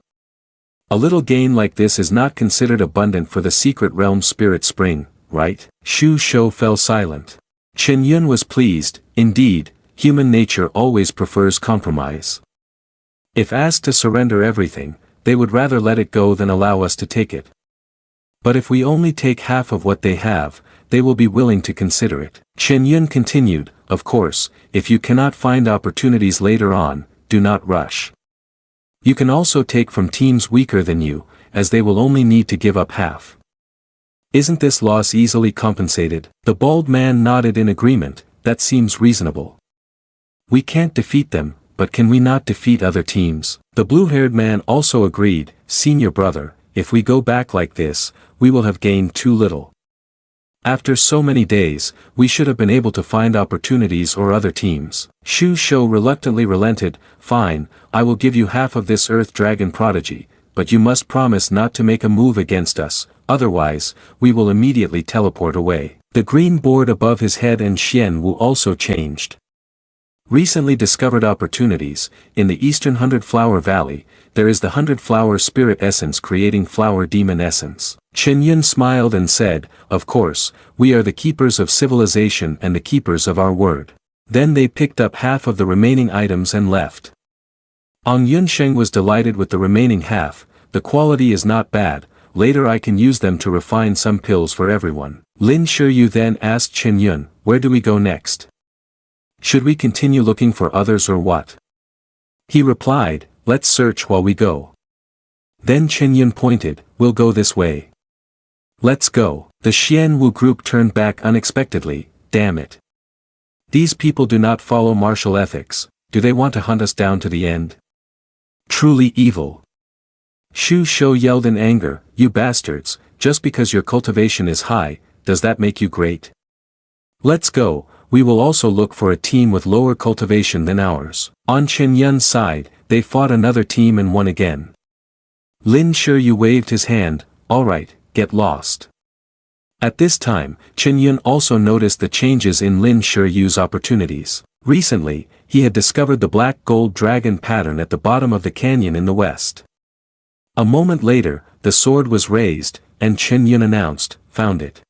A little gain like this is not considered abundant for the secret realm spirit spring, right? Shu Shou fell silent. Qingyun was pleased. Indeed, human nature always prefers compromise. If asked to surrender everything, they would rather let it go than allow us to take it. But if we only take half of what they have, they will be willing to consider it. Qingyun continued, "Of course, if you cannot find opportunities later on, do not rush. You can also take from teams weaker than you, as they will only need to give up half. Isn't this loss easily compensated?" The bald man nodded in agreement. "That seems reasonable. We can't defeat them, but can we not defeat other teams?" The blue-haired man also agreed. "Senior brother, if we go back like this, we will have gained too little. After so many days, we should have been able to find opportunities or other teams." Shu Shou reluctantly relented. "Fine, I will give you half of this earth dragon prodigy, but you must promise not to make a move against us, otherwise, we will immediately teleport away." The green board above his head and Xianwu also changed. Recently discovered opportunities. In the eastern 100-flower valley, there is the 100-flower spirit essence creating flower demon essence. Qingyun smiled and said, "Of course, we are the keepers of civilization and the keepers of our word." Then they picked up half of the remaining items and left. Ong Yunsheng was delighted with the remaining half. "The quality is not bad, later I can use them to refine some pills for everyone." Lin Shiyu then asked Qingyun, "Where do we go next? Should we continue looking for others or what?" He replied, "Let's search while we go." Then Qingyun pointed, "We'll go this way." "Let's go." The Xianwu group turned back unexpectedly. Damn it. These people do not follow martial ethics. Do they want to hunt us down to the end? Truly evil. Shu Shou yelled in anger, "You bastards, just because your cultivation is high, does that make you great? Let's go. We will also look for a team with lower cultivation than ours." On Qingyun's side, they fought another team and won again. Lin Shiyu waved his hand, "All right, get lost." At this time, Qingyun also noticed the changes in Lin Shiyu's opportunities. Recently, he had discovered the black gold dragon pattern at the bottom of the canyon in the west. A moment later, the sword was raised, and Qingyun announced, "Found it."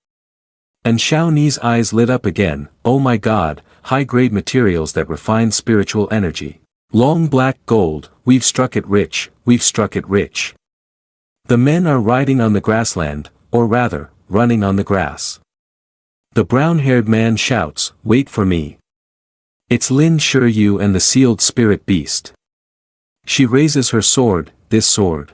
And Xiaoni's eyes lit up again. "Oh my god, high-grade materials that refine spiritual energy. Long black gold, we've struck it rich, we've struck it rich." The men are riding on the grassland, or rather, running on the grass. The brown-haired man shouts, "Wait for me. It's Lin Shiyu and the sealed spirit beast." She raises her sword, this sword.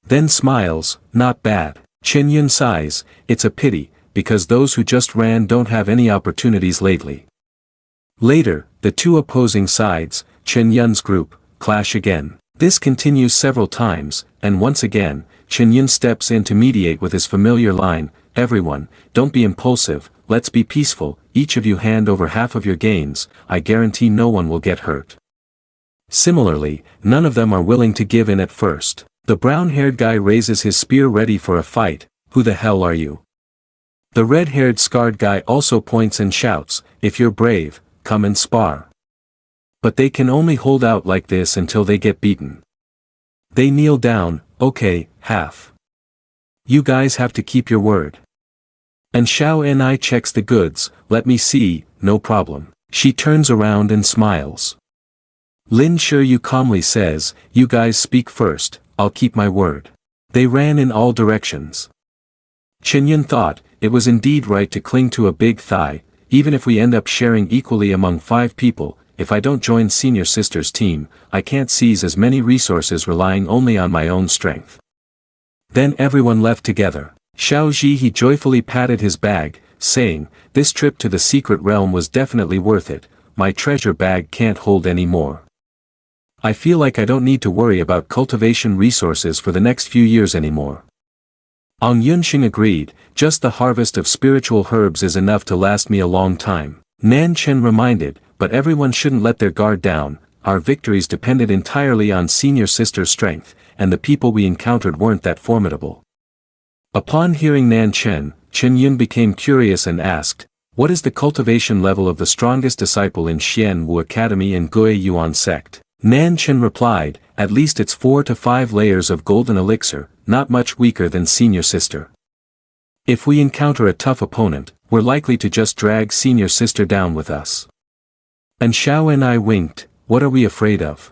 Then smiles, "Not bad." Qingyun sighs, "It's a pity, because those who just ran don't have any opportunities lately." Later, the two opposing sides, Qin Yun's group, clash again. This continues several times, and once again, Qin Yun steps in to mediate with his familiar line, "Everyone, don't be impulsive, let's be peaceful, each of you hand over half of your gains, I guarantee no one will get hurt." Similarly, none of them are willing to give in at first. The brown-haired guy raises his spear ready for a fight. "Who the hell are you?" The red-haired scarred guy also points and shouts, "If you're brave, come and spar." But they can only hold out like this until they get beaten. They kneel down, "Okay, half. You guys have to keep your word." And Xiao Ni checks the goods, "Let me see, no problem." She turns around and smiles. Lin Shuyu calmly says, "You guys speak first, I'll keep my word." They ran in all directions. Qin Yun thought, it was indeed right to cling to a big thigh, even if we end up sharing equally among 5 people. If I don't join senior sister's team, I can't seize as many resources relying only on my own strength. Then everyone left together. Xiao Zhihe joyfully patted his bag, saying, "This trip to the secret realm was definitely worth it, my treasure bag can't hold any more. I feel like I don't need to worry about cultivation resources for the next few years anymore." Ong Yunxing agreed, "Just the harvest of spiritual herbs is enough to last me a long time." Nan Chen reminded, "But everyone shouldn't let their guard down, our victories depended entirely on senior sister's strength, and the people we encountered weren't that formidable." Upon hearing Nan Chen, Qin Yun became curious and asked, "What is the cultivation level of the strongest disciple in Xian Wu Academy and Gui Yuan sect?" Nan Chen replied, "At least it's 4 to 5 layers of golden elixir, not much weaker than senior sister. If we encounter a tough opponent, we're likely to just drag senior sister down with us." And Xiao and I winked, "What are we afraid of?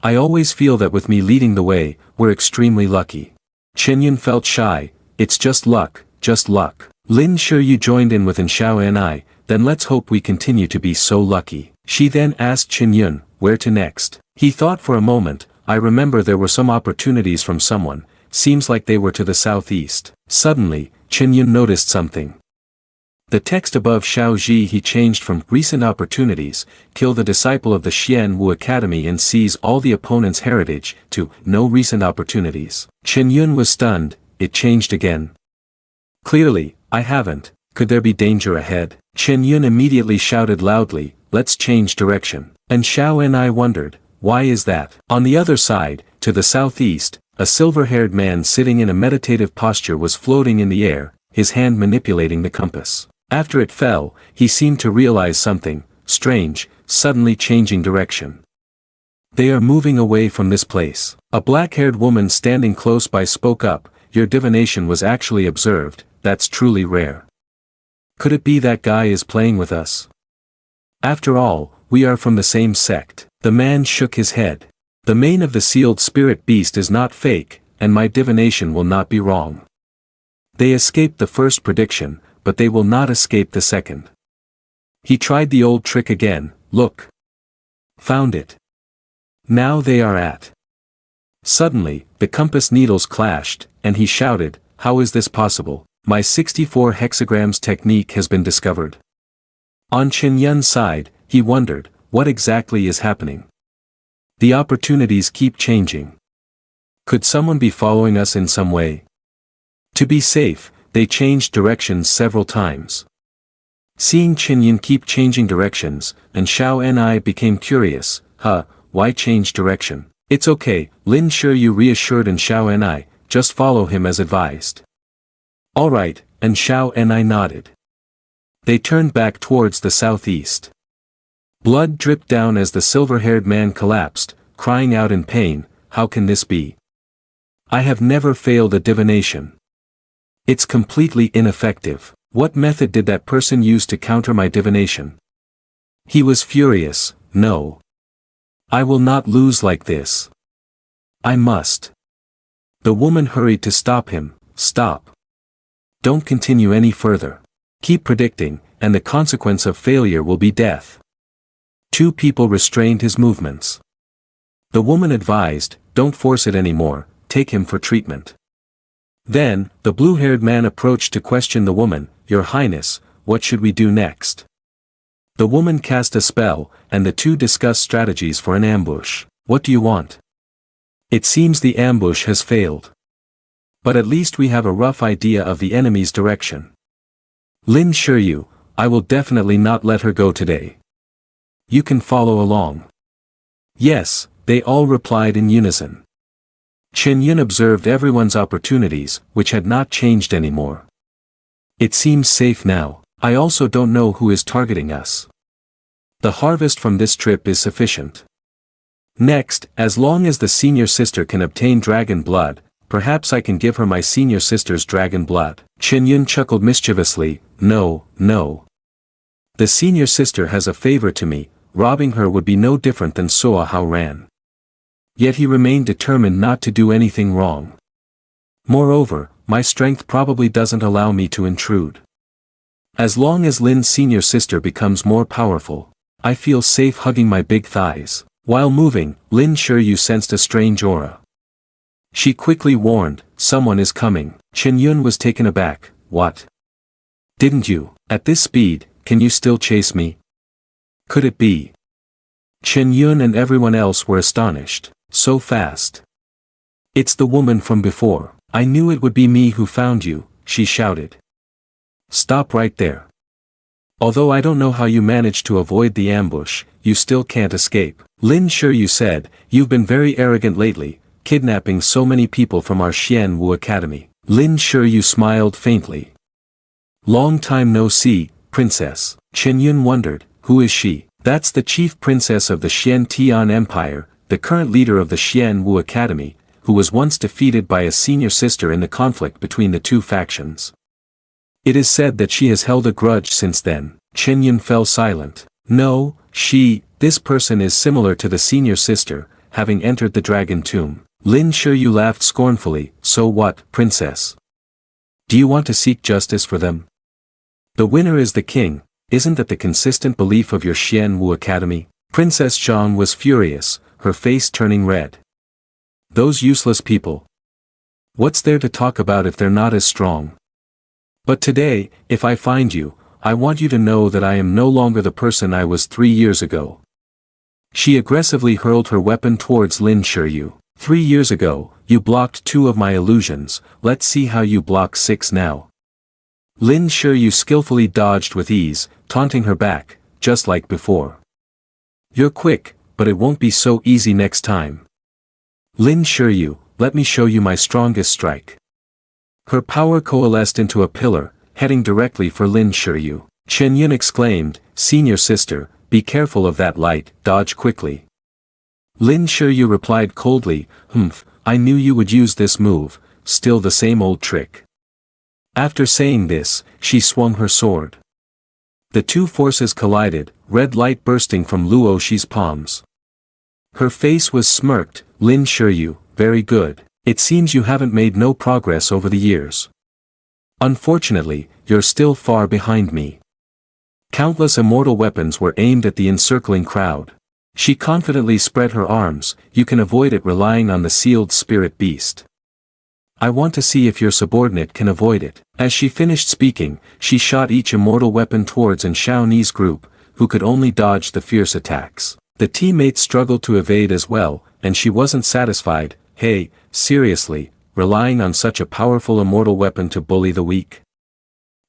I always feel that with me leading the way, we're extremely lucky." Qin Yun felt shy, "It's just luck, just luck." Lin Shuyu joined in with Xiao and I, "Then let's hope we continue to be so lucky." She then asked Qin Yun, "Where to next?" He thought for a moment, "I remember there were some opportunities from someone, seems like they were to the southeast." Suddenly, Qin Yun noticed something. The text above Xiao Zhihe changed from "Recent opportunities, kill the disciple of the Xian Wu Academy and seize all the opponent's heritage," to "No recent opportunities." Qin Yun was stunned, it changed again. "Clearly, I haven't. Could there be danger ahead?" Qin Yun immediately shouted loudly, "Let's change direction." And Xiao and I wondered, why is that? On the other side, to the southeast, a silver-haired man sitting in a meditative posture was floating in the air, his hand manipulating the compass. After it fell, he seemed to realize something strange, suddenly changing direction. "They are moving away from this place." A black-haired woman standing close by spoke up, "Your divination was actually observed, that's truly rare. Could it be that guy is playing with us? After all, we are from the same sect." The man shook his head. "The mane of the sealed spirit beast is not fake, and my divination will not be wrong. They escaped the first prediction, but they will not escape the second." He tried the old trick again, "Look. Found it. Now they are at." Suddenly, the compass needles clashed, and he shouted, "How is this possible? My 64 hexagrams technique has been discovered." On Qin Yun's side, he wondered, what exactly is happening? The opportunities keep changing. Could someone be following us in some way? To be safe, they changed directions several times. Seeing Qin Yun keep changing directions, and Xiao and I became curious, why change direction? "It's okay," Lin Shuyu reassured and Xiao and I, "just follow him as advised." "All right," and Xiao and I nodded. They turned back towards the southeast. Blood dripped down as the silver-haired man collapsed, crying out in pain, "How can this be? I have never failed a divination. It's completely ineffective. What method did that person use to counter my divination?" He was furious, "No. I will not lose like this. I must." The woman hurried to stop him, "Stop. Don't continue any further. Keep predicting, and the consequence of failure will be death." 2 people restrained his movements. The woman advised, "Don't force it anymore, take him for treatment." Then, the blue-haired man approached to question the woman, "Your Highness, what should we do next?" The woman cast a spell, and the two discussed strategies for an ambush. What do you want? It seems the ambush has failed. But at least we have a rough idea of the enemy's direction. Lin Shiryu, I will definitely not let her go today. You can follow along. Yes, they all replied in unison. Qin Yun observed everyone's opportunities, which had not changed anymore. It seems safe now. I also don't know who is targeting us. The harvest from this trip is sufficient. Next, as long as the senior sister can obtain dragon blood, perhaps I can give her my senior sister's dragon blood. Qin Yun chuckled mischievously, no. The senior sister has a favor to me, robbing her would be no different than Suahan ran. Yet he remained determined not to do anything wrong. Moreover, my strength probably doesn't allow me to intrude. As long as Lin's senior sister becomes more powerful, I feel safe hugging my big thighs. While moving, Lin Shiryu sensed a strange aura. She quickly warned, someone is coming. Qin Yun was taken aback, what? Didn't you, at this speed, can you still chase me? Could it be? Qin Yun and everyone else were astonished, so fast. It's the woman from before. I knew it would be me who found you, she shouted. Stop right there. Although I don't know how you managed to avoid the ambush, you still can't escape. Lin Shiryu said, you've been very arrogant lately, kidnapping so many people from our Xianwu Academy. Lin Shiryu smiled faintly. Long time no see, princess. Qin Yun wondered, who is she? That's the chief princess of the Xian Tian Empire, the current leader of the Xianwu Academy, who was once defeated by a senior sister in the conflict between the two factions. It is said that she has held a grudge since then. Qin Yun fell silent. No, this person is similar to the senior sister, having entered the dragon tomb. Lin Shiryu laughed scornfully, so what, princess? Do you want to seek justice for them? The winner is the king, isn't that the consistent belief of your Xianwu Academy? Princess Zhang was furious, her face turning red. Those useless people. What's there to talk about if they're not as strong? But today, if I find you, I want you to know that I am no longer the person I was 3 years ago. She aggressively hurled her weapon towards Lin Shiryu. 3 years ago, you blocked 2 of my illusions, let's see how you block 6 now. Lin Shiryu skillfully dodged with ease, taunting her back, just like before. You're quick, but it won't be so easy next time. Lin Shiryu, let me show you my strongest strike. Her power coalesced into a pillar, heading directly for Lin Shiryu. Qin Yun exclaimed, senior sister, be careful of that light, dodge quickly. Lin Shiryu replied coldly, I knew you would use this move, still the same old trick. After saying this, she swung her sword. The two forces collided, red light bursting from Luo Shi's palms. Her face was smirked, Lin Shiryu, very good. It seems you haven't made no progress over the years. Unfortunately, you're still far behind me. Countless immortal weapons were aimed at the encircling crowd. She confidently spread her arms, you can avoid it relying on the sealed spirit beast. I want to see if your subordinate can avoid it. As she finished speaking, she shot each immortal weapon towards An Shaoni's group, who could only dodge the fierce attacks. The teammates struggled to evade as well, and she wasn't satisfied. Hey, seriously, relying on such a powerful immortal weapon to bully the weak?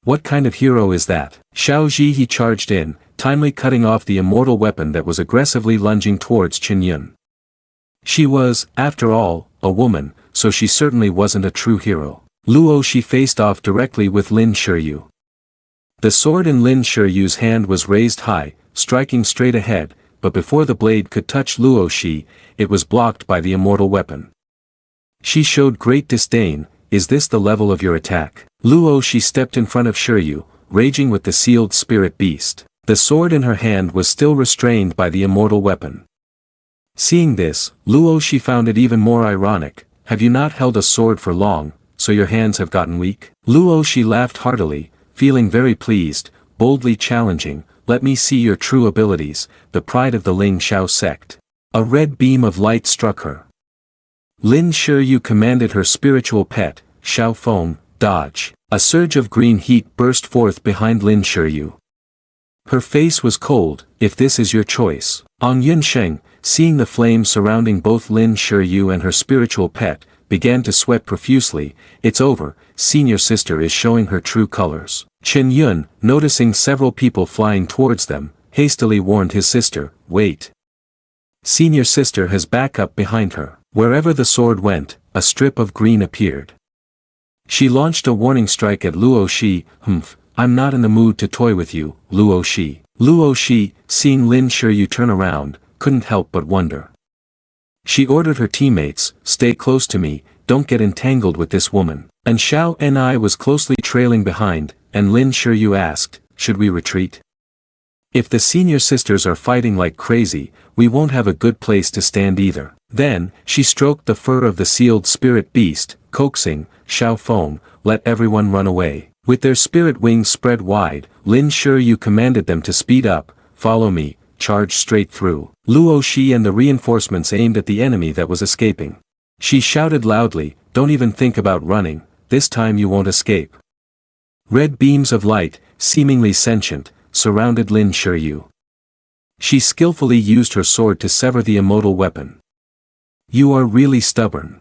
What kind of hero is that? Xiao Zhihe charged in, timely cutting off the immortal weapon that was aggressively lunging towards Qin Yun. She was, after all, a woman, so she certainly wasn't a true hero. Luo Shi faced off directly with Lin Shiryu. The sword in Lin Shiryu's hand was raised high, striking straight ahead, but before the blade could touch Luo Shi, it was blocked by the immortal weapon. She showed great disdain, is this the level of your attack? Luo Shi stepped in front of Shiryu, raging with the sealed spirit beast. The sword in her hand was still restrained by the immortal weapon. Seeing this, Luo Shi found it even more ironic, have you not held a sword for long, so your hands have gotten weak? Luo Shi laughed heartily, feeling very pleased, boldly challenging, let me see your true abilities, the pride of the Ling Xiao sect. A red beam of light struck her. Lin Shiryu commanded her spiritual pet, Xiao Feng, dodge. A surge of green heat burst forth behind Lin Shiryu. Her face was cold. If this is your choice. Ong Yunsheng, seeing the flame surrounding both Lin Shiyu and her spiritual pet, began to sweat profusely. It's over, senior sister is showing her true colors. Chen Yun, noticing several people flying towards them, hastily warned his sister, wait. Senior sister has backup behind her. Wherever the sword went, a strip of green appeared. She launched a warning strike at Luo Shi. I'm not in the mood to toy with you, Luo Shi. Luo Shi, seeing Lin Shiyu turn around, couldn't help but wonder. She ordered her teammates, stay close to me, don't get entangled with this woman. And Xiao Ni was closely trailing behind, and Lin Shiyu asked, should we retreat? If the senior sisters are fighting like crazy, we won't have a good place to stand either. Then, she stroked the fur of the sealed spirit beast, coaxing, Xiao Feng, let everyone run away. With their spirit wings spread wide, Lin Shiyu commanded them to speed up, follow me, charge straight through. Luo Shi and the reinforcements aimed at the enemy that was escaping. She shouted loudly, don't even think about running, this time you won't escape. Red beams of light, seemingly sentient, surrounded Lin Shiyu. She skillfully used her sword to sever the immortal weapon. You are really stubborn.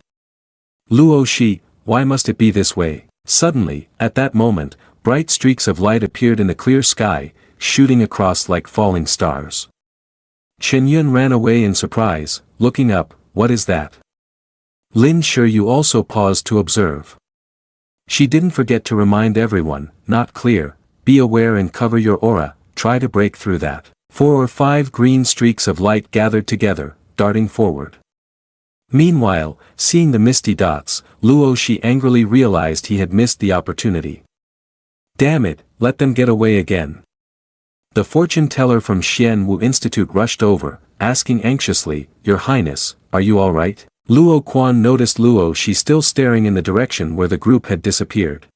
Luo Shi, why must it be this way? Suddenly, at that moment, bright streaks of light appeared in the clear sky, shooting across like falling stars. Chen Yun ran away in surprise, looking up, what is that? Lin Shiyu also paused to observe. She didn't forget to remind everyone, not clear, be aware and cover your aura, try to break through that. 4 or 5 green streaks of light gathered together, darting forward. Meanwhile, seeing the misty dots, Luo Shi angrily realized he had missed the opportunity. Damn it, let them get away again. The fortune teller from Xianwu Institute rushed over, asking anxiously, Your Highness, are you alright? Luo Quan noticed Luo Shi still staring in the direction where the group had disappeared.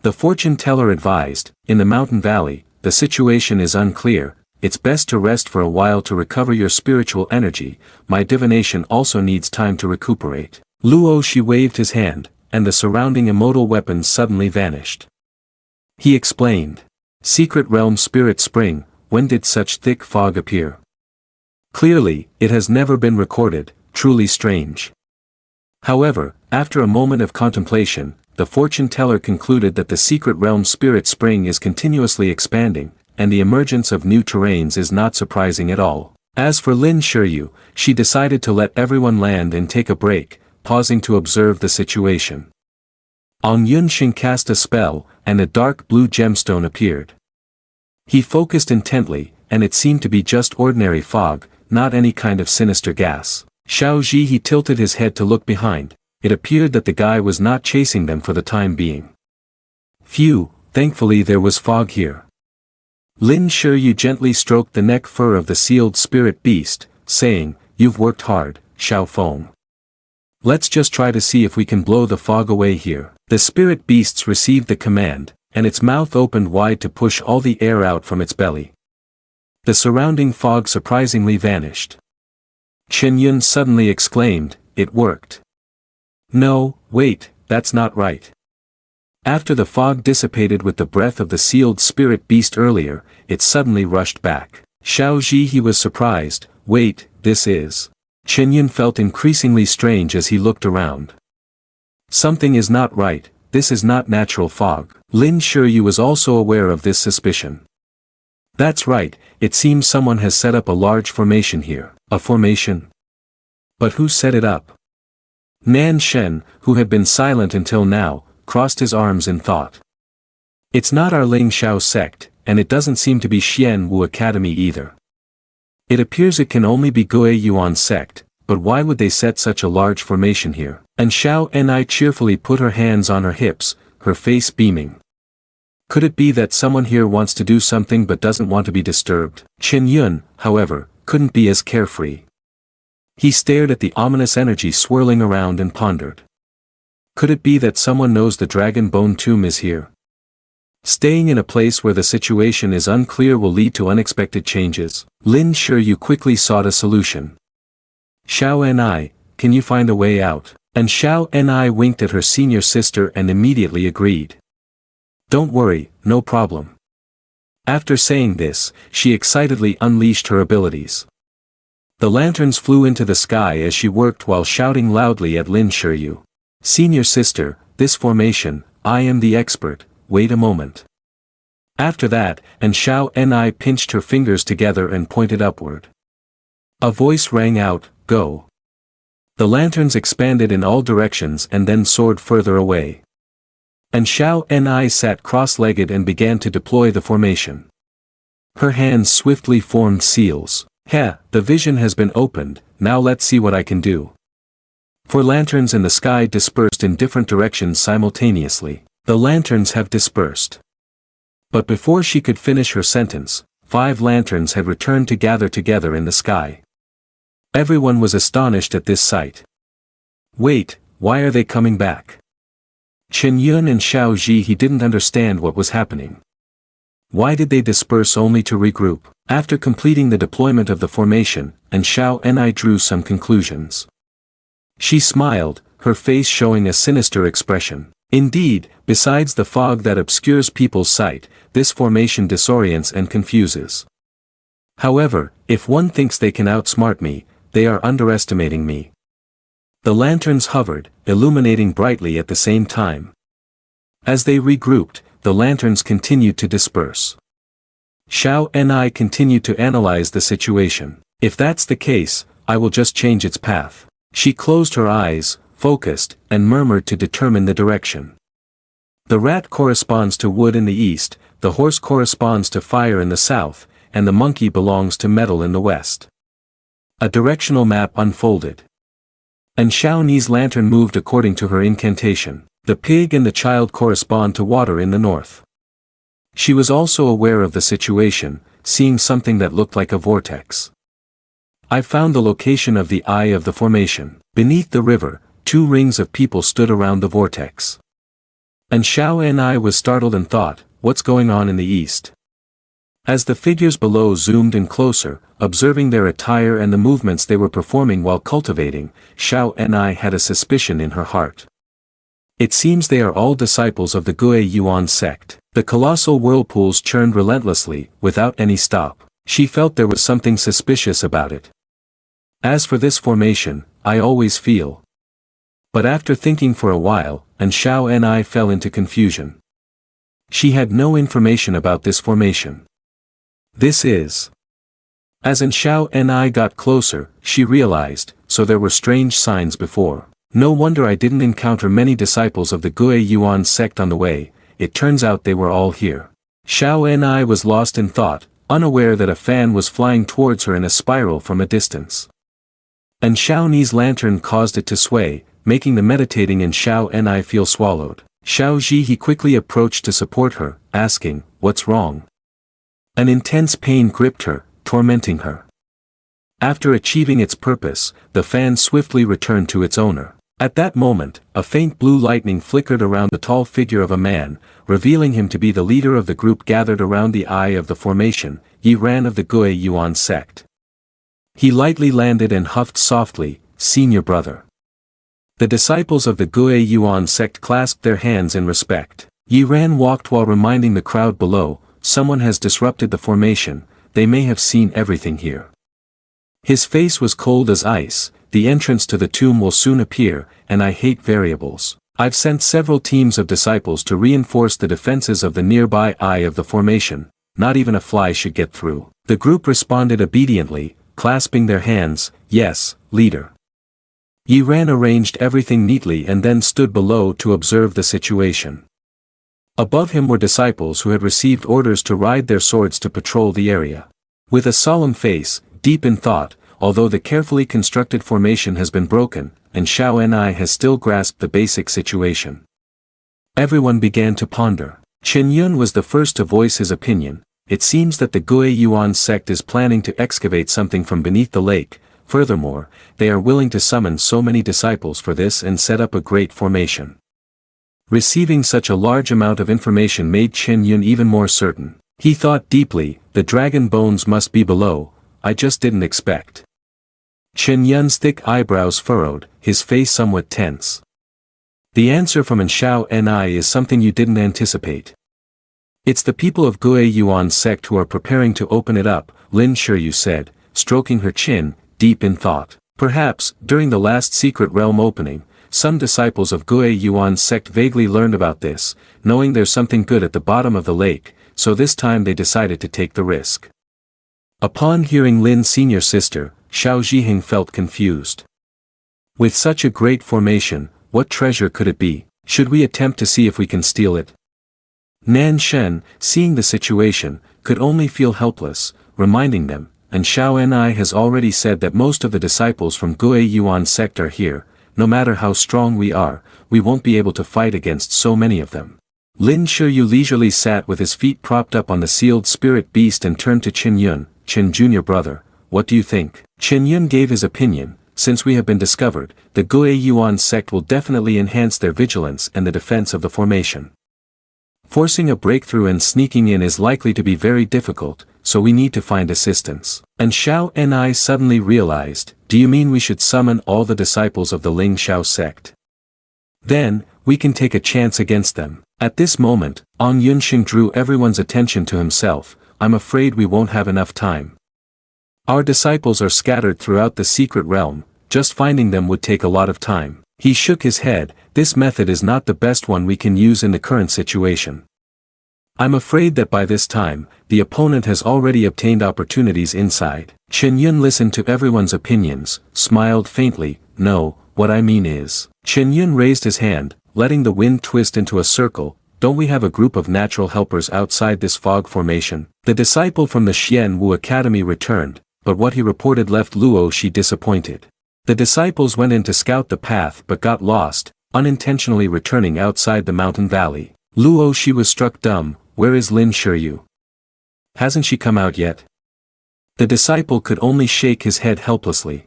The fortune teller advised, in the mountain valley, the situation is unclear, it's best to rest for a while to recover your spiritual energy, my divination also needs time to recuperate. Luo Shi waved his hand, and the surrounding immortal weapons suddenly vanished. He explained. Secret realm spirit spring, when did such thick fog appear? Clearly, it has never been recorded, truly strange. However, after a moment of contemplation, the fortune teller concluded that the secret realm spirit spring is continuously expanding, and the emergence of new terrains is not surprising at all. As for Lin Shiyu, she decided to let everyone land and take a break, pausing to observe the situation. Ong Yunxing cast a spell, and a dark blue gemstone appeared. He focused intently, and it seemed to be just ordinary fog, not any kind of sinister gas. Xiao Ji he tilted his head to look behind. It appeared that the guy was not chasing them for the time being. Phew, thankfully there was fog here. Lin Shiyu gently stroked the neck fur of the sealed spirit beast, saying, You've worked hard, Xiao Feng. Let's just try to see if we can blow the fog away here. The spirit beasts received the command, and its mouth opened wide to push all the air out from its belly. The surrounding fog surprisingly vanished. Chen Yun suddenly exclaimed, It worked. No, wait, that's not right. After the fog dissipated with the breath of the sealed spirit beast earlier, it suddenly rushed back. Xiao Ji he was surprised, wait, this is... Chen Yun felt increasingly strange as he looked around. Something is not right, this is not natural fog. Lin Shiyu was also aware of this suspicion. That's right, it seems someone has set up a large formation here. A formation? But who set it up? Nan Shen, who had been silent until now, crossed his arms in thought. It's not our Ling Xiao sect, and it doesn't seem to be Xian Wu Academy either. It appears it can only be Goe Yuan sect, but why would they set such a large formation here? And Xiao Ni cheerfully put her hands on her hips, her face beaming. Could it be that someone here wants to do something but doesn't want to be disturbed? Chen Yun, however, couldn't be as carefree. He stared at the ominous energy swirling around and pondered. Could it be that someone knows the Dragon Bone Tomb is here? Staying in a place where the situation is unclear will lead to unexpected changes. Lin Shiyu quickly sought a solution. Xiao Ni, can you find a way out? And Xiao Ni winked at her senior sister and immediately agreed. Don't worry, no problem. After saying this, she excitedly unleashed her abilities. The lanterns flew into the sky as she worked while shouting loudly at Lin Shiryu. Senior sister, this formation, I am the expert, wait a moment. After that, and Xiao Ni pinched her fingers together and pointed upward. A voice rang out, go. The lanterns expanded in all directions and then soared further away. And Xiao Ni sat cross-legged and began to deploy the formation. Her hands swiftly formed seals. The vision has been opened, now let's see what I can do. 4 lanterns in the sky dispersed in different directions simultaneously. The lanterns have dispersed. But before she could finish her sentence, 5 lanterns had returned to gather together in the sky. Everyone was astonished at this sight. Wait, why are they coming back? Chen Yun and Xiao Ji he didn't understand what was happening. Why did they disperse only to regroup? After completing the deployment of the formation, and Xiao Ni drew some conclusions. She smiled, her face showing a sinister expression. Indeed, besides the fog that obscures people's sight, this formation disorients and confuses. However, if one thinks they can outsmart me, they are underestimating me. The lanterns hovered, illuminating brightly at the same time. As they regrouped, the lanterns continued to disperse. Xiao Ni continued to analyze the situation. If that's the case, I will just change its path. She closed her eyes, focused, and murmured to determine the direction. The rat corresponds to wood in the east, the horse corresponds to fire in the south, and the monkey belongs to metal in the west. A directional map unfolded. And Xiao Ni's lantern moved according to her incantation. The pig and the child correspond to water in the north. She was also aware of the situation, seeing something that looked like a vortex. I found the location of the eye of the formation. Beneath the river, 2 rings of people stood around the vortex. And Xiao Ni was startled and thought, what's going on in the east? As the figures below zoomed in closer, observing their attire and the movements they were performing while cultivating, Xiao Ni had a suspicion in her heart. It seems they are all disciples of the Gue Yuan sect. The colossal whirlpools churned relentlessly, without any stop. She felt there was something suspicious about it. As for this formation, I always feel. But after thinking for a while, and Xiao Ni fell into confusion. She had no information about this formation. This is. As in Xiao Ni got closer, she realized, so there were strange signs before. No wonder I didn't encounter many disciples of the Gue Yuan sect on the way, it turns out they were all here. Xiao Ni was lost in thought, unaware that a fan was flying towards her in a spiral from a distance. And Xiao Ni's lantern caused it to sway, making the meditating in Xiao Ni feel swallowed. Xiao Ji he quickly approached to support her, asking, what's wrong? An intense pain gripped her, tormenting her. After achieving its purpose, the fan swiftly returned to its owner. At that moment, a faint blue lightning flickered around the tall figure of a man, revealing him to be the leader of the group gathered around the eye of the formation, Yi Ran of the Gue Yuan sect. He lightly landed and huffed softly, senior brother. The disciples of the Gue Yuan sect clasped their hands in respect. Yi Ran walked while reminding the crowd below, someone has disrupted the formation, they may have seen everything here. His face was cold as ice, the entrance to the tomb will soon appear, and I hate variables. I've sent several teams of disciples to reinforce the defenses of the nearby eye of the formation, not even a fly should get through. The group responded obediently, clasping their hands, yes, leader. Yi Ran arranged everything neatly and then stood below to observe the situation. Above him were disciples who had received orders to ride their swords to patrol the area. With a solemn face, deep in thought, although the carefully constructed formation has been broken, and Xiao Ni has still grasped the basic situation. Everyone began to ponder. Chen Yun was the first to voice his opinion. It seems that the Gue Yuan sect is planning to excavate something from beneath the lake. Furthermore, they are willing to summon so many disciples for this and set up a great formation. Receiving such a large amount of information made Chen Yun even more certain. He thought deeply, the dragon bones must be below, I just didn't expect. Chen Yun's thick eyebrows furrowed, his face somewhat tense. The answer from Xiao Ni is something you didn't anticipate. It's the people of Gue Yuan sect who are preparing to open it up, Lin Shiyu said, stroking her chin, deep in thought. Perhaps, during the last secret realm opening, some disciples of Gue Yuan sect vaguely learned about this, knowing there's something good at the bottom of the lake, so this time they decided to take the risk. Upon hearing Lin's senior sister, Xiao Zhiheng felt confused. With such a great formation, what treasure could it be? Should we attempt to see if we can steal it? Nan Shen, seeing the situation, could only feel helpless, reminding them, and Xiao Ni has already said that most of the disciples from Gue Yuan sect are here, no matter how strong we are, we won't be able to fight against so many of them. Lin Shiyu leisurely sat with his feet propped up on the sealed spirit beast and turned to Qin Yun, Qin junior brother, what do you think? Qin Yun gave his opinion, since we have been discovered, the Gue Yuan sect will definitely enhance their vigilance and the defense of the formation. Forcing a breakthrough and sneaking in is likely to be very difficult, so we need to find assistance. And Xiao Ni suddenly realized, do you mean we should summon all the disciples of the Ling Xiao sect? Then, we can take a chance against them. At this moment, Ong Yunxing drew everyone's attention to himself, I'm afraid we won't have enough time. Our disciples are scattered throughout the secret realm, just finding them would take a lot of time. He shook his head, this method is not the best one we can use in the current situation. I'm afraid that by this time, the opponent has already obtained opportunities inside. Qin Yun listened to everyone's opinions, smiled faintly, no, what I mean is. Qin Yun raised his hand, letting the wind twist into a circle, don't we have a group of natural helpers outside this fog formation? The disciple from the Xian Wu Academy returned, but what he reported left Luo Shi disappointed. The disciples went in to scout the path but got lost, unintentionally returning outside the mountain valley. Luo Shi was struck dumb, where is Lin Shiyu? Hasn't she come out yet? The disciple could only shake his head helplessly.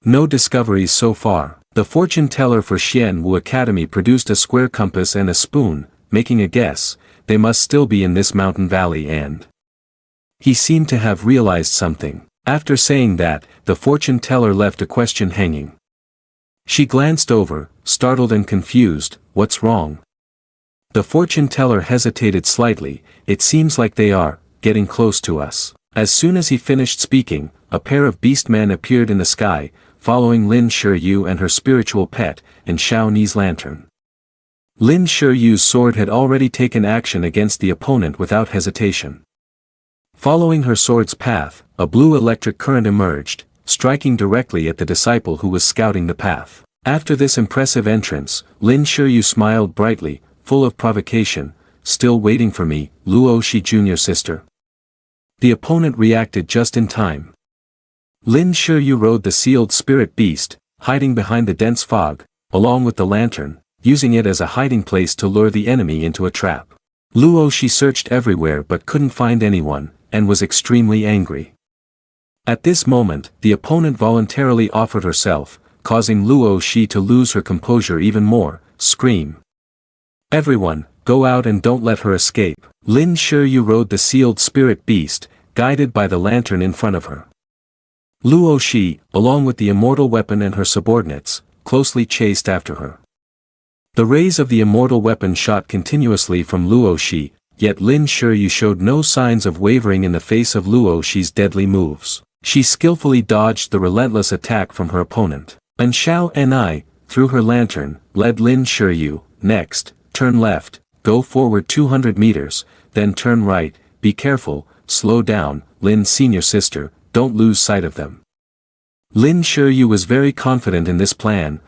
No discoveries so far. The fortune teller for Xian Wu Academy produced a square compass and a spoon, making a guess, they must still be in this mountain valley and... He seemed to have realized something. After saying that, the fortune teller left a question hanging. She glanced over, startled and confused, what's wrong? The fortune teller hesitated slightly, it seems like they are getting close to us. As soon as he finished speaking, a pair of beastmen appeared in the sky, following Lin Shiyu and her spiritual pet, and Xiao Ni's lantern. Lin Shiyu's sword had already taken action against the opponent without hesitation. Following her sword's path, a blue electric current emerged, striking directly at the disciple who was scouting the path. After this impressive entrance, Lin Shiyu smiled brightly, full of provocation, still waiting for me, Luo Shi junior sister. The opponent reacted just in time. Lin Shiyu rode the sealed spirit beast, hiding behind the dense fog, along with the lantern, using it as a hiding place to lure the enemy into a trap. Luo Shi searched everywhere but couldn't find anyone, and was extremely angry. At this moment, the opponent voluntarily offered herself, causing Luo Shi to lose her composure even more, scream. Everyone, go out and don't let her escape. Lin Shiyu rode the sealed spirit beast, guided by the lantern in front of her. Luo Shi, along with the immortal weapon and her subordinates, closely chased after her. The rays of the immortal weapon shot continuously from Luo Shi, yet Lin Shiyu showed no signs of wavering in the face of Luo Shi's deadly moves. She skillfully dodged the relentless attack from her opponent. And Xiao Ni, through her lantern, led Lin Shiyu, next, turn left, go forward 200 meters, then turn right, be careful, slow down, Lin's senior sister, don't lose sight of them. Lin Shiyu was very confident in this plan,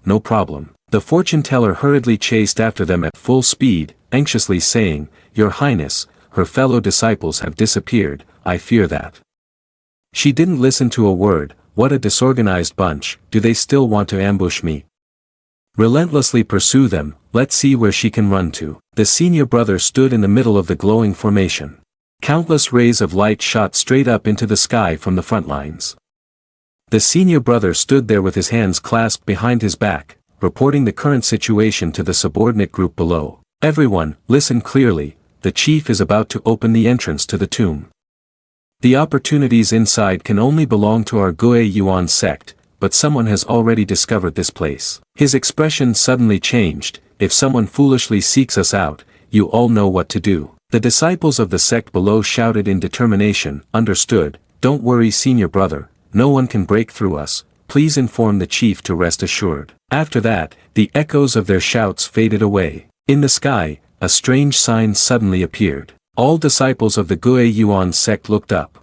no problem. The fortune teller hurriedly chased after them at full speed, anxiously saying, Your Highness, her fellow disciples have disappeared, I fear that. She didn't listen to a word, what a disorganized bunch, do they still want to ambush me? Relentlessly pursue them, let's see where she can run to. The senior brother stood in the middle of the glowing formation. Countless rays of light shot straight up into the sky from the front lines. The senior brother stood there with his hands clasped behind his back, reporting the current situation to the subordinate group below. Everyone, listen clearly, the chief is about to open the entrance to the tomb. The opportunities inside can only belong to our Gue Yuan sect, but someone has already discovered this place. His expression suddenly changed, if someone foolishly seeks us out, you all know what to do. The disciples of the sect below shouted in determination, understood, don't worry senior brother, no one can break through us, please inform the chief to rest assured. After that, the echoes of their shouts faded away. In the sky, a strange sign suddenly appeared. All disciples of the Guiyuan sect looked up.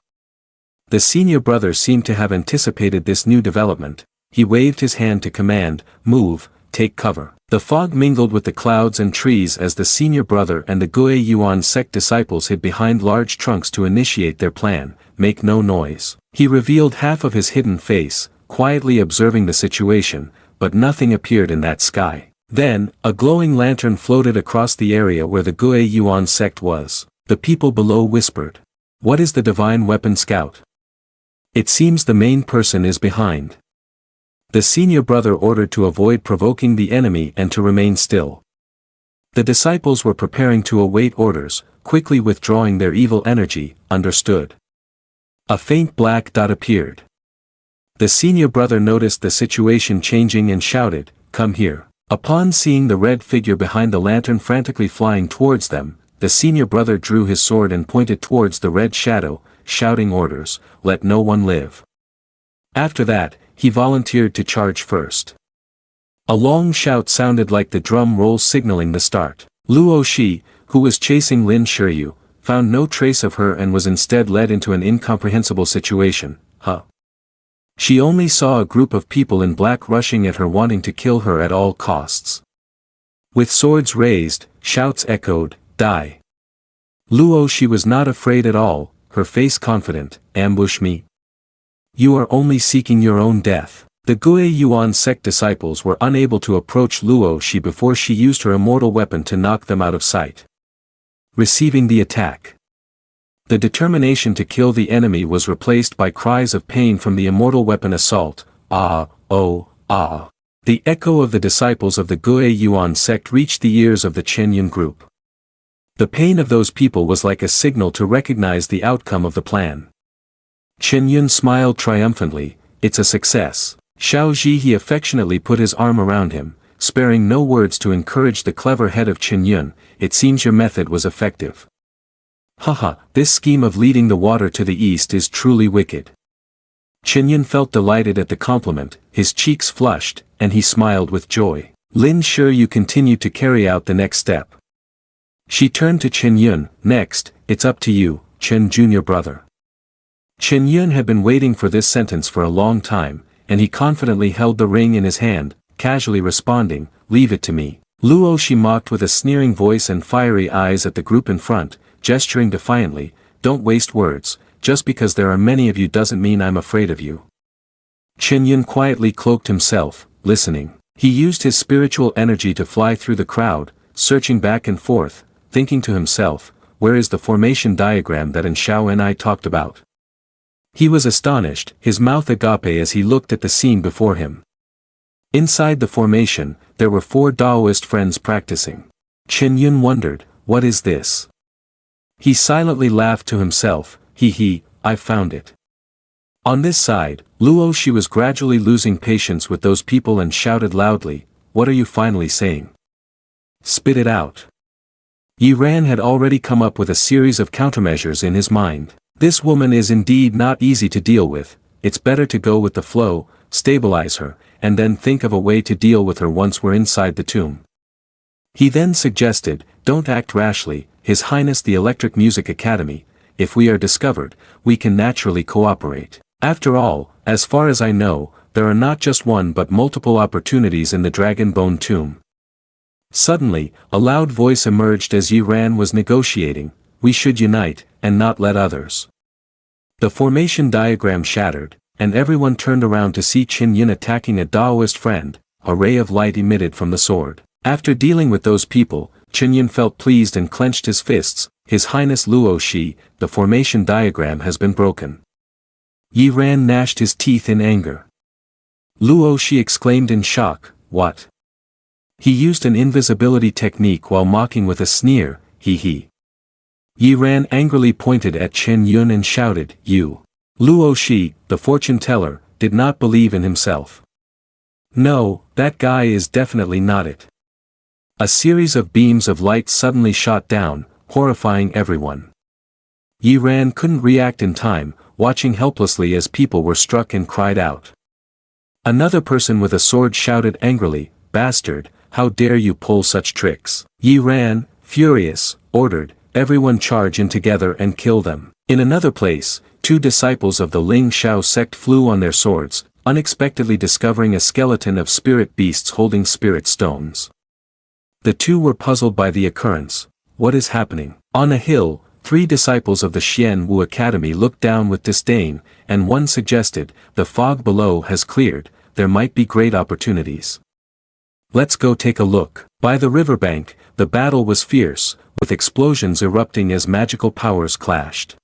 The senior brother seemed to have anticipated this new development. He waved his hand to command, move, take cover. The fog mingled with the clouds and trees as the senior brother and the Guiyuan sect disciples hid behind large trunks to initiate their plan, make no noise. He revealed half of his hidden face, quietly observing the situation, but nothing appeared in that sky. Then, a glowing lantern floated across the area where the Guiyuan sect was. The people below whispered. What is the divine weapon scout? It seems the main person is behind. The senior brother ordered to avoid provoking the enemy and to remain still. The disciples were preparing to await orders, quickly withdrawing their evil energy, understood. A faint black dot appeared. The senior brother noticed the situation changing and shouted, come here. Upon seeing the red figure behind the lantern frantically flying towards them, the senior brother drew his sword and pointed towards the red shadow, shouting orders, let no one live. After that, he volunteered to charge first. A long shout sounded like the drum roll signaling the start. Luo Shi, who was chasing Lin Shiyu, found no trace of her and was instead led into an incomprehensible situation. She only saw a group of people in black rushing at her wanting to kill her at all costs. With swords raised, shouts echoed, die. Luo Shi was not afraid at all, her face confident, ambush me. You are only seeking your own death. The Guiyuan sect disciples were unable to approach Luo Shi before she used her immortal weapon to knock them out of sight. Receiving the attack. The determination to kill the enemy was replaced by cries of pain from the immortal weapon assault, ah, oh, ah. The echo of the disciples of the Guiyuan sect reached the ears of the Qinyan group. The pain of those people was like a signal to recognize the outcome of the plan. Qinyan smiled triumphantly, it's a success. Xiao Zhihe affectionately put his arm around him, sparing no words to encourage the clever head of Qinyan, it seems your method was effective. Haha, this scheme of leading the water to the east is truly wicked. Qinyan felt delighted at the compliment, his cheeks flushed, and he smiled with joy. Lin Shiyu continued to carry out the next step. She turned to Qinyan, next, it's up to you, Qin junior brother. Qinyan had been waiting for this sentence for a long time, and he confidently held the ring in his hand, casually responding, leave it to me. Luo Shi mocked with a sneering voice and fiery eyes at the group in front, gesturing defiantly, don't waste words, just because there are many of you doesn't mean I'm afraid of you. Qinyan quietly cloaked himself, listening. He used his spiritual energy to fly through the crowd, searching back and forth, thinking to himself, where is the formation diagram that Xiao and I talked about? He was astonished, his mouth agape as he looked at the scene before him. Inside the formation, there were 4 Taoist friends practicing. Qinyan wondered, what is this? He silently laughed to himself, I found it. On this side, Luo Shi was gradually losing patience with those people and shouted loudly, what are you finally saying? Spit it out. Yi Ran had already come up with a series of countermeasures in his mind. This woman is indeed not easy to deal with, it's better to go with the flow, stabilize her, and then think of a way to deal with her once we're inside the tomb. He then suggested, don't act rashly, His Highness the Electric Music Academy, if we are discovered, we can naturally cooperate. After all, as far as I know, there are not just one but multiple opportunities in the Dragon Bone Tomb. Suddenly, a loud voice emerged as Yi Ran was negotiating, we should unite, and not let others. The formation diagram shattered, and everyone turned around to see Qinyan attacking a Taoist friend, a ray of light emitted from the sword. After dealing with those people, Qinyan felt pleased and clenched his fists, His Highness Luo Shi, the formation diagram has been broken. Yi Ran gnashed his teeth in anger. Luo Shi exclaimed in shock, what? He used an invisibility technique while mocking with a sneer, Yi Ran angrily pointed at Qinyan and shouted, you. Luo Shi, the fortune teller, did not believe in himself. No, that guy is definitely not it. A series of beams of light suddenly shot down, horrifying everyone. Yi Ran couldn't react in time, watching helplessly as people were struck and cried out. Another person with a sword shouted angrily, "Bastard, how dare you pull such tricks?" Yi Ran, furious, ordered, "Everyone charge in together and kill them." In another place, two disciples of the Ling Shao sect flew on their swords, unexpectedly discovering a skeleton of spirit beasts holding spirit stones. The two were puzzled by the occurrence. What is happening? On a hill, 3 disciples of the Xian Wu Academy looked down with disdain, and one suggested, "The fog below has cleared, there might be great opportunities. Let's go take a look." By the riverbank, the battle was fierce, with explosions erupting as magical powers clashed.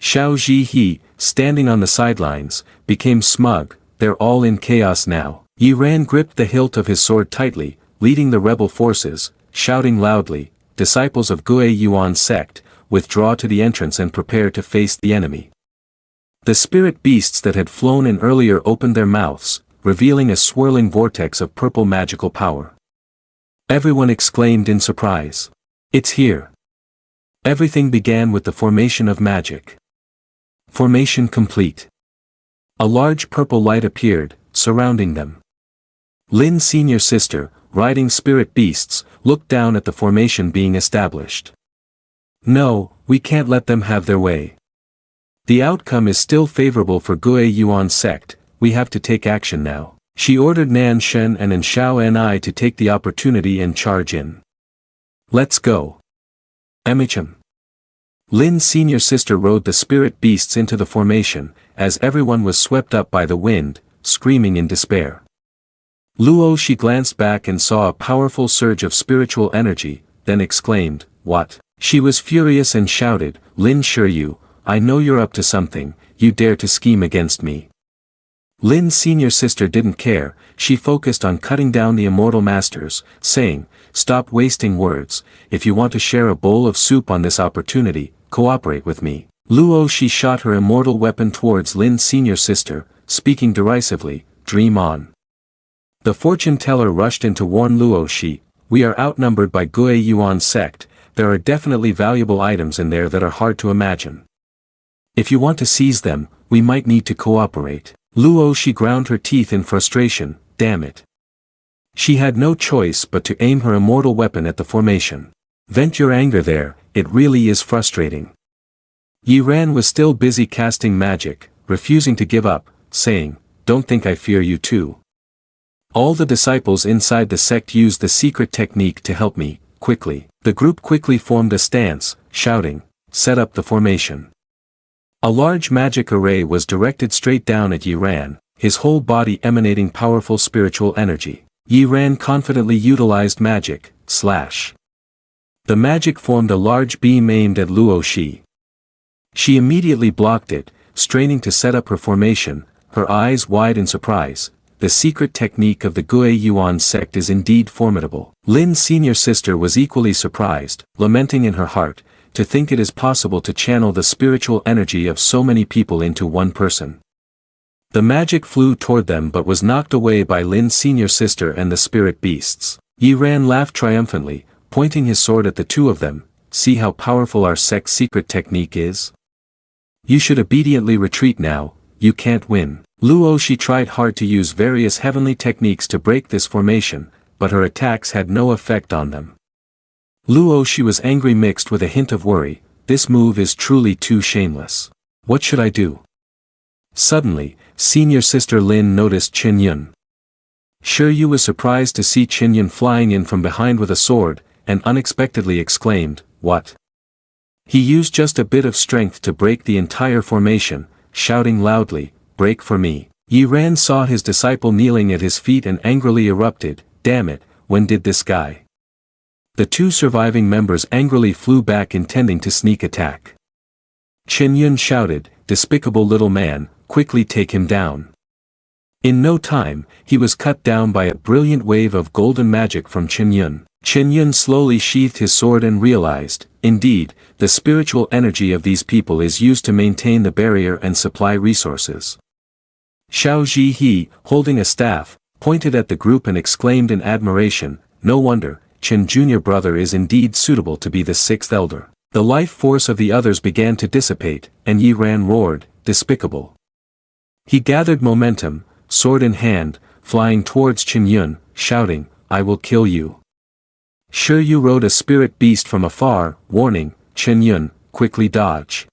Xiao Zhihe, standing on the sidelines, became smug. "They're all in chaos now." Yi Ran gripped the hilt of his sword tightly, leading the rebel forces, shouting loudly, "Disciples of Gue Yuan sect, withdraw to the entrance and prepare to face the enemy." The spirit beasts that had flown in earlier opened their mouths, revealing a swirling vortex of purple magical power. Everyone exclaimed in surprise. "It's here." Everything began with the formation of magic. Formation complete. A large purple light appeared, surrounding them. Lin's senior sister, riding spirit beasts, looked down at the formation being established. "No, we can't let them have their way. The outcome is still favorable for Gue Yuan sect, we have to take action now." She ordered Nan Shen and Xiao Ni to take the opportunity and charge in. "Let's go." Emicham. Lin's senior sister rode the spirit beasts into the formation, as everyone was swept up by the wind, screaming in despair. Luo she glanced back and saw a powerful surge of spiritual energy, then exclaimed, "What?" She was furious and shouted, "Lin Shiryu, I know you're up to something, you dare to scheme against me." Lin's senior sister didn't care, she focused on cutting down the immortal masters, saying, "Stop wasting words, if you want to share a bowl of soup on this opportunity, cooperate with me." Luo she shot her immortal weapon towards Lin's senior sister, speaking derisively, "Dream on." The fortune teller rushed in to warn Luo she, "We are outnumbered by Gue Yuan sect, there are definitely valuable items in there that are hard to imagine. If you want to seize them, we might need to cooperate." Luo she ground her teeth in frustration, damn it. She had no choice but to aim her immortal weapon at the formation. "Vent your anger there, it really is frustrating." Yi Ran was still busy casting magic, refusing to give up, saying, "Don't think I fear you too. All the disciples inside the sect used the secret technique to help me, quickly." The group quickly formed a stance, shouting, "Set up the formation." A large magic array was directed straight down at Yi Ran, his whole body emanating powerful spiritual energy. Yi Ran confidently utilized magic, slash. The magic formed a large beam aimed at Luo Shi. She immediately blocked it, straining to set up her formation, her eyes wide in surprise. The secret technique of the Gue Yuan sect is indeed formidable. Lin's senior sister was equally surprised, lamenting in her heart, to think it is possible to channel the spiritual energy of so many people into one person. The magic flew toward them but was knocked away by Lin's senior sister and the spirit beasts. Yi Ran laughed triumphantly, pointing his sword at the two of them, "See how powerful our sect's secret technique is? You should obediently retreat now, you can't win." Luo she tried hard to use various heavenly techniques to break this formation, but her attacks had no effect on them. Luo she was angry mixed with a hint of worry, this move is truly too shameless. What should I do? Suddenly, senior sister Lin noticed Qin Yun. Shiryu was surprised to see Qin Yun flying in from behind with a sword, and unexpectedly exclaimed, "What?" He used just a bit of strength to break the entire formation, shouting loudly, "Break for me." Yi Ran saw his disciple kneeling at his feet and angrily erupted, "Damn it, when did this guy?" The two surviving members angrily flew back intending to sneak attack. Qin Yun shouted, "Despicable little man, quickly take him down." In no time, he was cut down by a brilliant wave of golden magic from Qin Yun. Qin Yun slowly sheathed his sword and realized, indeed, the spiritual energy of these people is used to maintain the barrier and supply resources. Xiao Zhihe, holding a staff, pointed at the group and exclaimed in admiration, "No wonder, Qin junior brother is indeed suitable to be the sixth elder. The life force of the others began to dissipate, and Yi Ran roared, despicable. He gathered momentum, sword in hand, flying towards Qin Yun, shouting, I will kill you. Sure you rode a spirit beast from afar, warning, Qin Yun, quickly dodge.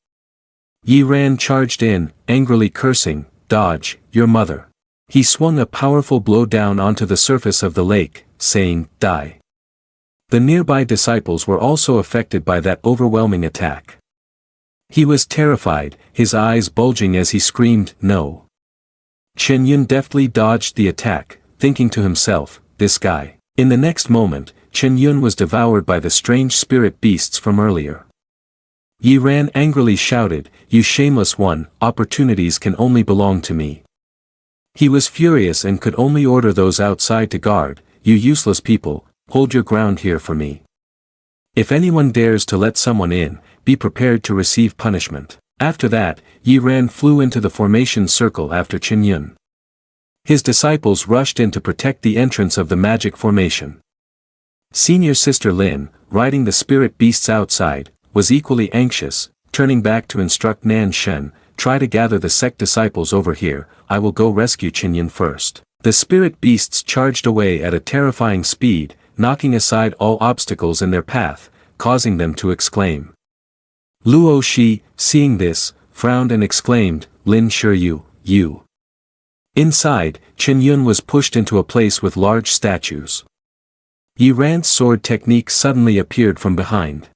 Yi Ran charged in, angrily cursing, dodge, your mother. He swung a powerful blow down onto the surface of the lake, saying, die. The nearby disciples were also affected by that overwhelming attack. He was terrified, his eyes bulging as he screamed, no. Qin Yun deftly dodged the attack, thinking to himself, this guy. In the next moment, Qin Yun was devoured by the strange spirit beasts from earlier. Yi Ran angrily shouted, you shameless one, opportunities can only belong to me. He was furious and could only order those outside to guard, you useless people, hold your ground here for me. If anyone dares to let someone in, be prepared to receive punishment. After that, Yi Ran flew into the formation circle after Qin Yun. His disciples rushed in to protect the entrance of the magic formation. Senior sister Lin, riding the spirit beasts outside, was equally anxious, turning back to instruct Nan Shen, try to gather the sect disciples over here, I will go rescue Qin Yun first. The spirit beasts charged away at a terrifying speed, knocking aside all obstacles in their path, causing them to exclaim. Luo Shi, seeing this, frowned and exclaimed, Lin Sure you. Inside, Qin Yun was pushed into a place with large statues. Yi Ran's sword technique suddenly appeared from behind.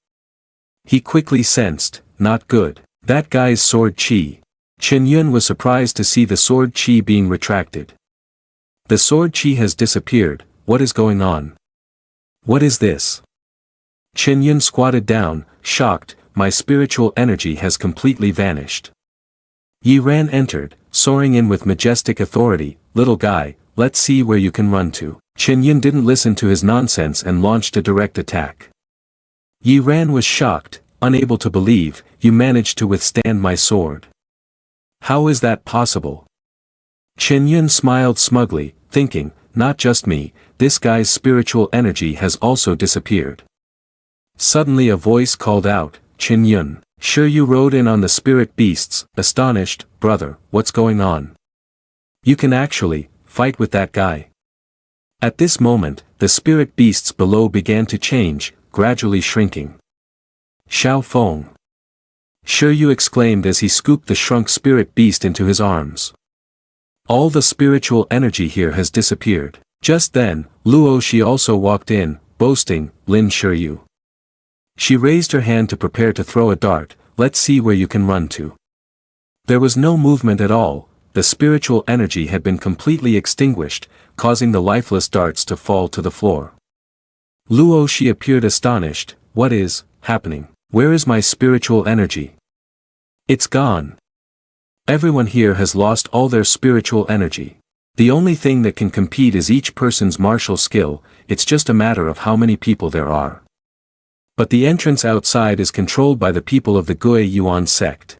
He quickly sensed, not good, that guy's sword chi. Qin Yun was surprised to see the sword chi being retracted. The sword chi has disappeared, what is going on? What is this? Qin Yun squatted down, shocked, my spiritual energy has completely vanished. Yi Ran entered, soaring in with majestic authority, little guy, let's see where you can run to. Qin Yun didn't listen to his nonsense and launched a direct attack. Yi Ran was shocked, unable to believe, you managed to withstand my sword. How is that possible? Qin Yun smiled smugly, thinking, not just me, this guy's spiritual energy has also disappeared. Suddenly a voice called out, Qin Yun, sure you rode in on the spirit beasts, astonished, brother, what's going on? You can actually fight with that guy. At this moment, the spirit beasts below began to change, gradually shrinking. Xiao Feng. Sure you exclaimed as he scooped the shrunk spirit beast into his arms. All the spiritual energy here has disappeared. Just then, Luo Shi also walked in, boasting, Lin Sure you. She raised her hand to prepare to throw a dart, let's see where you can run to. There was no movement at all, the spiritual energy had been completely extinguished, causing the lifeless darts to fall to the floor. Luo Shi appeared astonished, what is happening? Where is my spiritual energy? It's gone. Everyone here has lost all their spiritual energy. The only thing that can compete is each person's martial skill, it's just a matter of how many people there are. But the entrance outside is controlled by the people of the Gui Yuan sect.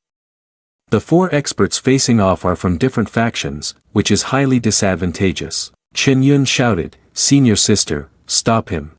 The 4 experts facing off are from different factions, which is highly disadvantageous. Qin Yun shouted, senior sister, stop him.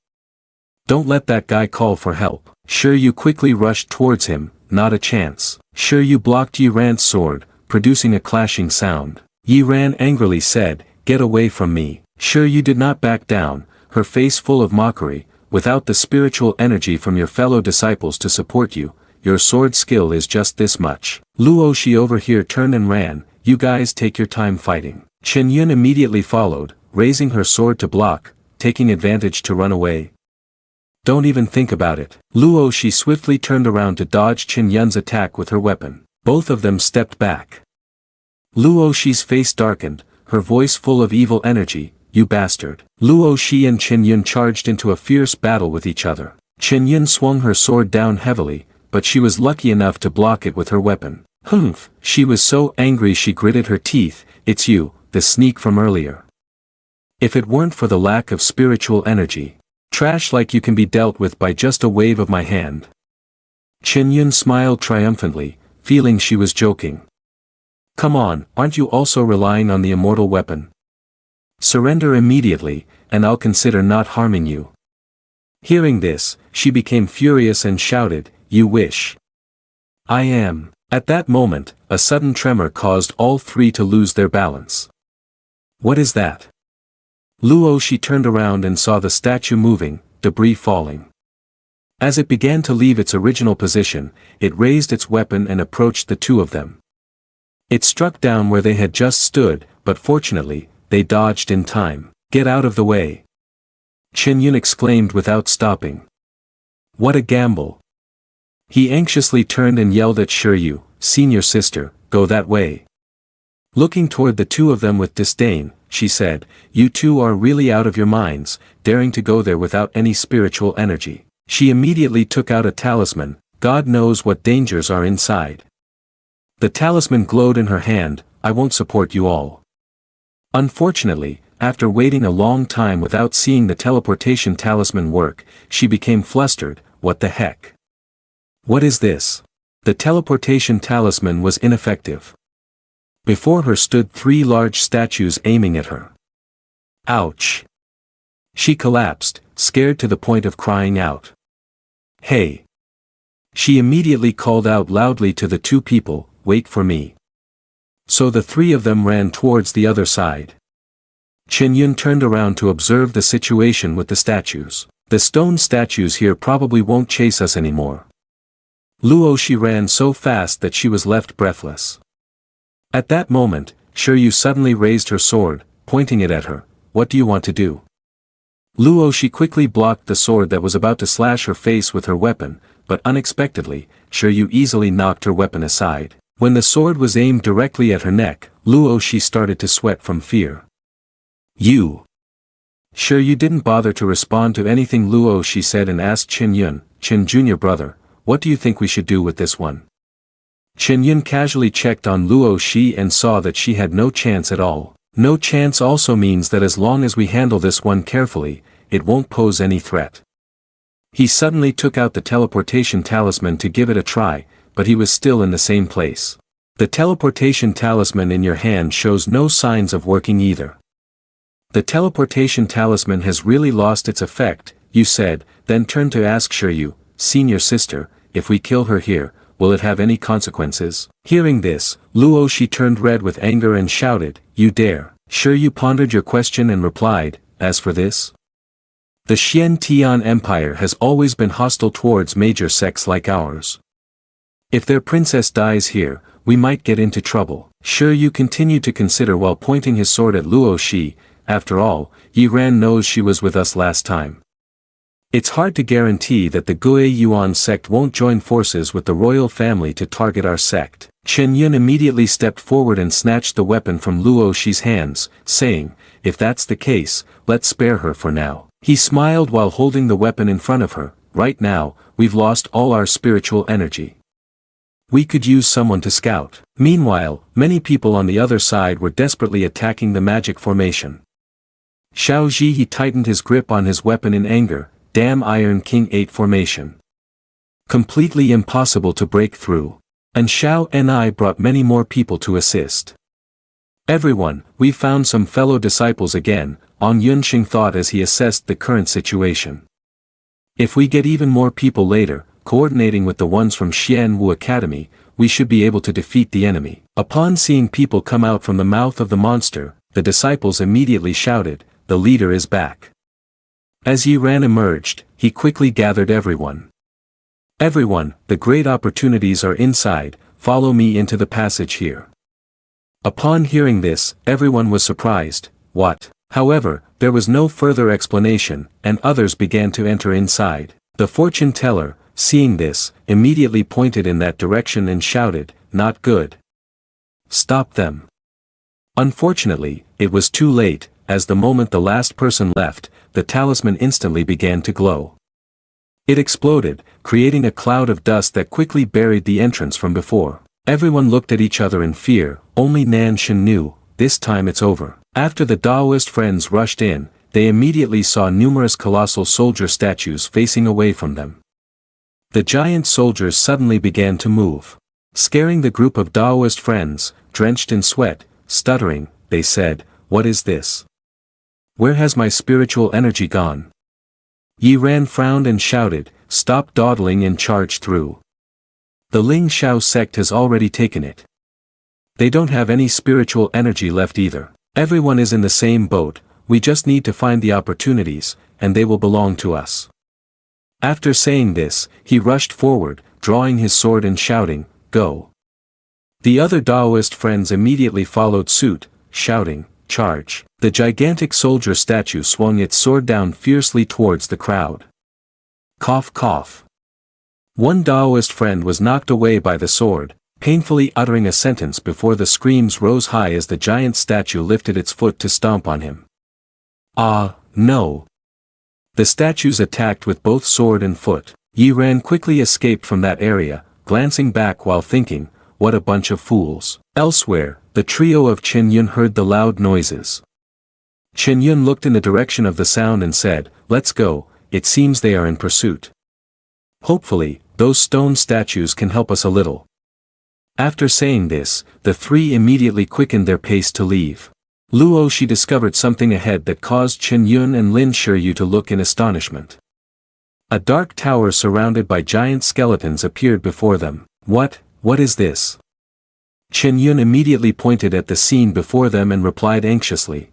Don't let that guy call for help. Sure you quickly rushed towards him, not a chance. Sure you blocked Yi Ran's sword, producing a clashing sound. Yi Ran angrily said, get away from me. Sure you did not back down, her face full of mockery, without the spiritual energy from your fellow disciples to support you, your sword skill is just this much. Luo Shi over here turned and ran, you guys take your time fighting. Qin Yun immediately followed, raising her sword to block, taking advantage to run away. Don't even think about it. Luo Shi swiftly turned around to dodge Qin Yun's attack with her weapon. Both of them stepped back. Luo Shi's face darkened, her voice full of evil energy, you bastard. Luo Shi and Qin Yun charged into a fierce battle with each other. Qin Yun swung her sword down heavily, but she was lucky enough to block it with her weapon. Humph! She was so angry she gritted her teeth, it's you, the sneak from earlier. If it weren't for the lack of spiritual energy. Trash like you can be dealt with by just a wave of my hand. Qin Yun smiled triumphantly, feeling she was joking. Come on, aren't you also relying on the immortal weapon? Surrender immediately, and I'll consider not harming you. Hearing this, she became furious and shouted, "You wish I am." At that moment, a sudden tremor caused all three to lose their balance. What is that? Luo Shi turned around and saw the statue moving, debris falling. As it began to leave its original position, it raised its weapon and approached the two of them. It struck down where they had just stood, but fortunately, they dodged in time. "Get out of the way!" Qin Yun exclaimed without stopping. What a gamble! He anxiously turned and yelled at Shiryu, "Senior sister, go that way." Looking toward the two of them with disdain, she said, "You two are really out of your minds, daring to go there without any spiritual energy." She immediately took out a talisman. God knows what dangers are inside. The talisman glowed in her hand. "I won't support you all." Unfortunately, after waiting a long time without seeing the teleportation talisman work, she became flustered. What the heck? What is this? The teleportation talisman was ineffective. Before her stood three large statues aiming at her. Ouch! She collapsed, scared to the point of crying out. "Hey!" She immediately called out loudly to the two people, "Wait for me." So the three of them ran towards the other side. Qin Yun turned around to observe the situation with the statues. "The stone statues here probably won't chase us anymore." Luo Shi ran so fast that she was left breathless. At that moment, Shiryu suddenly raised her sword, pointing it at her. "What do you want to do?" Luo Shi quickly blocked the sword that was about to slash her face with her weapon, but unexpectedly, Shiryu easily knocked her weapon aside. When the sword was aimed directly at her neck, Luo Shi started to sweat from fear. "You!" Shiryu didn't bother to respond to anything Luo Shi said and asked Qin Yun, "Qin Jr. brother, what do you think we should do with this one?" Qin Yun casually checked on Luo Shi and saw that she had no chance at all. No chance also means that as long as we handle this one carefully, it won't pose any threat. He suddenly took out the teleportation talisman to give it a try, but he was still in the same place. The teleportation talisman in your hand shows no signs of working either. "The teleportation talisman has really lost its effect," you said, then turned to ask Shiryu, "Senior sister, if we kill her here, will it have any consequences?" Hearing this, Luo Shi turned red with anger and shouted, "You dare!" Shiryu pondered your question and replied, "As for this, the Xian Tian Empire has always been hostile towards major sects like ours. If their princess dies here, we might get into trouble." Shiryu continued to consider while pointing his sword at Luo Shi. "After all, Yi Ran knows she was with us last time. It's hard to guarantee that the Gue Yuan sect won't join forces with the royal family to target our sect." Qin Yun immediately stepped forward and snatched the weapon from Luo Shi's hands, saying, "If that's the case, let's spare her for now." He smiled while holding the weapon in front of her. "Right now, we've lost all our spiritual energy. We could use someone to scout." Meanwhile, many people on the other side were desperately attacking the magic formation. Xiao Zhi tightened his grip on his weapon in anger. "Damn Iron King 8 formation. Completely impossible to break through." And Xiao Ni brought many more people to assist. "Everyone, we've found some fellow disciples again," Ong Yunxing thought as he assessed the current situation. "If we get even more people later, coordinating with the ones from Xianwu Academy, we should be able to defeat the enemy." Upon seeing people come out from the mouth of the monster, the disciples immediately shouted, "The leader is back." As Yi Ran emerged, he quickly gathered everyone. "Everyone, the great opportunities are inside, follow me into the passage here." Upon hearing this, everyone was surprised. What? However, there was no further explanation, and others began to enter inside. The fortune teller, seeing this, immediately pointed in that direction and shouted, "Not good. Stop them." Unfortunately, it was too late, as the moment the last person left, the talisman instantly began to glow. It exploded, creating a cloud of dust that quickly buried the entrance from before. Everyone looked at each other in fear. Only Nan Shen knew, this time it's over. After the Daoist friends rushed in, they immediately saw numerous colossal soldier statues facing away from them. The giant soldiers suddenly began to move. Scaring the group of Daoist friends, drenched in sweat, stuttering, they said, "What is this? Where has my spiritual energy gone?" Yi Ran frowned and shouted, "Stop dawdling and charge through. The Ling Shao sect has already taken it. They don't have any spiritual energy left either. Everyone is in the same boat, we just need to find the opportunities, and they will belong to us." After saying this, he rushed forward, drawing his sword and shouting, "Go!" The other Daoist friends immediately followed suit, shouting, "Charge!" The gigantic soldier statue swung its sword down fiercely towards the crowd. Cough cough. One Daoist friend was knocked away by the sword, painfully uttering a sentence before the screams rose high as the giant statue lifted its foot to stomp on him. Ah, no! The statues attacked with both sword and foot. Yi Ran quickly escaped from that area, glancing back while thinking, "What a bunch of fools." Elsewhere, the trio of Qin Yun heard the loud noises. Qin Yun looked in the direction of the sound and said, "Let's go, it seems they are in pursuit. Hopefully, those stone statues can help us a little." After saying this, the three immediately quickened their pace to leave. Luo Shi discovered something ahead that caused Qin Yun and Lin Shiyu to look in astonishment. A dark tower surrounded by giant skeletons appeared before them. What is this?" Qin Yun immediately pointed at the scene before them and replied anxiously.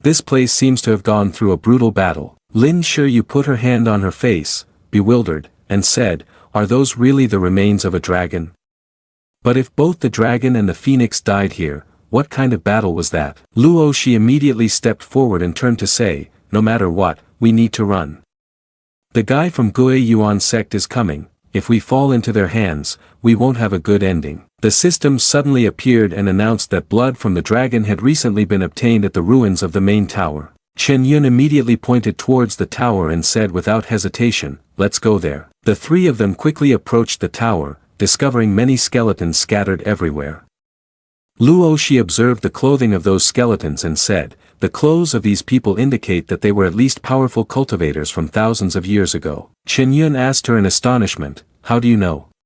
"This place seems to have gone through a brutal battle." Lin Shiyu put her hand on her face, bewildered, and said, "Are those really the remains of a dragon? But if both the dragon and the phoenix died here, what kind of battle was that?" Luo Shi immediately stepped forward and turned to say, "No matter what, we need to run. The guy from Gue Yuan sect is coming, if we fall into their hands, we won't have a good ending." The system suddenly appeared and announced that blood from the dragon had recently been obtained at the ruins of the main tower. Qin Yun immediately pointed towards the tower and said without hesitation, "Let's go there." The three of them quickly approached the tower, discovering many skeletons scattered everywhere. Luo Shi observed the clothing of those skeletons and said, "The clothes of these people indicate that they were at least powerful cultivators from thousands of years ago." Qin Yun asked her in astonishment, "How do you know?"